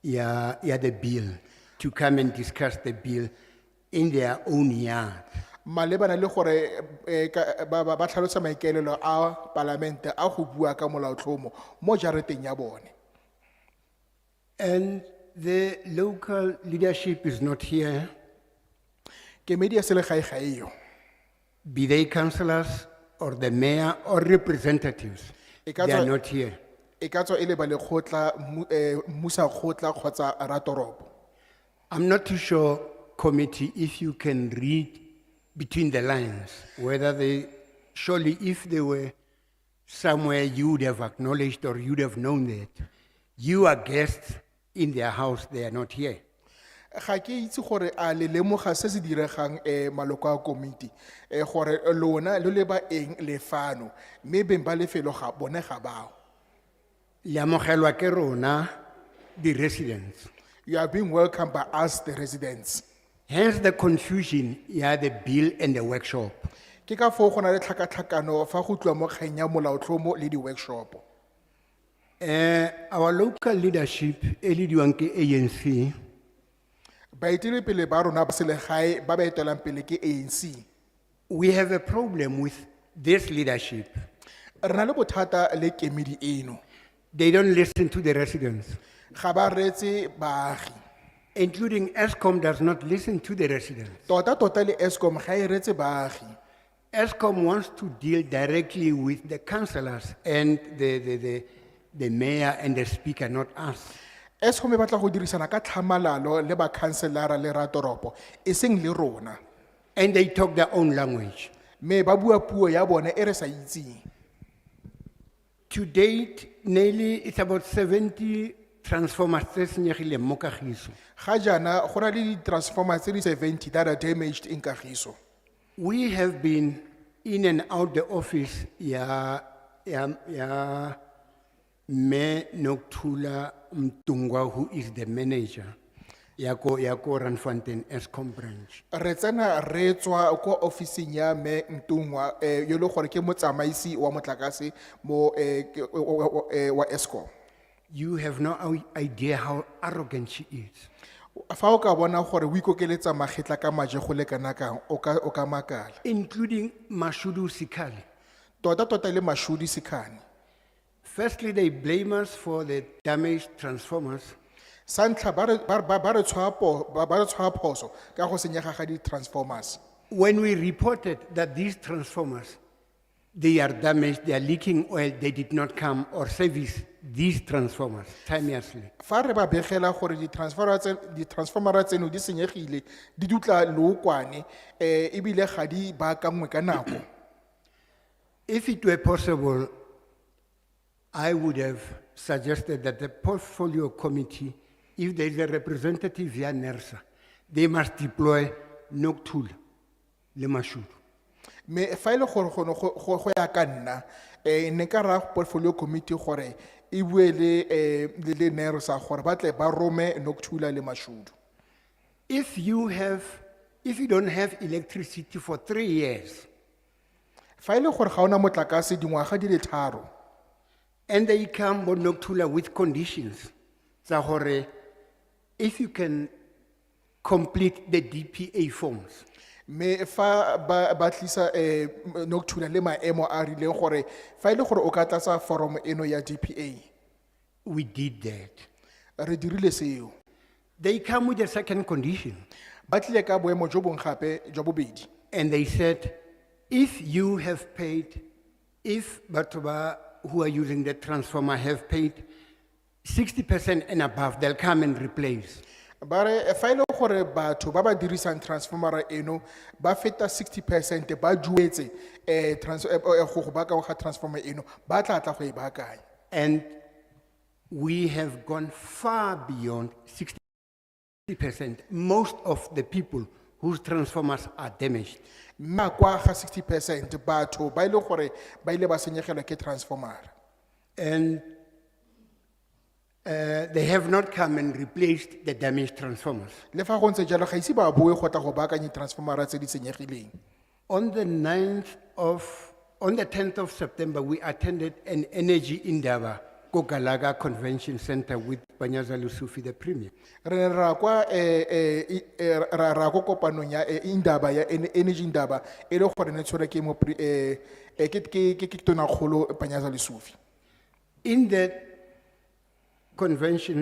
the bill, to come and discuss the bill in their own yard. Malebana le gore ba tlhalosa maikaelelo a parlamente a go bua ka molaotlhomo mo jareteng ya bone. And the local leadership is not here. Kemedi ya selegae ga eyo. Be they councillors or the mayor or representatives, they are not here. E ka tswa e le ba lekgotla musa kgotla kgotsa ratoropo. I'm not too sure, committee, if you can read between the lines, whether they, surely if they were somewhere you would have acknowledged or you'd have known that you are guests in their house, they are not here. Ga ke itse gore a le lemoga se se diregang maloko a committee gore lona lo le ba eng le fano mme beng ba lefelo ga bone ga bao. Le amogelwa ke rona, the residents. You are being welcomed by us, the residents. Hence the confusion, the bill and the workshop. Ke ka foo go na le tlhakatlhakano fa go tloa mo kgeng ya molaotlhomo le di-workshop. Our local leadership, Eliduanke ANC, baeteledipele ba rona ba selegae ba ba etelang pele ke ANC we have a problem with this leadership. re na le bothata le kemedi eno They don't listen to the residents, ga ba reetse baagi including ESCOM does not listen to the residents. tota le Eskom ga e reetse baagi ESCOM wants to deal directly with the councillors and the mayor and the speaker, not us. Eskom e batla go dirisana ka tlhamalalo le ba councilora le ratoropo e seng le rona And they talk their own language. me ba bua puo ya bone e re sa itseng To date, nearly it's about 70 transformers tse senyegileng mo Kagiso. ga jaana go na le di-transformer tse di 70 that are damaged in Kagiso. We have been in and out the office, Me Noktula Mtungwa, who is the manager, Yako Ranfontein ESCOM branch. re tsena re tswa ko officing ya me Ntungwa yo le gore ke motsamaisi wa motlakase mo wa Eskom. You have no idea how arrogant she is. Fa o ka bona gore o ikokeletsa magetla ka maje go le kana kang o ka makala Including Mashudu Sikali. tota le Mashudi Sikhane. Firstly, they blame us for the damaged transformers. Sa ntlha ba re tshwaya phoso ka go senyega ga di-transformers When we reported that these transformers, they are damaged, they are leaking oil, they did not come or service these transformers timeously. fa re ba begela gore di-transformera tseno di senyegile di dutla lookwane ebile ga di baakangwe ka nako If it were possible, I would have suggested that the portfolio committee, if there is a representative via NERSA, they must deploy Noktul, Lemashudu. me fa e le gore go ya ka nna ne ka ra portfolio committee gore e bue le NERSA gore ba tle ba rome Nokuthula le Mashudu. If you don't have electricity for 3 years, fa e le gore ga ona motlakase dingwaga di le 3 and they come on Noktula with conditions, tsa gore if you can complete the DPA forms, me fa ba tlisa Nokuthula le maemo a rileng gore fa e le gore o ka tlatsa foromo eno ya DPA we did that. re dirile seo. They come with a second condition, ba tlile ka boemo jo bong gape jwa bobedi and they said, if you have paid, if Batoba who are using the transformer have paid 60% and above, they'll come and replace. ba re fa e le gore batho ba ba dirisang transformera eno ba feta 60% ba duetse go baakangwa ga transformer eno ba tla go e baakanya. And we have gone far beyond 60%. Most of the people whose transformers are damaged. Mma kwa ga 60% batho ba ile gore ba ile ba senyegelwa ke transformer And they have not come and replaced the damaged transformers. le fa go ntse jalo ga ise ba boe go tla go baakanya transformera tse di senyegileng. On the 10th of September, we attended an energy indaba Kokalaga Convention Center with Panyaza Lusufi, the premier. re ne ra kwa ra ko kopanong ya indaba ya energy indaba e le gore ne tshwere ke mo ke tonakgolo Panyaza Lesufi. In the conference,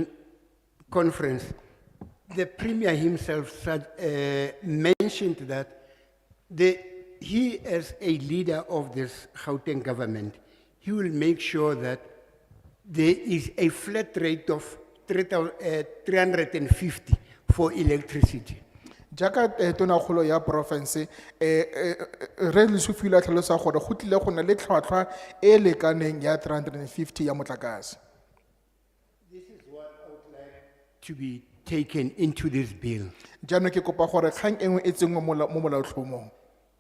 the premier himself mentioned that he, as a leader of this Gauteng government, he will make sure that there is a flat rate of 350 for electricity. Jaka tonakgolo ya province re Lesufi la tlhalosa gore go tlile go na le tlhwatlhwa e lekaneng ya 350 ya motlakase. To be taken into this bill. Jaanong ke kopa gore kgang engwe e tsengwe mo molaotlhomong.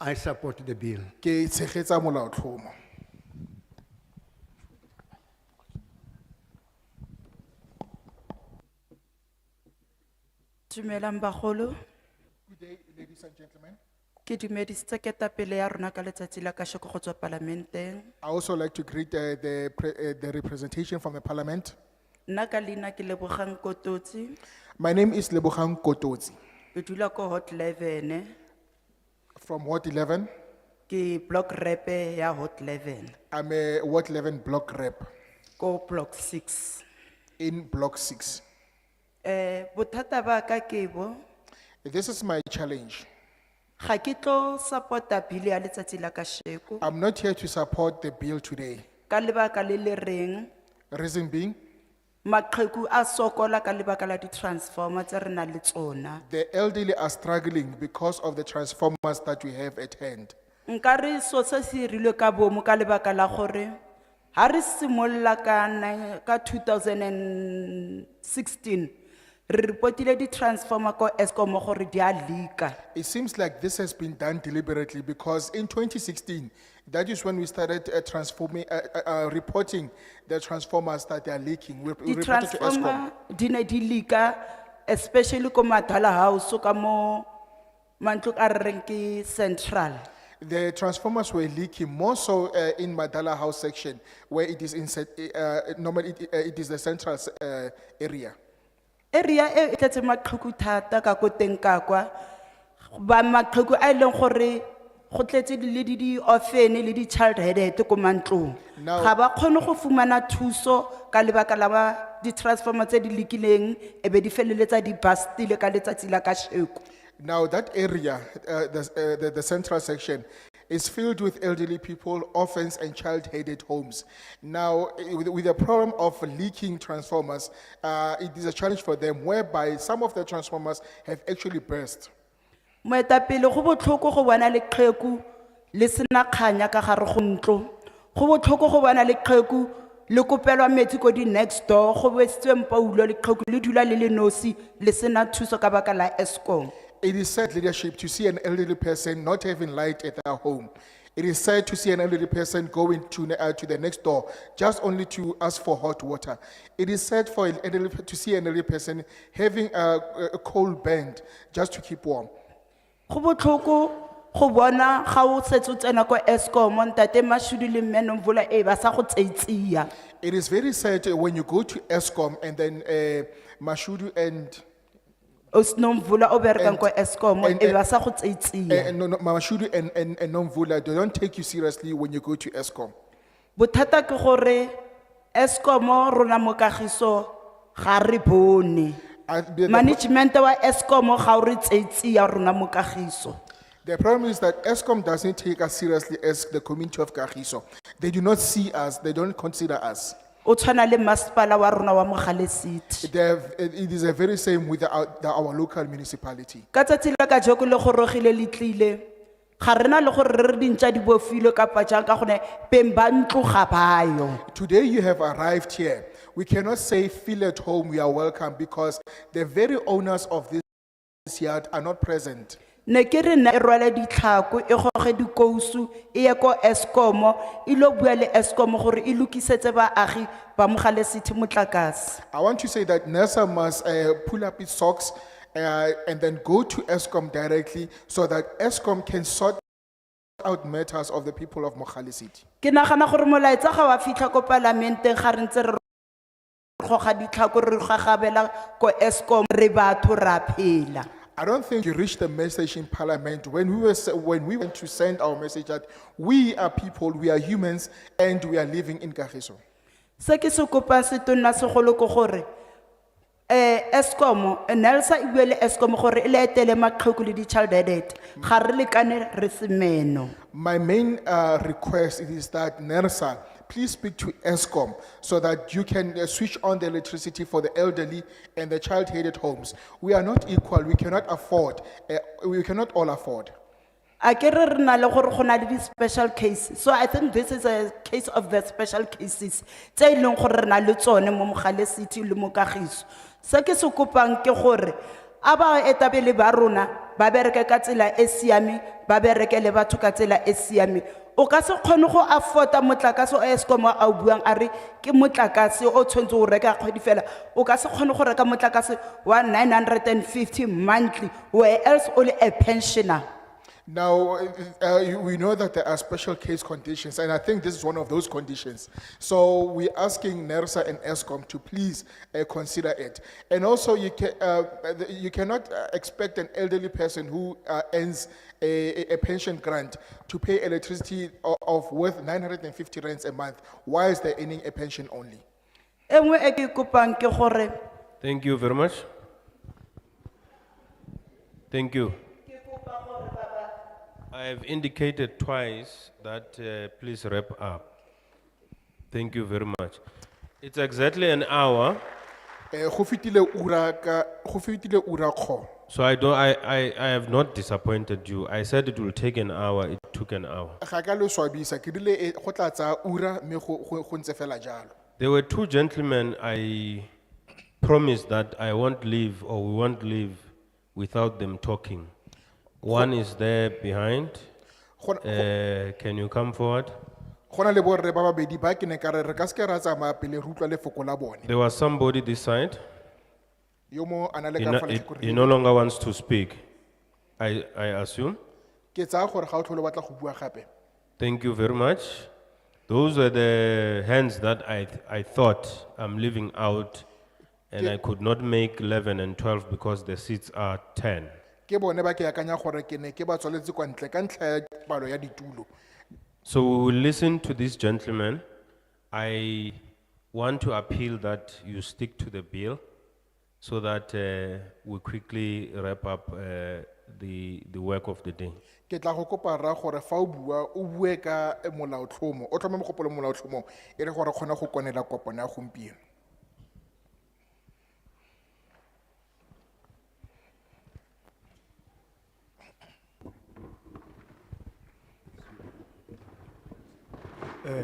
I support the bill. Ke tshegetsa molaotlhomo. Dumelang bagolo. Good day, ladies and gentlemen. Ke dumedisitse ketapele ya rona ka letsatsi la kasheko go tswa parlamenteng. I also like to greet the representation from the parliament. Nna ka leina ke Lebogang Kototsi, My name is Lebogang Kototsi ke dula ko Hot 11, from Ward 11. ke block rep ya Hot 11, I'm a Ward 11 block rep ko block 6. in block 6. Bothata ba ka ke bo, This is my challenge. ga ke tlo support-a bill ya letsatsi la kasheko, I'm not here to support the bill today. ka lebaka le le reng, Reason being, maqheku a sokola ka lebaka la di-transformer tse re nang le tsona. the elderly are struggling because of the transformers that we have at hand. Nkare so se se rilwe ka bomo ka lebaka la gore ha re simolla ka 2016 re reportile di transformer ko Eskom gore di a leaka. It seems like this has been done deliberately because in 2016, that is when we started reporting the transformers that they are leaking. We Di reported to Eskom. transformer di ne di leaka, especially ko Matala House ka mo mantlo a re reng ke Central. The transformers were leaking more so in Madala House section, where it is normally it is the central area. Area e tletse maqheku thata ka ko teng ka kwa, ba maqheku a ileng gore go tletse le di orphan le di child headed ko mantlong. Now- Ga ba kgone go fumana thuso ka lebaka la ba di transformer tse di lekileng e be di feleletsa di bastile ka letsatsi la kasheko. Now that area, the central section, is filled with elderly people, orphans and child-headed homes. Now, with the problem of leaking transformers, it is a challenge for them whereby some of the transformers have actually burst. Moetapele go botlhoko go bona leqheku le sena kganya ka gare go ntlo. Go botlhoko go bona leqheku le kopelwa metsi ko di next door go besitswe mpaulo leqheku le dula le le nosi le sena thuso ka baka la Eskom. It is sad leadership to see an elderly person not having light at their home. It is sad to see an elderly person going to the next door just only to ask for hot water. It is sad for to see an elderly person having a cold band just to keep warm. Go botlhoko go bona ga o setse o tsena ko Eskom ntate Mashudu le mme Nomvula e ba sa go tseitsia. It is very sad when you go to Eskom and then Mashudu and Osnomvula o berekang ko Eskom e ba sa go tseitsia. Mashudu and Nomvula, they don't take you seriously when you go to Eskom. Bothata ke gore Eskom rona mo Kagiso ga re bone. Management wa Eskom ga o re tseitsia rona mo Kagiso. The problem is that Eskom doesn't take us seriously as the community of Kagiso. They do not see us, they don't consider us. O tshwana le masepala wa rona wa Mogale City. It is the very same with our local municipality. Ka tsatsi la ka jeko le gorogile le tlile. Ga rena le gore re dintsa di bofilo ka pajang ka gone peng ba ntlo ga bayo. Today you have arrived here. We cannot say feel at home, we are welcome because the very owners of this yard are not present. Ne ke re nna e rwale ditlhako e goge dikousu e ye ko Eskom e lo bua le Eskom gore e lokisetse baagi ba Mogale City motlakase. I want to say that NERSA must pull up its socks and then go to Eskom directly so that Eskom can sort out matters of the people of Mogale City. Ke nagana gore molaetsa ga wa fitlha ko parlamenteng ga re ntse re goga ditlhako re gagabela ko Eskom re batho ra phela. I don't think you reached the message in Parliament when we went to send our message that we are people, we are humans, and we are living in Kagiso. Se ke se kopa se tonna segolo ko gore Eskom Nelsa e buele Eskom gore e letele maqheku le di child headed ga re lekane re semeno. My main request is that NERSA, please speak to Eskom so that you can switch on the electricity for the elderly and the child-headed homes. We are not equal, we cannot afford, we cannot all afford. A ke re na le gore go na le di special cases. So I think this is a case of the special cases. Tse e leng gore re na le tsone mo Mogale City le mo Kagiso. Se ke se kopang ke gore aba etapele ba rona ba bereke ka tsela e siame ba bereke le batho ka tsela e siame. O ka se kgone go afforda motlakase o Eskom a o buang a re ke motlakase o tshwantse o reka kgwedi fela. O ka se kgone go reka motlakase wa 950 monthly where else only a pensioner. Now, we know that there are special case conditions, and I think this is one of those conditions. So we're asking NERSA and ESCOM to please consider it. And also, you cannot expect an elderly person who earns a pension grant to pay electricity of worth 950 rands a month. Why is they earning a pension only? Engwe e ke kopang ke gore Thank you very much. Thank you. I have indicated twice that please wrap up. Thank you very much. It's exactly an hour, Go fetile ura kgo. so I have not disappointed you. I said it will take an hour, it took an hour. Ga ka le swabisa, ke rile go tla tsaya ura mme go ntse fela jalo. There were two gentlemen I promised that I won't leave or we won't leave without them talking. One is there behind. Can you come forward? Go na le borre ba babedi ba ke ne ka re ka se ke ra tsamaya pele re utlwa lefoko la bone. There was somebody this side. Yo mo a na le He ka no, fa he- letlhakoreng. he no longer wants to speak. I assume. Ke tsaya gore ga o tlhole o batla go bua gape. Thank you very much. Those were the hands that I thought I'm leaving out, and I could not make 11 and 12 because the seats are 10. Ke bone ba ke akanya gore ke ne ke ba tswaletse kwa ntle ka ntlha ya palo ya ditulo. So we will listen to this gentleman. I want to appeal that you stick to the bill so that we quickly wrap up the work of the day. Ke tla go kopa ra gore fa o bua o bue ka molaotlhomo o tlhome mogopolo mo molaotlhomong e re gore kgona go konela kopano ya gompieno.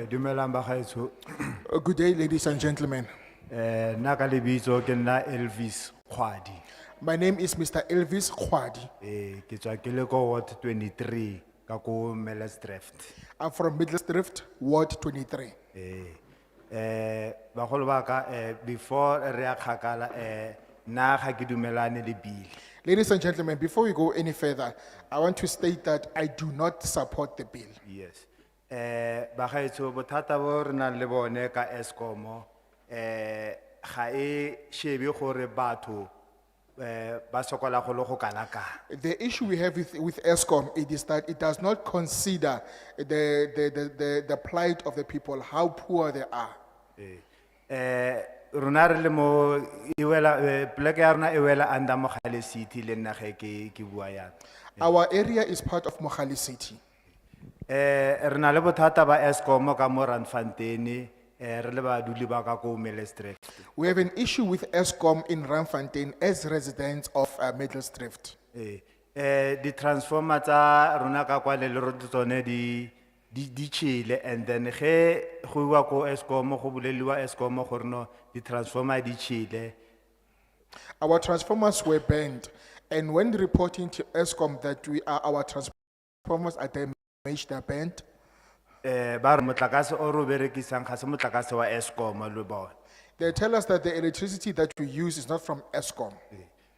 Dumelang bagaetsho. Good day, ladies and gentlemen. Nna ka lebitso ke nna Elvis Khwadi. My name is Mr. Elvis Khwadi. Ke tswa ke le ko Ward 23 ka ko Middlesdrift. I'm from Middlesdrift, Ward 23. Bagolo ba ka before re ya kgakala nna ga ke dumelane le bill. Ladies and gentlemen, before we go any further, I want to state that I do not support the bill. Yes. Bagaetsho bothata bo re nang le bone ka Eskom ga e shebe gore batho ba sokola go le go kana ka. The issue we have with ESCOM it is that it does not consider the plight of the people, how poor they are. Rona re le mo iwela pleke ya rona e wela under Mogale City le nna ge ke bua yana. Our area is part of Mogale City. Re na le bothata ba Eskom ka mo Randfontein re le baduli ba ka ko Middlesdrift. We have an issue with ESCOM in Randfontein as residents of Middlesdrift. Di transformer tsa rona ka kwa le re tsone di chile and then ge go iwa ko Eskom go boleliwa Eskom gore no di transformer di chile. Our transformers were banned, and when reporting to ESCOM that our transformers are damaged, they're banned. Ba re motlakase o re o berekisang ga se motlakase wa Eskom le bona. They tell us that the electricity that we use is not from ESCOM.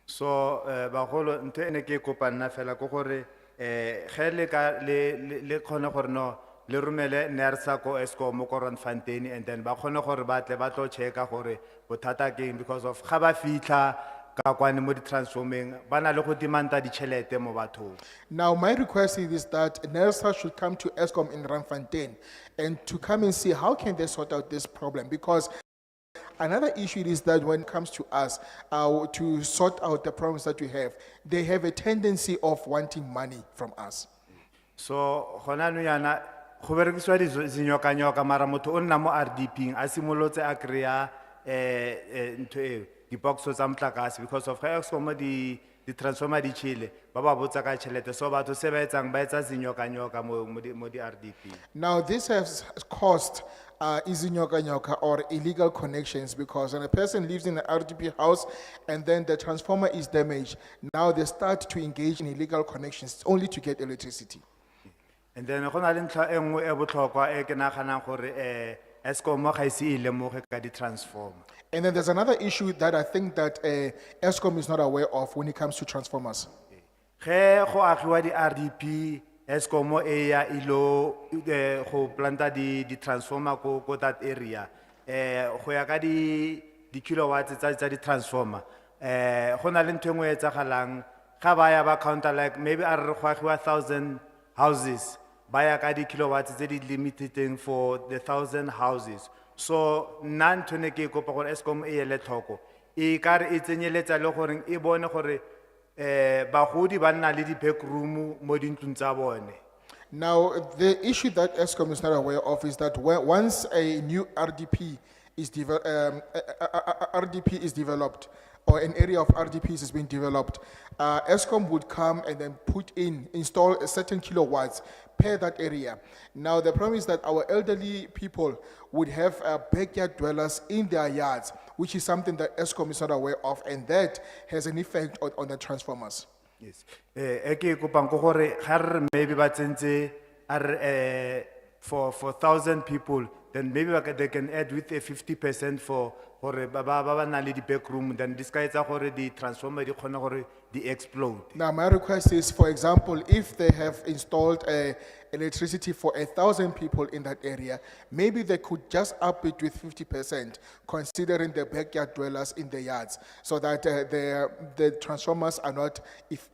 So bagolo ntho ene ke kopa nna fela go gore ge le ka le khone gore no le romele NERSA ko Eskom ko Randfontein and then ba khone gore ba tle ba tlo checka gore bothata ke eng because of ga ba fitla ka kwane mo di transforming ba na le go demanda di chelete mo bathong. Now, my request is that NERSA should come to ESCOM in Randfontein and to come and see how can they sort out this problem, because another issue is that when it comes to us, to sort out the problems that we have, they have a tendency of wanting money from us. So gona no yana go berekiswa di zinyoka mara motho o nna mo RDP a simolotse a krea ntho e di boxo tsa motlakase because of ga Eskom di transformer di chile ba ba botsa ka chelete so batho se ba etsang ba etsa zinyoka mo di RDP. Now, this has caused izinyoka or illegal connections, because when a person lives in an RDP house and then the transformer is damaged, now they start to engage in illegal connections only to get electricity. And then go na le ntlha e nngwe e botlhokwa e ke naganang gore Eskom ga ise ile mo ka di transformer. And then there's another issue that I think that ESCOM is not aware of when it comes to transformers. Ge go agiwa di RDP, Eskom e ya ilo go planta di transformer ko that area. Go ya ka di kilowatts tsa di transformer. Go na le ntho e nngwe e etsagalang ga ba ya ba counter like maybe a re go agiwa 1,000 houses. Ba ya ka di kilowatts tse di limited for the 1,000 houses. So nna ntho ne ke kopa gore Eskom e ele tlhoko. E kare e tsenyeletsa le gore e bone gore bagodi ba nna le di back room mo dintlong tsa bone. Now, the issue that ESCOM is not aware of is that once a new RDP is developed, or an area of RDPs is being developed, ESCOM would come and then install a certain kilowatts per that area. Now, the problem is that our elderly people would have backyard dwellers in their yards, which is something that ESCOM is not aware of, and that has an effect on the transformers. Yes. Eke kopang ko gore ga re maybe ba tsentse for 1,000 people, then maybe they can add with a 50% for gore ba na le di back room, then this guy etsa gore di transformer di khona gore di explode. Now, my request is, for example, if they have installed electricity for 1,000 people in that area, maybe they could just up it with 50%, considering the backyard dwellers in the yards, so that the transformers are not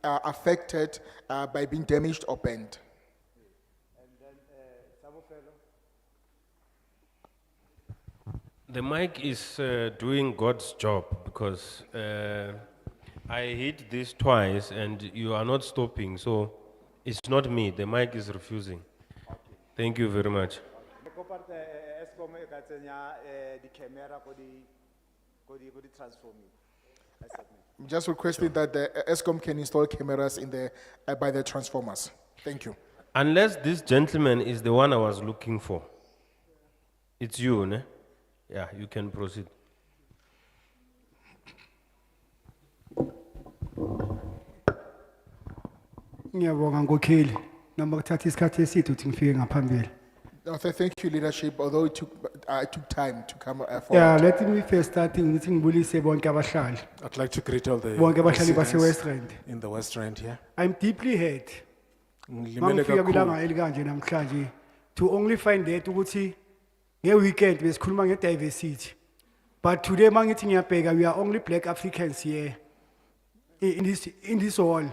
affected by being damaged or bent. The mic is doing God's job because I hit this twice and you are not stopping, so it's not me, the mic is refusing. Thank you very much. Eskom e ka tsenya di camera ko di transforming. I'm just requesting that the ESCOM can install cameras in by the transformers. Thank you. Unless this gentleman is the one I was looking for. It's you, ne? Yeah, you can proceed. Ngiyabonga ngokheli noma kuthatha isikhathi eside ukuthi ngifike ngaphambili. Thank you, leadership, although it took time to come Yeah, forward. let me first start ukuthi ngibulise bonke abahlali. I'd like to greet all the Bonke abahlali base residents West Rand. in the West Rand here. I'm deeply hurt. Ngilimele Mangifika kakhulu. kwilanga elikanje namhlanje to only find that ukuthi nge-weekend besikhuluma nge-diversity. But today mangithi ngiyabheka, we are only black Africans here in this hall.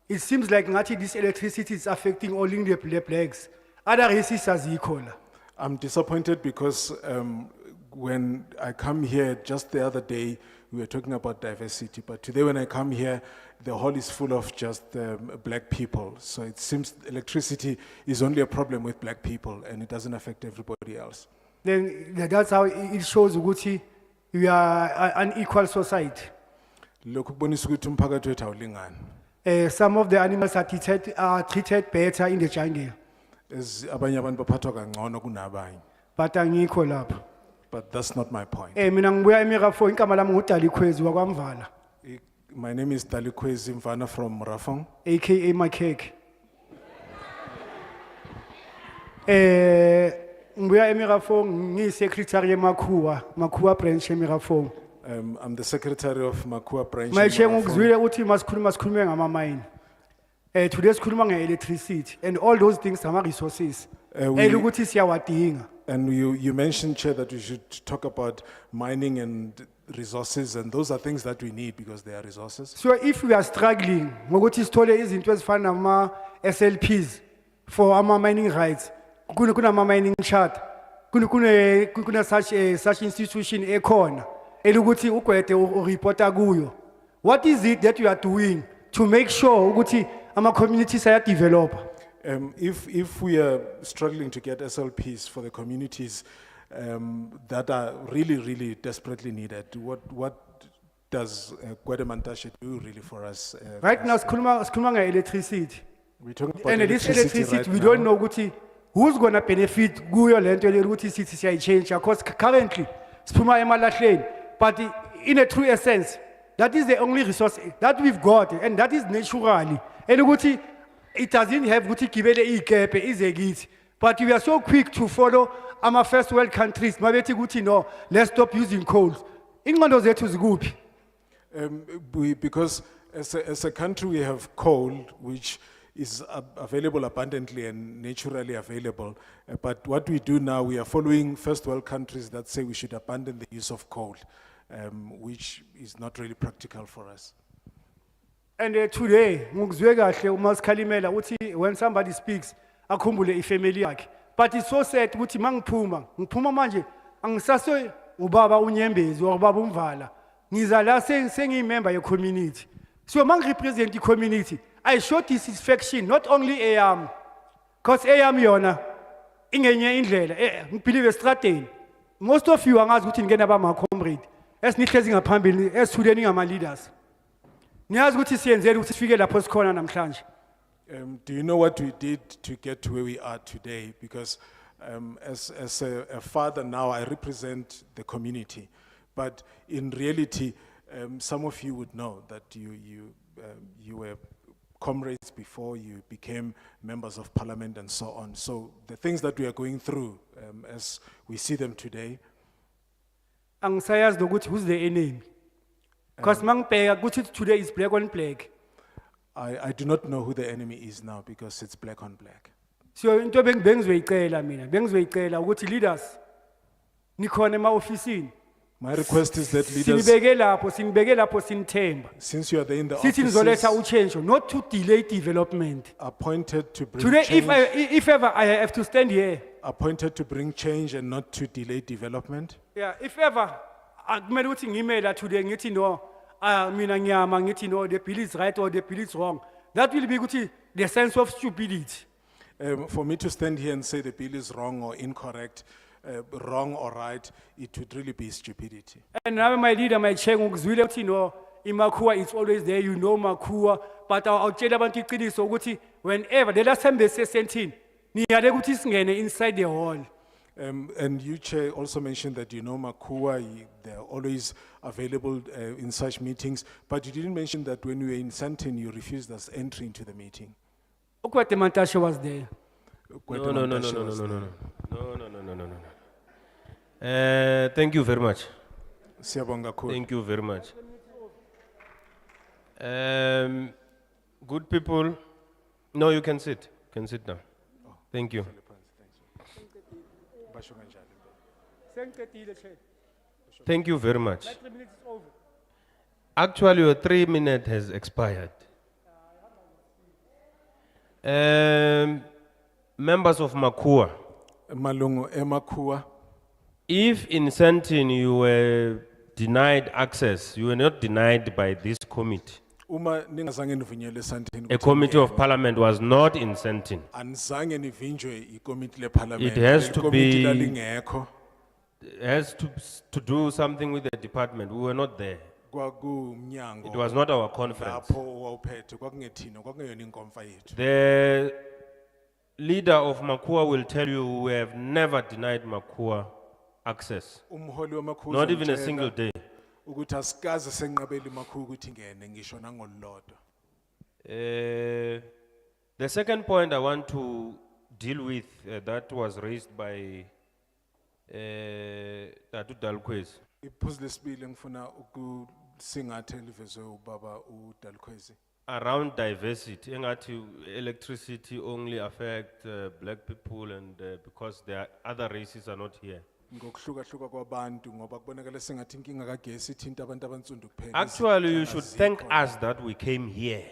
It seems like ngathi this electricity is affecting only the blacks. Other races azikho la. I'm disappointed because when I come here just the other day, we were talking about diversity, but today when I come here, the hall is full of just black people. So it seems electricity is only a problem with black people and it doesn't affect everybody else. Then that's how it shows ukuthi we are an equal society. Lokhu kubonisa ukuthi umphakathi wethu awulingani. Some of the animals are treated better in the jungle, As abanye abantu baphathwa kangcono kunabanye. but angikho lapho. But that's not my point. Mina ngibuya eMirafo, igama lami nguDalikhwezi wakwamvala, My name is Dalikwezi Mvana from Rafong. aka Makhekhe. Ngibuya eMirafo, ngiyi-secretary Makua branch eMirafo. I'm the secretary of Makua branch. in Mayishe Marafong. ngikuzwile ukuthi masikhulume ngama-mine. Today sikhuluma nge-electricity and all those things ama-resources. Ukuthi siyawadinga. And you mentioned, Chair, that we should talk about mining and resources, and those are things that we need because they are resources. So if we are struggling, ngokuthi sithole izinto ezifana nama-SLPs for ama-mining rights, kunama-mining charter, kuna such institution ekhona, elukuthi ugwede ureporta kuyo. What is it that you are doing to make sure ukuthi ama-communities ayadevelop? If we are struggling to get SLPs for the communities that are really, really desperately needed, what does Gwademantashe do really for us? Right now, sikhuluma nge-electricity. We're talking about And this electricity electricity, right we don't now. know ukuthi who's gonna benefit kuyo lento ukuthi sithi siyayichange, because currently siphuma emalahleni, but in a true essence, that is the only resource that we've got, and that is naturally. And ukuthi it doesn't have ukuthi gibele ikepe ize kithi, but we are so quick to follow first world countries mabethi ukuthi no, let's stop using coal. Ingqondo zethu zikuphi? Because As a country, we have coal, which is available abundantly and naturally available. But what we do now, we are following first world countries that say we should abandon the use of coal, which is not really practical for us. And today, ngikuzwe kahle uma sikhalimela uthi when somebody speaks, akhumbule ifamily yakhe. But it's so sad ukuthi ngiphuma manje angisaso ubaba unyembezi or ubaba umvala. Ngiza la sengiyimember ye community. So mang represent the community, I show dissatisfaction not only AM, because AM yona ingenye indlela ngibelieve estradeni. Most of you angazi ukuthi ngene abama comrade. Esinihlezi ngaphambili esithuleni ngama leaders. Niyazi ukuthi siyenzele ukuthi sifike lapho sikhona namhlanje. Do you know what we did to get to where we are today? Because as a father now, I represent the community. But in reality, some of you would know that you were comrades before you became members of parliament and so on. So the things that we are going through as we see them today. Angisayazi ukuthi who's the enemy. Because mangibheka ukuthi today is black on black. I do not know who the enemy is now because it's black on black. So into bengizoyicela mina, bengizoyicela ukuthi leaders nikhona ema-ofisini. My request is that leaders, sinibeke lapho sinithemba. since you are there in the Sithi nizoletha offices, uchange, not to delay development. appointed to bring Today, change, if ever I have to stand here, appointed to bring change and not to delay development. yeah, if ever akumele ukuthi ngimela today ngithi no, mina ngiyama ngithi no, the bill is right or the bill is wrong. That will be ukuthi the sense of stupidity. For me to stand here and say the bill is wrong or incorrect, wrong or right, it would really be stupidity. And now my leader, my chair, ngizwile ukuthi no, iMakua is always there, you know Makua, but awutshela abantu iqiniso ukuthi whenever the last time they say something, niyale ukuthi singene inside the hall. And you, Chair, also mentioned that you know Makua, they're always available in such meetings, but you didn't mention that when we were in Sandton, you refused us entry into the meeting. Ukwete Mantashe was there. Kwete No. Mantashe was there. No. Thank you very much. Siyabonga kakhulu. Thank you very much. Good people, no, you can sit. Can sit now. Thank you. Basho kanjalo. Sengiqedile, Chair. Thank you very much. My 3 minutes is over. Actually, your 3 minutes has expired. Members of Makua, Malungu eMakua, if in Sandton you were denied access, you were not denied by this committee. uma ningazange nivunyelwe eSandton A committee of parliament was not in Sandton. anizange nivinjwe ikomiti leparlament. It has to Ikomiti be- lalingekho. Has to do something with the department. We were not there. Kwakumnyango It was not our conference. lapho owawuphethe kwakungethina kwakungeyona inkomfa yethu. The leader of Makua will tell you we have never denied Makua access. Umholi weMakua Not even a uzomtshela single day. ukuthi asikaze senqabela iMakua ukuthi ingene ngisho nangolulodwa. The second point I want to deal with that was raised by Tatu Dalquez. Iphuzu lesibili ngifuna ukusingathe livezwe ubaba uDalquezi. Around diversity, engathi electricity only affect black people and because there are other races are not here. Ngokuhlukahluka kwabantu ngoba kubonakala sengathi inkinga kagesi ithinta abantu abansundu kuphela. Actually, you should thank us that we came here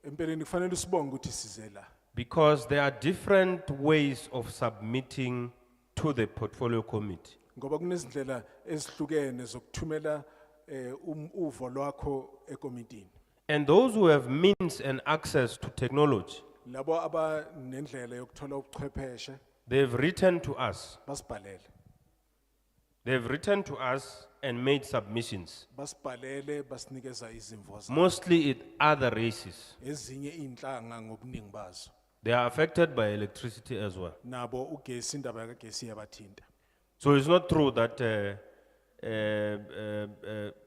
Empeleni kufanele usibonge ukuthi size la. because there are different ways of submitting to the portfolio committee. Ngoba kunezindlela ezihlukene zokuthumela uvo lwakho ekomitini. And those who have means and access to technology, Labo abanendlela yokuthola ubuchwepheshe they've written to us. basibhalele. They've written to us and made submissions, Basibhalele basinikeza izimvo zabo. mostly it other races. Ezinye inhlanga ngobuningi bazo. They are affected by electricity as well. Nabo ugesi indaba kagesi yabathinta. So it's not true that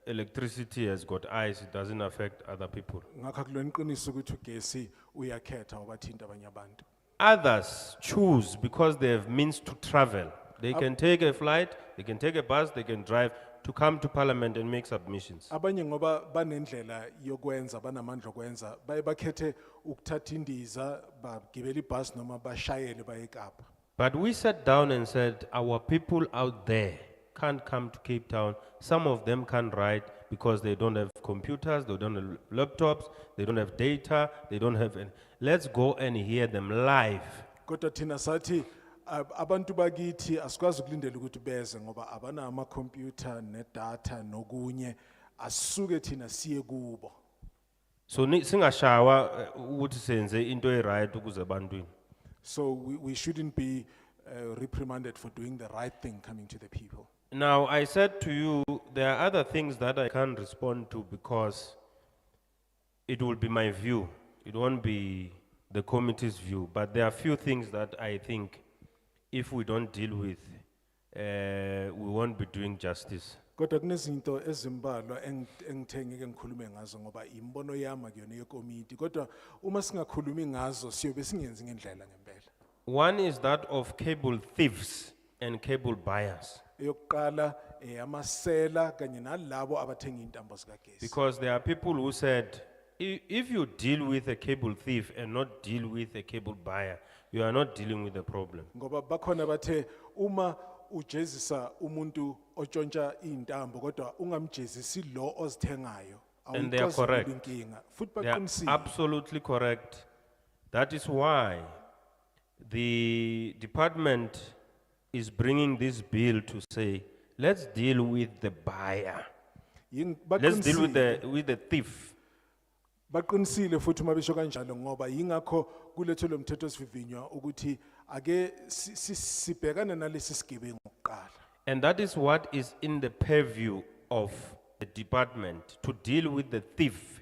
electricity has got eyes, it doesn't affect other people. Ngakho kulona iqiniso ukuthi ugesi uyakhetha wabathinta abanye abantu. Others choose because they have means to travel. They can take a flight, they can take a bus, they can drive, to come to parliament and make submissions. Abanye ngoba banendlela yokwenza banamandla okwenza baye bakhethe ukuthatha indiza bagibela ibhasi noma bashayele baye eKapa. But we sat down and said, our people out there can't come to Cape Town. Some of them can't write because they don't have computers, they don't have laptops, they don't have data, they don't have any. Let's go and hear them live. Kodwa thina sathi abantu bakithi asikwazi ukulindela ukuthi beze ngoba abana ama computer ne data nokunye asuke thina siye kubo. So singashawa ukuthi senze into right ukuze bantwini. So we shouldn't be reprimanded for doing the right thing coming to the people. Now, I said to you, there are other things that I can't respond to because it will be my view. It won't be the committee's view. But there are few things that I think if we don't deal with, we won't be doing justice. Kodwa kunezinto ezimbalwa engithe ngeke ngikhulume ngazo ngoba imbono yami akuyona yekomiti. Kodwa uma singakhulumi ngazo siyobe singenzi ngendlela ngempela. One is that of cable thieves and cable buyers. Eyokuqala amasela kanye nalabo abathenga intambo zikagesi. Because there are people who said, if you deal with a cable thief and not deal with a cable buyer, you are not dealing with the problem. Ngoba bakhona bathe uma ujezisa umuntu otshontsha intambo kodwa ungamjezisi lo ozithengayo. And they are correct. Futhi They are baqinisile. absolutely correct. That is why the department is bringing this bill to say, let's deal with the buyer. Let's deal with the thief. Baqinisile futhi uma besho kanjalo ngoba yingakho kulethe lo mthetho sivivinywa ukuthi ake sibhekane nalesi sigebengu kuqala. And that is what is in the purview of the department, to deal with the thief.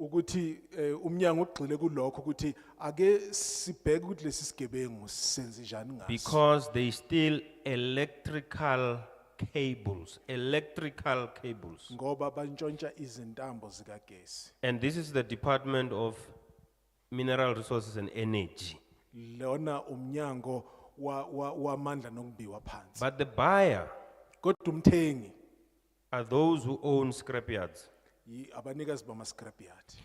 Ukuthi umnyango ugxile kulokho ukuthi ake sibheke ukuthi lesi sigebengu senze njani ngaso. Because they steal electrical cables. Ngoba bantshontsha izintambo zikagesi. And this is the Department of Mineral Resources and Energy. Lona umnyango wamandla nokubiwa phansi. But the buyer Kodwa umthengi are those who own scrapyards. abanikazi bama scrapyard.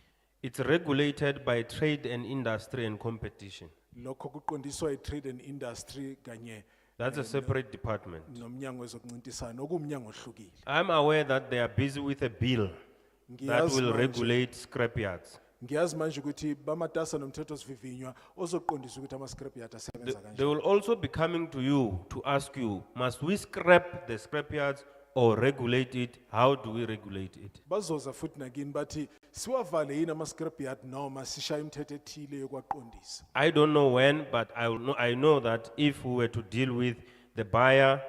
It's regulated by Trade and Industry and Competition. Lokho kuqondiswa itrade and industry kanye That's a separate department. nomnyango wezokuncintisana okumnyango ohlukile. I'm aware that they are busy with a bill that Ngiyazi will manje- regulate scrapyards. Ngiyazi manje ukuthi bamatasa nomthetho sivivinywa ozoqondisa ukuthi ama scrapyard asebenza They kanjani. will also be coming to you to ask you, must we scrap the scrapyards or regulate it? How do we regulate it? Bazoza futhi nakini bathi siwavale yini ama scrapyard noma sishaya imithetho ethile yokwaqondisa. I don't know when, but I know that if we were to deal with the buyer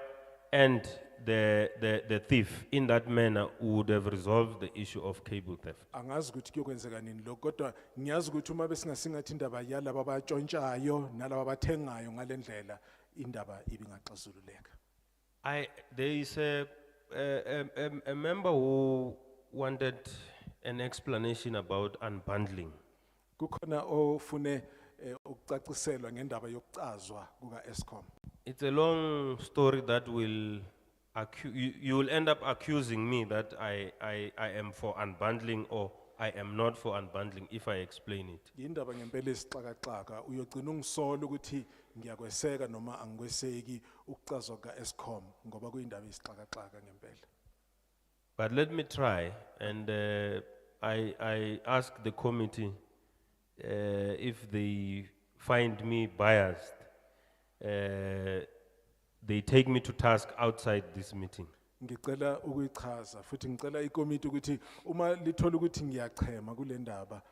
and the thief in that manner, we would have resolved the issue of cable theft. Angazi ukuthi kuyokwenzeka nini lokho kodwa ngiyazi ukuthi uma besingasingathi indaba yalabo abatshontshayo nalabo abathengayo ngalendlela indaba ibingaxazululeka. There is a member who wanted an explanation about unbundling. Kukhona ofune ukucaciselwa ngendaba yokucazwa kuka Eskom. It's a long story that will you will end up accusing me that I am for unbundling or I am not for unbundling if I explain it. Indaba ngempela esixakaxaka uyogcina ungisola ukuthi ngiyakweseka noma angikweseki ukucazwa ka Eskom ngoba kuyindaba esixakaxaka ngempela. But let me try, and I ask the committee if they find me biased, they take me to task outside this meeting. Ngicela ukuyichaza futhi ngicela ikomiti ukuthi uma lithola ukuthi ngiyachema kule ndaba.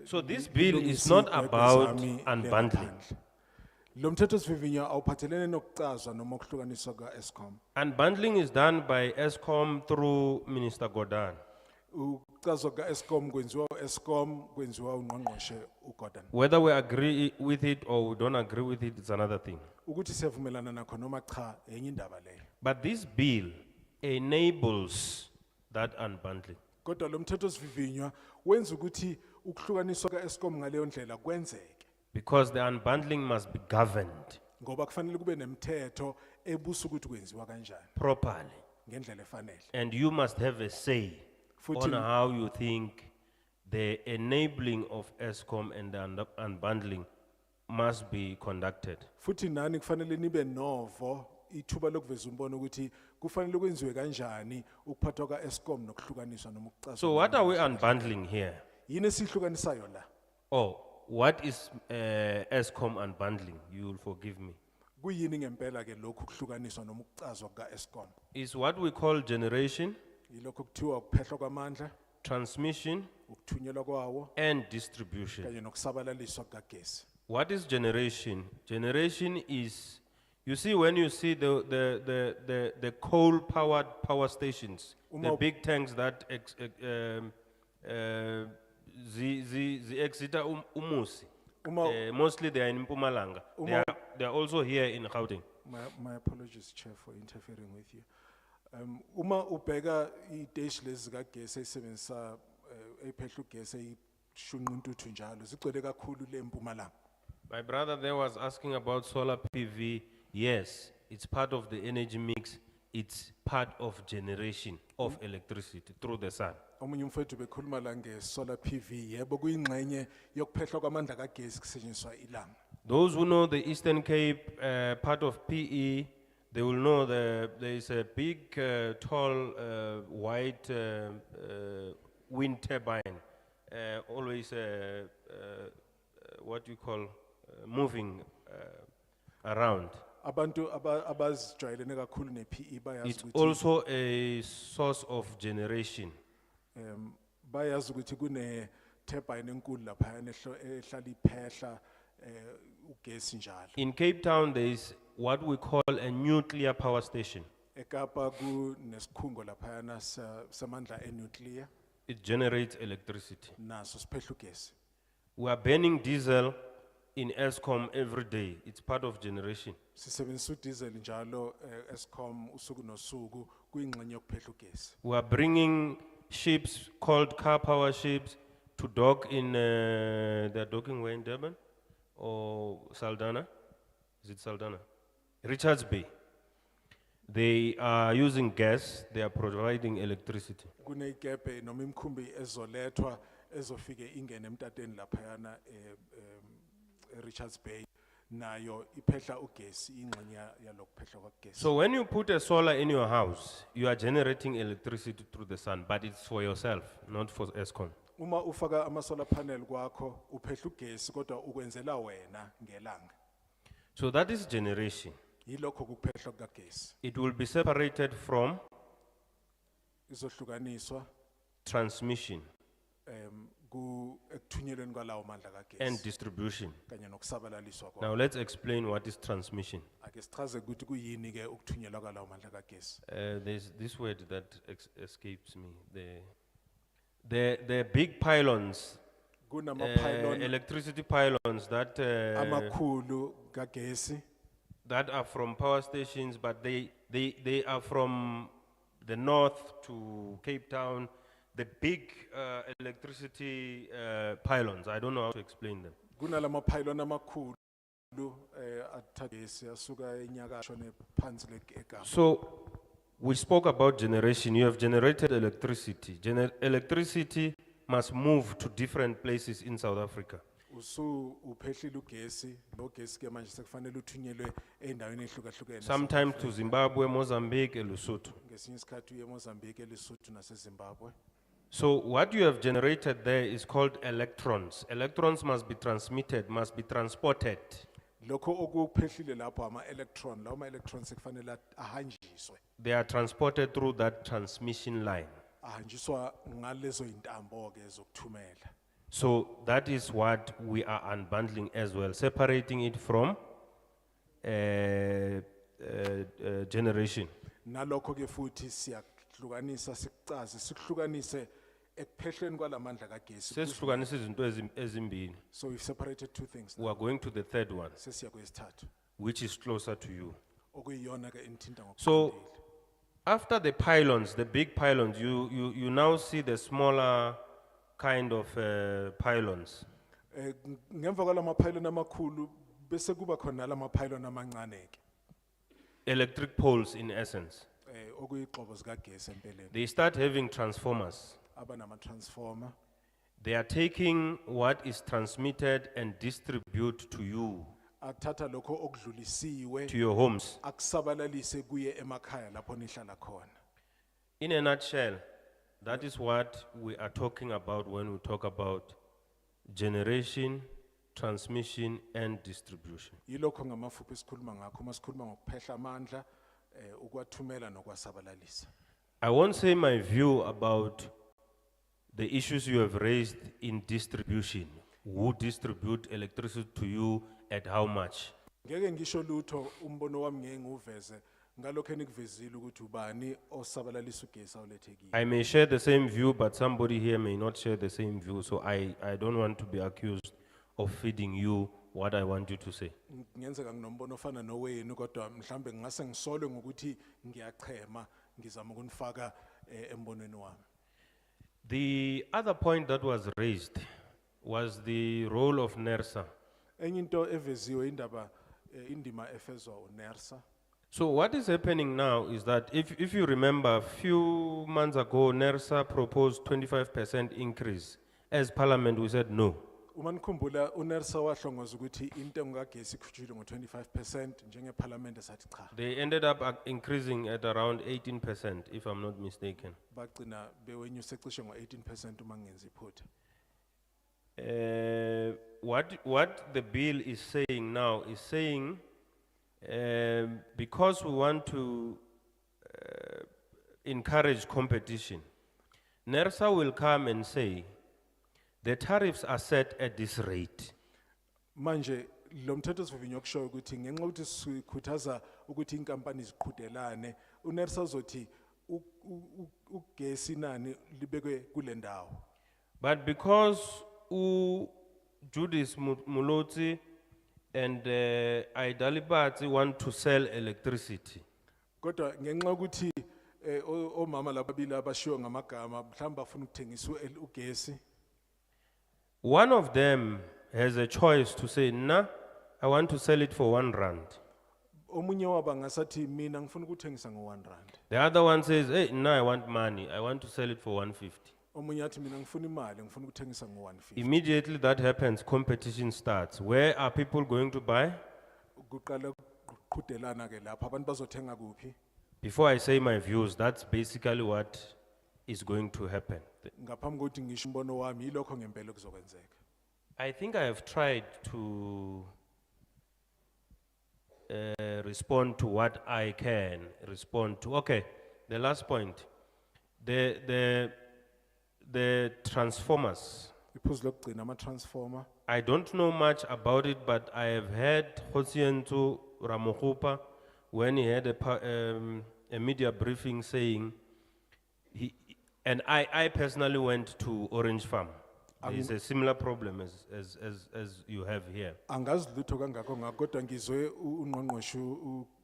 So this bill is not about unbundling. Lo mthetho sivivinywa awuphathelene nokucazwa noma ukuhlukaniswa ka Eskom. Unbundling is done by Eskom through Minister Gordhan. Ukucazwa ka Eskom kwenziwa Eskom kwenziwa ungqongqoshe uGordhan. Whether we agree with it or we don't agree with it, it's another thing. Ukuthi siyavumelana nakho noma cha enye indaba leyo. But this bill enables that unbundling. Kodwa lo mthetho sivivinywa wenza ukuthi ukuhlukaniswa ka Eskom ngaleyo ndlela kwenzeke. Because the unbundling must be governed Ngoba kufanele kube nemithetho ebusa ukuthi kwenziwa kanjani. properly. ngendlela efanele. And you must have a say Futhi- on how you think the enabling of ESCOM and the unbundling must be conducted. Futhi nani kufanele nibe novo ithuba lokuveza umbono ukuthi kufanele kwenziwe kanjani ukuphathwa ka-Eskom nokuhlukaniswa noma ukucazwa. So what are we unbundling here? Yini esihlukanisayo la? Oh, what is ESCOM unbundling? You will forgive me. Kuyini ngempela ke lokhu kuhlukaniswa noma ukucazwa ka-Eskom? Is what we call generation, Yilokho kuthiwa ukuphehlwa kwamandla, transmission, ukuthunyelwa kwawo and distribution. kanye nokusabalaliswa kukagesi. What is generation? Generation is, you see, when you see the coal-powered power stations, the Uma- big tanks that exit Umusi, Uma- mostly they are in Mpumalanga. Uma- They are also here in Gauteng. My apologies, Chair, for interfering with you. Uma ubheka iteshi lezi kagesi esebenzisa ephehla ugesi eyishunquntuthi njalo zigcwele kakhulu le Mpumalanga. My brother there was asking about solar PV. Yes, it's part of the energy mix. It's part of generation of electricity through the sun. Omunye umfowethu bekhuluma la nge-solar PV, yebo kuyingxenye yokuphehlwa kwamandla kagesi kusetshenziswa ilanga. Those who know the Eastern Cape, part of PE, they will know there is a big, tall, white wind turbine, always what you call moving around. Abantu abazijwayelene kakhulu ne-PE bayazi It's ukuthi also a source of generation. bayazi ukuthi kune turbine enkulu lapha ehlala iphehla ugesi njalo. In Cape Town, there is what we call a nuclear power station. eKapa kunesikhungo laphayana samandla enuclear It generates electricity. naso siphehla ugesi. We are burning diesel in ESCOM every day. It's part of generation. Sisebenzisa udiesel njalo Eskom usuku nosuku kuyingxenye yokuphehla ugesi. We are bringing ships called car power ships to dock in, they're docking where in Durban or Saldana? Is it Saldana? Richards Bay. They are using gas, they are providing electricity. Kuneikepe noma imkhumbi ezolethwa ezofike ingene emtateni laphayana Richards Bay nayo iphehla ugesi ingxenye yalokuphehla kwagesi. So when you put a solar in your house, you are generating electricity through the sun, but it's for yourself, not for ESCOM. Uma ufaka ama solar panel kwakho uphehla ugesi kodwa ukwenzela wena ngelanga. So that is generation. Yilokho kuphehla kugesi. It will be separated from Izohlukaniswa transmission ku ekuthunyelweni kwalawo mandla kagesi. and distribution. Kanye nokusabalaliswa kwawo. Now let's explain what is transmission. Ake sichaze ukuthi kuyini ke ukuthunyelwa kwalawo mandla kagesi. There's this word that escapes me. The big pylons, Kunama-pylon- electricity pylons that Amakhulu kagesi that are from power stations, but they are from the north to Cape Town. The big electricity pylons. I don't know how to explain them. kunalama pylon amakhulu athagesi asuka enyakasho nephansi leKapa. So we spoke about generation. You have generated electricity. Electricity must move to different places in South Africa. Uphehlile ugesi, lo gesi ke manje sekufanele uthunyelwe endaweni ehlukahlukene. Sometimes to Zimbabwe, Mozambique, and Lesotho. Ngesinye isikhathi uye eMozambique, eLesotho naseZimbabwe. So what you have generated there is called electrons. Electrons must be transmitted, must be transported. Lokho okuphehlile lapho ama-electron, lawo ma-electrons sekufanele ahanjiswe. They are transported through that transmission line. Ahanjiswa ngalezo intambo ke zokuthumela. So that is what we are unbundling as well, separating it from generation. Nalokho ke futhi siyahlukanisa sikucaze sikuhlukanise ekuphehlweni kwalamandla kagesi. Sesihlukanisa izinto ezimbili. So we've separated two things. We are going to the third one, Sesiya kwesithathu. which is closer to you. Okuyiyona ke enthinta So after the pylons, the big pylons, you now see the smaller kind of pylons. Ngemva kwalama pylon amakhulu bese kuba khona lama pylon amancane ke. Electric poles in essence. okuyixobo zikagesi empeleni. They start having transformers. Abanama transformer. They are taking what is transmitted and distribute to you, Athatha lokho okudlulisiwe. to your homes. Akusabalalise kuye emakhaya lapho nihlala khona. In a nutshell, that is what we are talking about when we talk about generation, transmission, and distribution. Yilokho ngamafuphi esikhuluma ngakho uma sikhuluma ngokuphehla amandla ukwathumela nokwasabalalisa. I won't say my view about the issues you have raised in distribution. Who distribute electricity to you at how much? Ngeke ngisho lutho umbono wami ngeke ngiwuveze ngalokho enikuvezile ukuthi ubani osabalalisa ugesi awulethe kimi. I may share the same view, but somebody here may not share the same view, so I don't want to be accused of feeding you what I want you to say. Ngenzeka nginombono ofana nowenu kodwa mhlambe ngase ngisolwe ngokuthi ngiyachema ngizama ukunifaka embonweni wami. The other point that was raised was the role of NERSA. Enye into eveziwe indaba indima efezwa uNERSA. So what is happening now is that if you remember, a few months ago, NERSA proposed 25% increase. As Parliament, we said no. Uma nikhumbula uNERSA wahlongoza ukuthi intengo kagesi ikhutshulwe ngo-25% njengeParliament esathi cha. They ended up increasing at around 18%, if I'm not mistaken. Bagcina bewenyuse cishe ngo-18% uma ngenzi iphutha. What the bill is saying now is saying, because we want to encourage competition, NERSA will come and say, the tariffs are set at this rate. Manje lo mthetho sivivinyo kusho ukuthi ngenxa ukuthi sikhuthaza ukuthi inkampani ziqhudelane uNERSA uzothi ugesi nani libekwe kule ndawo. But because Judith Muloti and Aidalibati want to sell electricity, Kodwa ngenxa ukuthi omama lababili abashiwo ngamagama mhlawumbe bafuna ukuthengisa ugesi. one of them has a choice to say, nah, I want to sell it for R1. Omunye wabo ngasathi mina ngifuna ukuthengisa ngo-1 rand. The other one says, hey, no, I want money. I want to sell it for 150. Omunye athi mina ngifuna imali ngifuna ukuthengisa ngo-150. Immediately that happens, competition starts. Where are people going to buy? Kuqala ukuqhudelana ke lapha abantu bazothenga kuphi? Before I say my views, that's basically what is going to happen. Ngaphambi kokuthi ngisho umbono wami yilokho ngempela kuzokwenzeka. I think I have tried to respond to what I can respond to. Okay, the last point. The transformers. Iphuzu lokugcina ama-transformer. I don't know much about it, but I have heard Khosientu Ramogopa when he had a media briefing saying, and I personally went to Orange Farm. It's a similar problem as you have here. Angazi lutho kangako ngakho kodwa ngizwe ungqongqoshe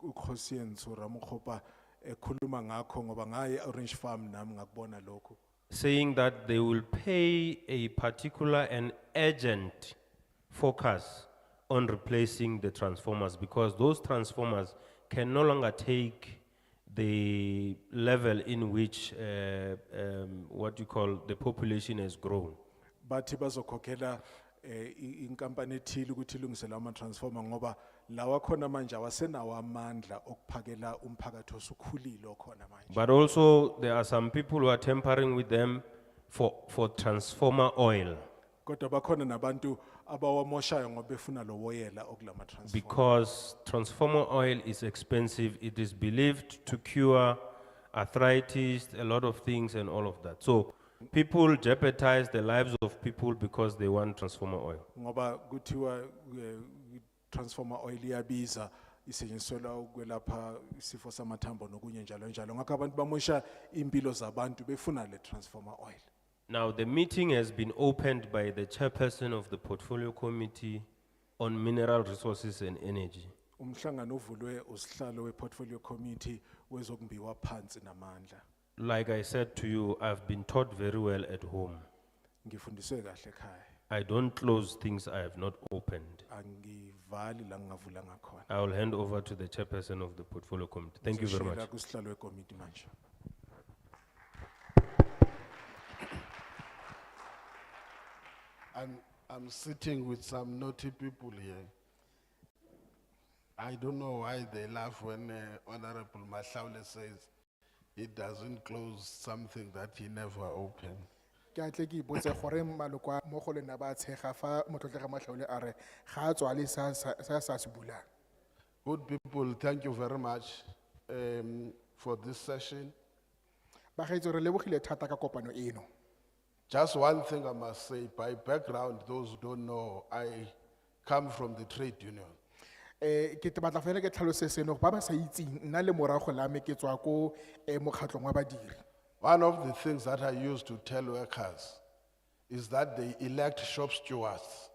uKhosiyensu Ramokgopa ekhuluma ngakho ngoba ngaye Orange Farm nami ngakubona lokho. Saying that they will pay a particular and urgent focus on replacing the transformers because those transformers can no longer take the level in which what you call the population has grown. Bathi bazokhokhela inkampani ethile ukuthi ilungisele ama-transformer ngoba lawa khona manje awasenawo amandla okuphakela umphakathi osukhulile okhona manje. But also there are some people who are tampering with them for transformer oil. Kodwa bakhona nabantu abawamoshayo ngoba befuna lo woyela okulama transformer. Because transformer oil is expensive, it is believed to cure arthritis, a lot of things and all of that. So people jeopardize the lives of people because they want transformer oil. Ngoba kuthiwa transformer oil iyabiza isetshenziswa ukwelapha isifo samathambo nokunye njalo njalo ngakho abantu bamosha impilo zabantu befuna le transformer oil. Now the meeting has been opened by the chairperson of the portfolio committee on mineral resources and energy. Umhlangano uvulwe usihlalo we-portfolio committee wezokumbiwa phansi namandla. Like I said to you, I've been taught very well at home. Ngifundiswe kahle ekhaya. I don't close things I have not opened. Angiva angivali la ngingavulanga khona. I will hand over to the chairperson of the portfolio committee. Thank you very much. Ngizoshiyela kusihlalo wekomiti manje. I'm sitting with some naughty people here. I don't know why they laugh when Honorable Mahlaule says he doesn't close something that he never opened. Ke a tle ke ipotse gore maloko a mo go lena ba tshega fa Motlotlega Mahlaule a re ga a tswa le sa se bulang. Good people, thank you very much for this session. Bagaetso re lebogile thata ka kopano eno. Just one thing I must say, by background, those who don't know, I come from the trade union. Ke te batla fela ke tlhalose seno ba ba sa itseng nna le morago la me ke tswa ko mokgatlong wa badiri. One of the things that I used to tell workers is that they elect shop stewards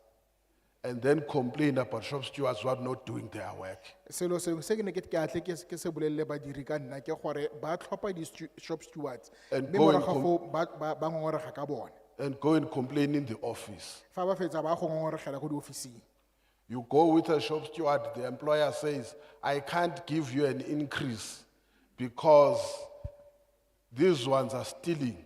and then complain about shop stewards who are not doing their work. Selo se ke ne ke atle ke se bolelle badiri ka nna ke gore ba tlhopha di shop stewards And mme go and morago ba ngongorega ka bone. And go and complain in the office. Fa ba fetsa ba go ngongoregela go di ofising. You go with a shop steward, the employer says, I can't give you an increase because these ones are stealing.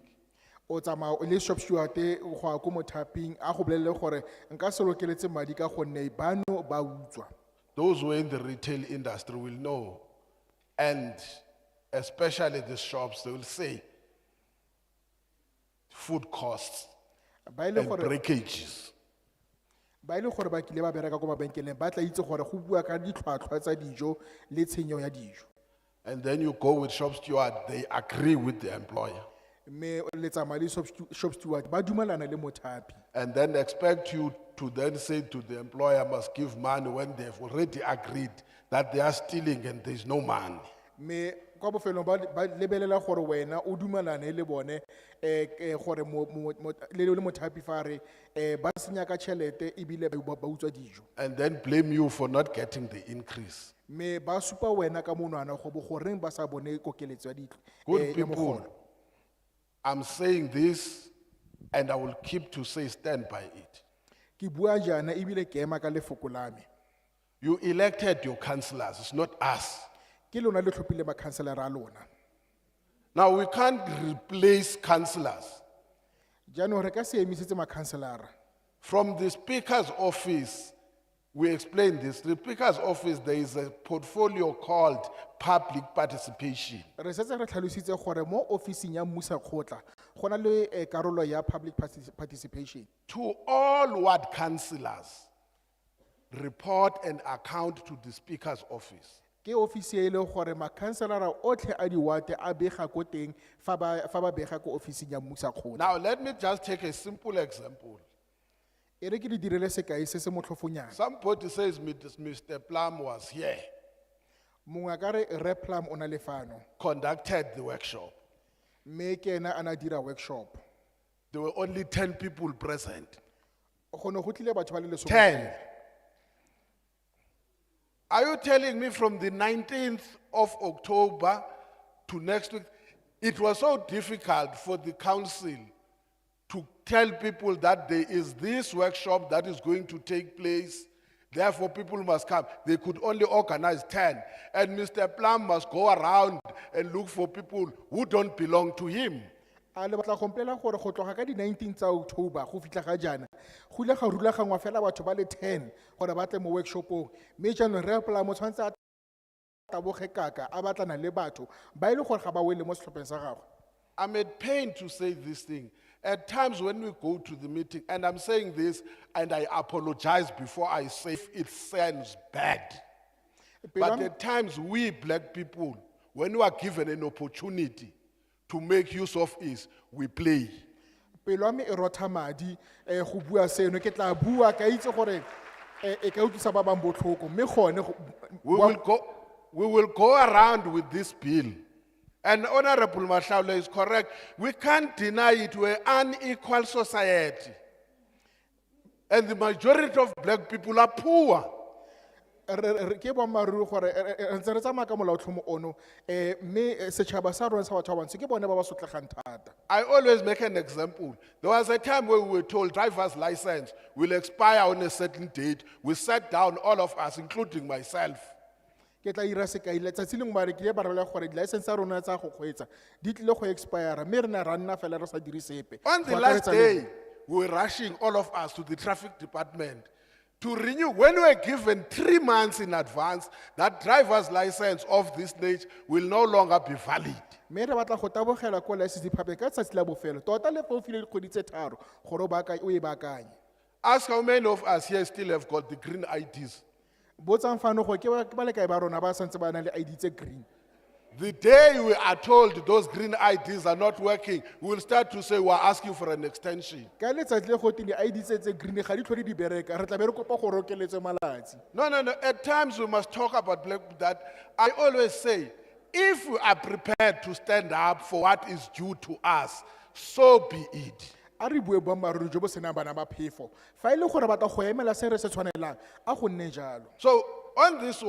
O tsamaya le shop steward go ya ko mothaping a go bolelle gore nka se lokeletse madi ka gonne bano ba utswa. Those who are in the retail industry will know, and especially the shops, they will say, food costs and breakages. Ba ile gore ba kile ba bereka ko mabenkeleng ba tla itse gore go bua ka ditlhwatlhwa tsa dijo le tshenyo ya dijo. And then you go with shop steward, they agree with the employer. Me le tsamaya le shop steward ba dumelana le mothapi. And then expect you to then say to the employer must give money when they've already agreed that they are stealing and there's no money. Me kwa bofelong ba lebelela gore wena o dumelane le bone gore le mothapi fa re ba senya ka tšhelete ebile ba utswa dijo. And then blame you for not getting the increase. Me ba supa wena ka monwana go bo goreng ba sa bone kokeletso ya Good people, I'm saying this and I will keep to say stand by it. Ke bua jana ebile ke ema ka lefoko la me. You elected your councillors, it's not us. Ke lona le tlhophile ba councillor a lona. Now we can't replace councillors. Jaanong re ka se emisetse ma councillor. From the speaker's office, we explained this. The speaker's office, there is a portfolio called public participation. Re setse re tlhalositse gore mo officing ya mmusa kgotla go na le karolo ya public participation. To all ward councillors, report and account to the speaker's office. Ke ofisi e le gore ma councillor otlhe a diwate a bega ko teng fa ba bega ko officing ya mmusa kgotla. Now let me just take a simple example. E re ke di direle sekai se se motlhofonyana. Somebody says Mr. Plum was here, Mongwe a ka re Re Plum o na le fano. conducted the workshop. Me ke ena a na dira workshop. There were only 10 people present. Go ne go tlile batho ba le lesome. 10. Are you telling me from the 19th of October to next week, it was so difficult for the council to tell people that there is this workshop that is going to take place, therefore people must come. They could only organize 10. And Mr. Plum must go around and look for people who don't belong to him. A le batla gompela gore go tloga ka di 19 tsa October go fitla ga jana go ile ga rulagangwa fela batho ba le 10 gore ba tle mo workshopong mme jaanong Re Plum mo tshwantse a taboge kaka a batlana le batho ba ile gore ga ba wele mo setlhopheng sa gagwe. I'm at pain to say this thing. At times when we go to the meeting, and I'm saying this, and I apologize before I say it sounds bad. But at times we black people, when we are given an opportunity to make use of it, we play. Pelo ya me e rotha madi go bua seno ke tla bua ka itse gore e ka utlwisa ba bang botlhoko mme gone We will go around with this bill. And Honorable Mahlaule is correct. We can't deny it. We're an unequal society. And the majority of black people are poor. ke boammaaruri gore re ntse re tsamaya ka molaotlhomo ono mme setšhaba sa rona sa batho ba bantsho ke bone ba ba sotlegang thata. I always make an example. There was a time where we were told driver's license will expire on a certain date. We sat down, all of us, including myself. Ke tla ira sekai letsatsi lengwe ba re kile ba rela gore di-license tsa rona tsa go kgweetsa di tlile go expire mme re ne ra nna fela re sa dire sepe. On the Go last akaretsa le- day, we were rushing, all of us, to the traffic department to renew. When we were given 3 months in advance, that driver's license of this nature will no longer be valid. mme re batla go tabogela ko license department ka tsatsi la bofelo tota le fa o file dikgwedi tse tharo gore o e baakanye. Ask how many of us here still have got the green IDs. Botsang fano go ke ba le kae ba rona ba santse ba na le ID tse green. The day we are told those green IDs are not working, we will start to say we are asking for an extension. Ka letsatsi le go teng di-ID tse green ga di tlhole di bereka re tla be re kopa gore o keletse malatsi. No. At times we must talk about that. I always say, if we are prepared to stand up for what is due to us, so be it. A re bue boammaaruri jo bo senang bana ba phefo fa e le gore batla go emela se re se tshwanelang a go nne jalo. So on this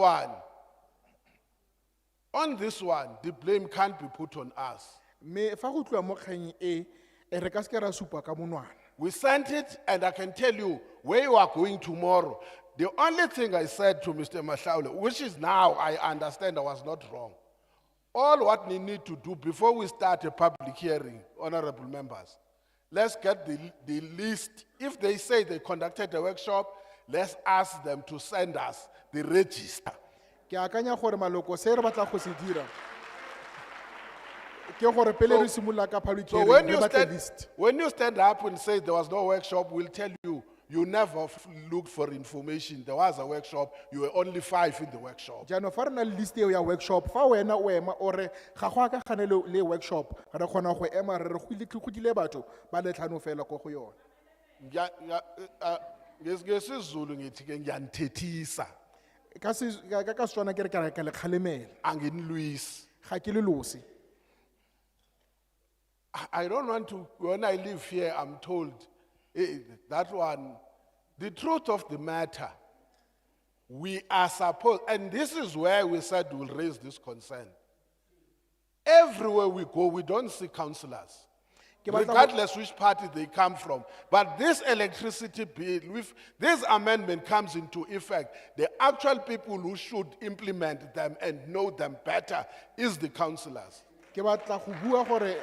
one, the blame can't be put on us. mme fa go tloa mo kganyeng re ka seke ra supa ka monwana. We sent it, and I can tell you where you are going tomorrow. The only thing I said to Mr. Mashaule, which is now I understand I was not wrong. All what we need to do before we start a public hearing, honorable members, let's get the list. If they say they conducted a workshop, let's ask them to send us the register. Ke akanya gore maloko se re batla go se dira ke gore pele re simolola ka public So hearing re batle list. when you stand up and say there was no workshop, we'll tell you, you never looked for information. There was a workshop, you were only 5 in the workshop. jaanong fa re na le list eo ya workshop fa wena o ema o re ga go akagane le workshop re kgona go ema re re go dile batho ba le tlhano fela ko go yone. NgesiZulu ngithi ke ngiyanithethisa, ka Setswana ke re ka le kgalemela anginilwisi. ga ke le losi. I don't want to, when I live here, I'm told that one, the truth of the matter, we are supposed, and this is where we said we'll raise this concern. Everywhere we go, we don't see councillors, regardless which party they come from. But this electricity bill, if this amendment comes into effect, the actual people who should implement them and know them better is the councillors. Ke batla go bua gore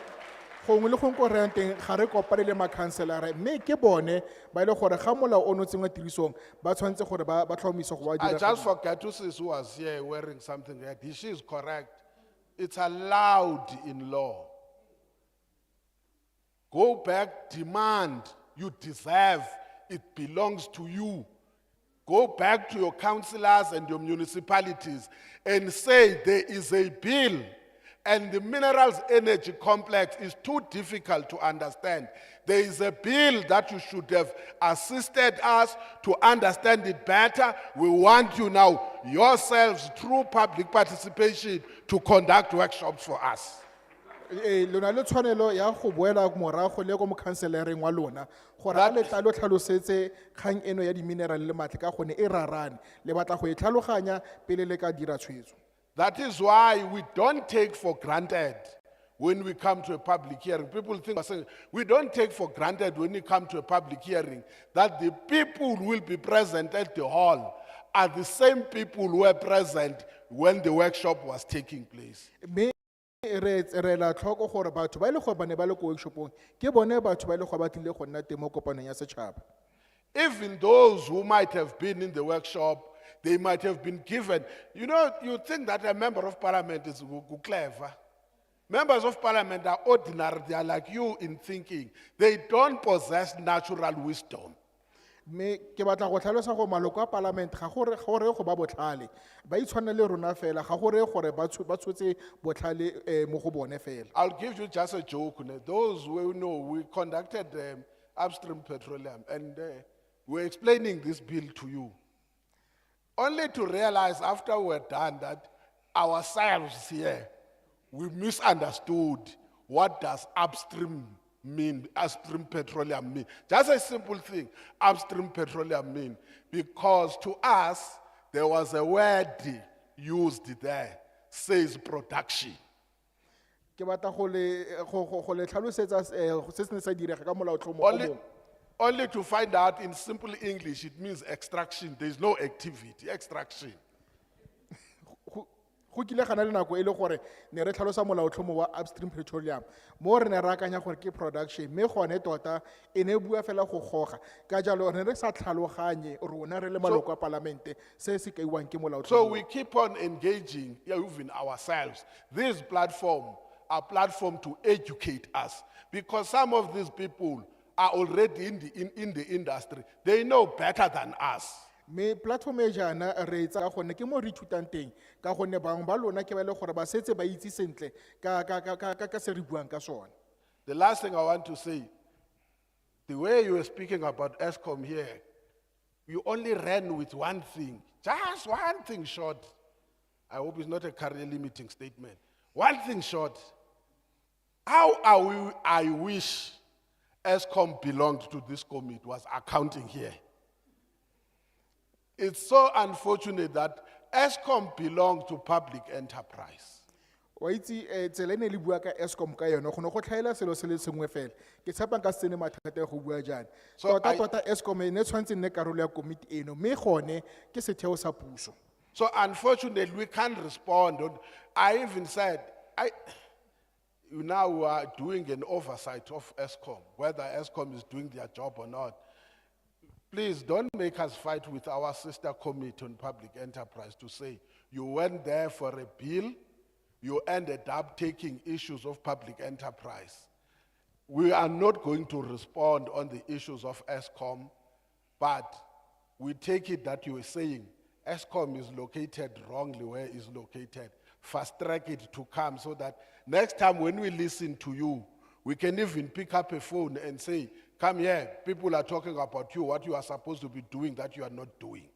gongwe le gongwe ko re yang teng ga re kopane le makhanselara mme ke bone ba ile gore ga molao ono tsengwa tirisong ba tshwanetse gore ba tlhomise go ba I dira. just forgot to say who was here wearing something red. She is correct. It's allowed in law. Go back, demand. You deserve. It belongs to you. Go back to your councillors and your municipalities and say there is a bill and the minerals energy complex is too difficult to understand. There is a bill that you should have assisted us to understand it better. We want you now, yourselves, through public participation, to conduct workshops for us. Lona le tshwanelo ya go boela morago le go mokhanselereng wa lona gore a le tla lo tlhalosetse kgang eno ya di-mineral le matle ka gone e rarane le batla go e tlhaloganya pele le ka dira tshwetso. That is why we don't take for granted when we come to a public hearing. People think, we don't take for granted when we come to a public hearing that the people who will be present at the hall are the same people who were present when the workshop was taking place. Mme re la tlhoko gore batho ba ile go bane ba le ko workshopong ke bone batho ba ile go ba tlile go nna teng mo kopanong ya setšhaba. Even those who might have been in the workshop, they might have been given. You know, you think that a member of parliament is clever. Members of parliament are ordinary, they are like you in thinking. They don't possess natural wisdom. Mme ke batla go tlhalosa go maloko a parliament ga gore go ba botlhale ba itshwana le rona fela ga gore ba tshotse botlhale mo go bone fela. I'll give you just a joke. Those who know, we conducted Upstream Petroleum and we're explaining this bill to you. Only to realize after we're done that ourselves here, we misunderstood what does upstream mean, upstream petroleum mean. Just a simple thing, upstream petroleum mean. Because to us, there was a word used there, says production. Ke batla go le tlhalosetsa se se ne sa direga ka molaotlhomo o Only, mongwe. only to find out in simple English, it means extraction. There is no activity, extraction. Go kile gana le nako e le gore ne re tlhalosa molaotlhomo wa upstream petroleum mo re ne re akanya gore ke production mme gone tota e ne bua fela go goga ka jalo re ne re sa tlhaloganye rona re le maloko a palamente se se kaiwang ke So molaotlhomo. we keep on engaging, even ourselves. This platform, a platform to educate us, because some of these people are already in the industry. They know better than us. Me platform e jana re etsa ka gonne ke mo re ithutang teng ka gonne bangwe ba lona ke ba le gore ba setse ba itse sentle ka se re buang ka sone. The last thing I want to say, the way you were speaking about ESCOM here, you only ran with one thing, just one thing short. I hope it's not a career limiting statement. One thing short. I wish ESCOM belonged to this committee, was accounting here. It's so unfortunate that ESCOM belongs to public enterprise. Wa itse tsela ne le bua ka Eskom ka yone go ne go tlhaela selo se le sengwe fela ke tshepa nka se ne mathata go bua jana tota Eskom e ne tshwantse nne karolo ya komiti eno mme gone ke setheo sa puso. So unfortunately, we can't respond. I even said, you now are doing an oversight of ESCOM, whether ESCOM is doing their job or not. Please don't make us fight with our sister committee on public enterprise to say, you went there for a bill, you ended up taking issues of public enterprise. We are not going to respond on the issues of ESCOM, but we take it that you are saying ESCOM is located wrongly where it's located. Fast track it to come so that next time when we listen to you, we can even pick up a phone and say, come here, people are talking about you, what you are supposed to be doing that you are not doing.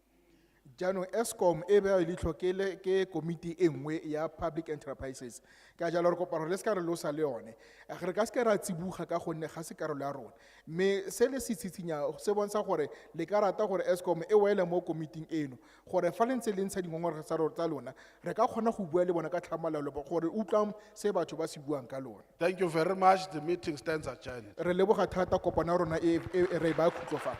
Jaanong Eskom e be le tlhokele ke komiti e nngwe ya public enterprises ka jalo re kopa le ska re losa le yone re ka se ka ra tsibuga ka gonne ga se karolo ya rona mme se le sitshitsinya se bontsha gore le ka rata gore Eskom e wele mo komiting eno gore fa le ntse le ntsha dingongoro tsa lona re ka kgona go bua le bona ka tlhamalalo gore utlwang se batho ba se buang ka lona. Thank you very much. The meeting stands adjourned. Re leboga thata kopana rona e re ba khutlofa.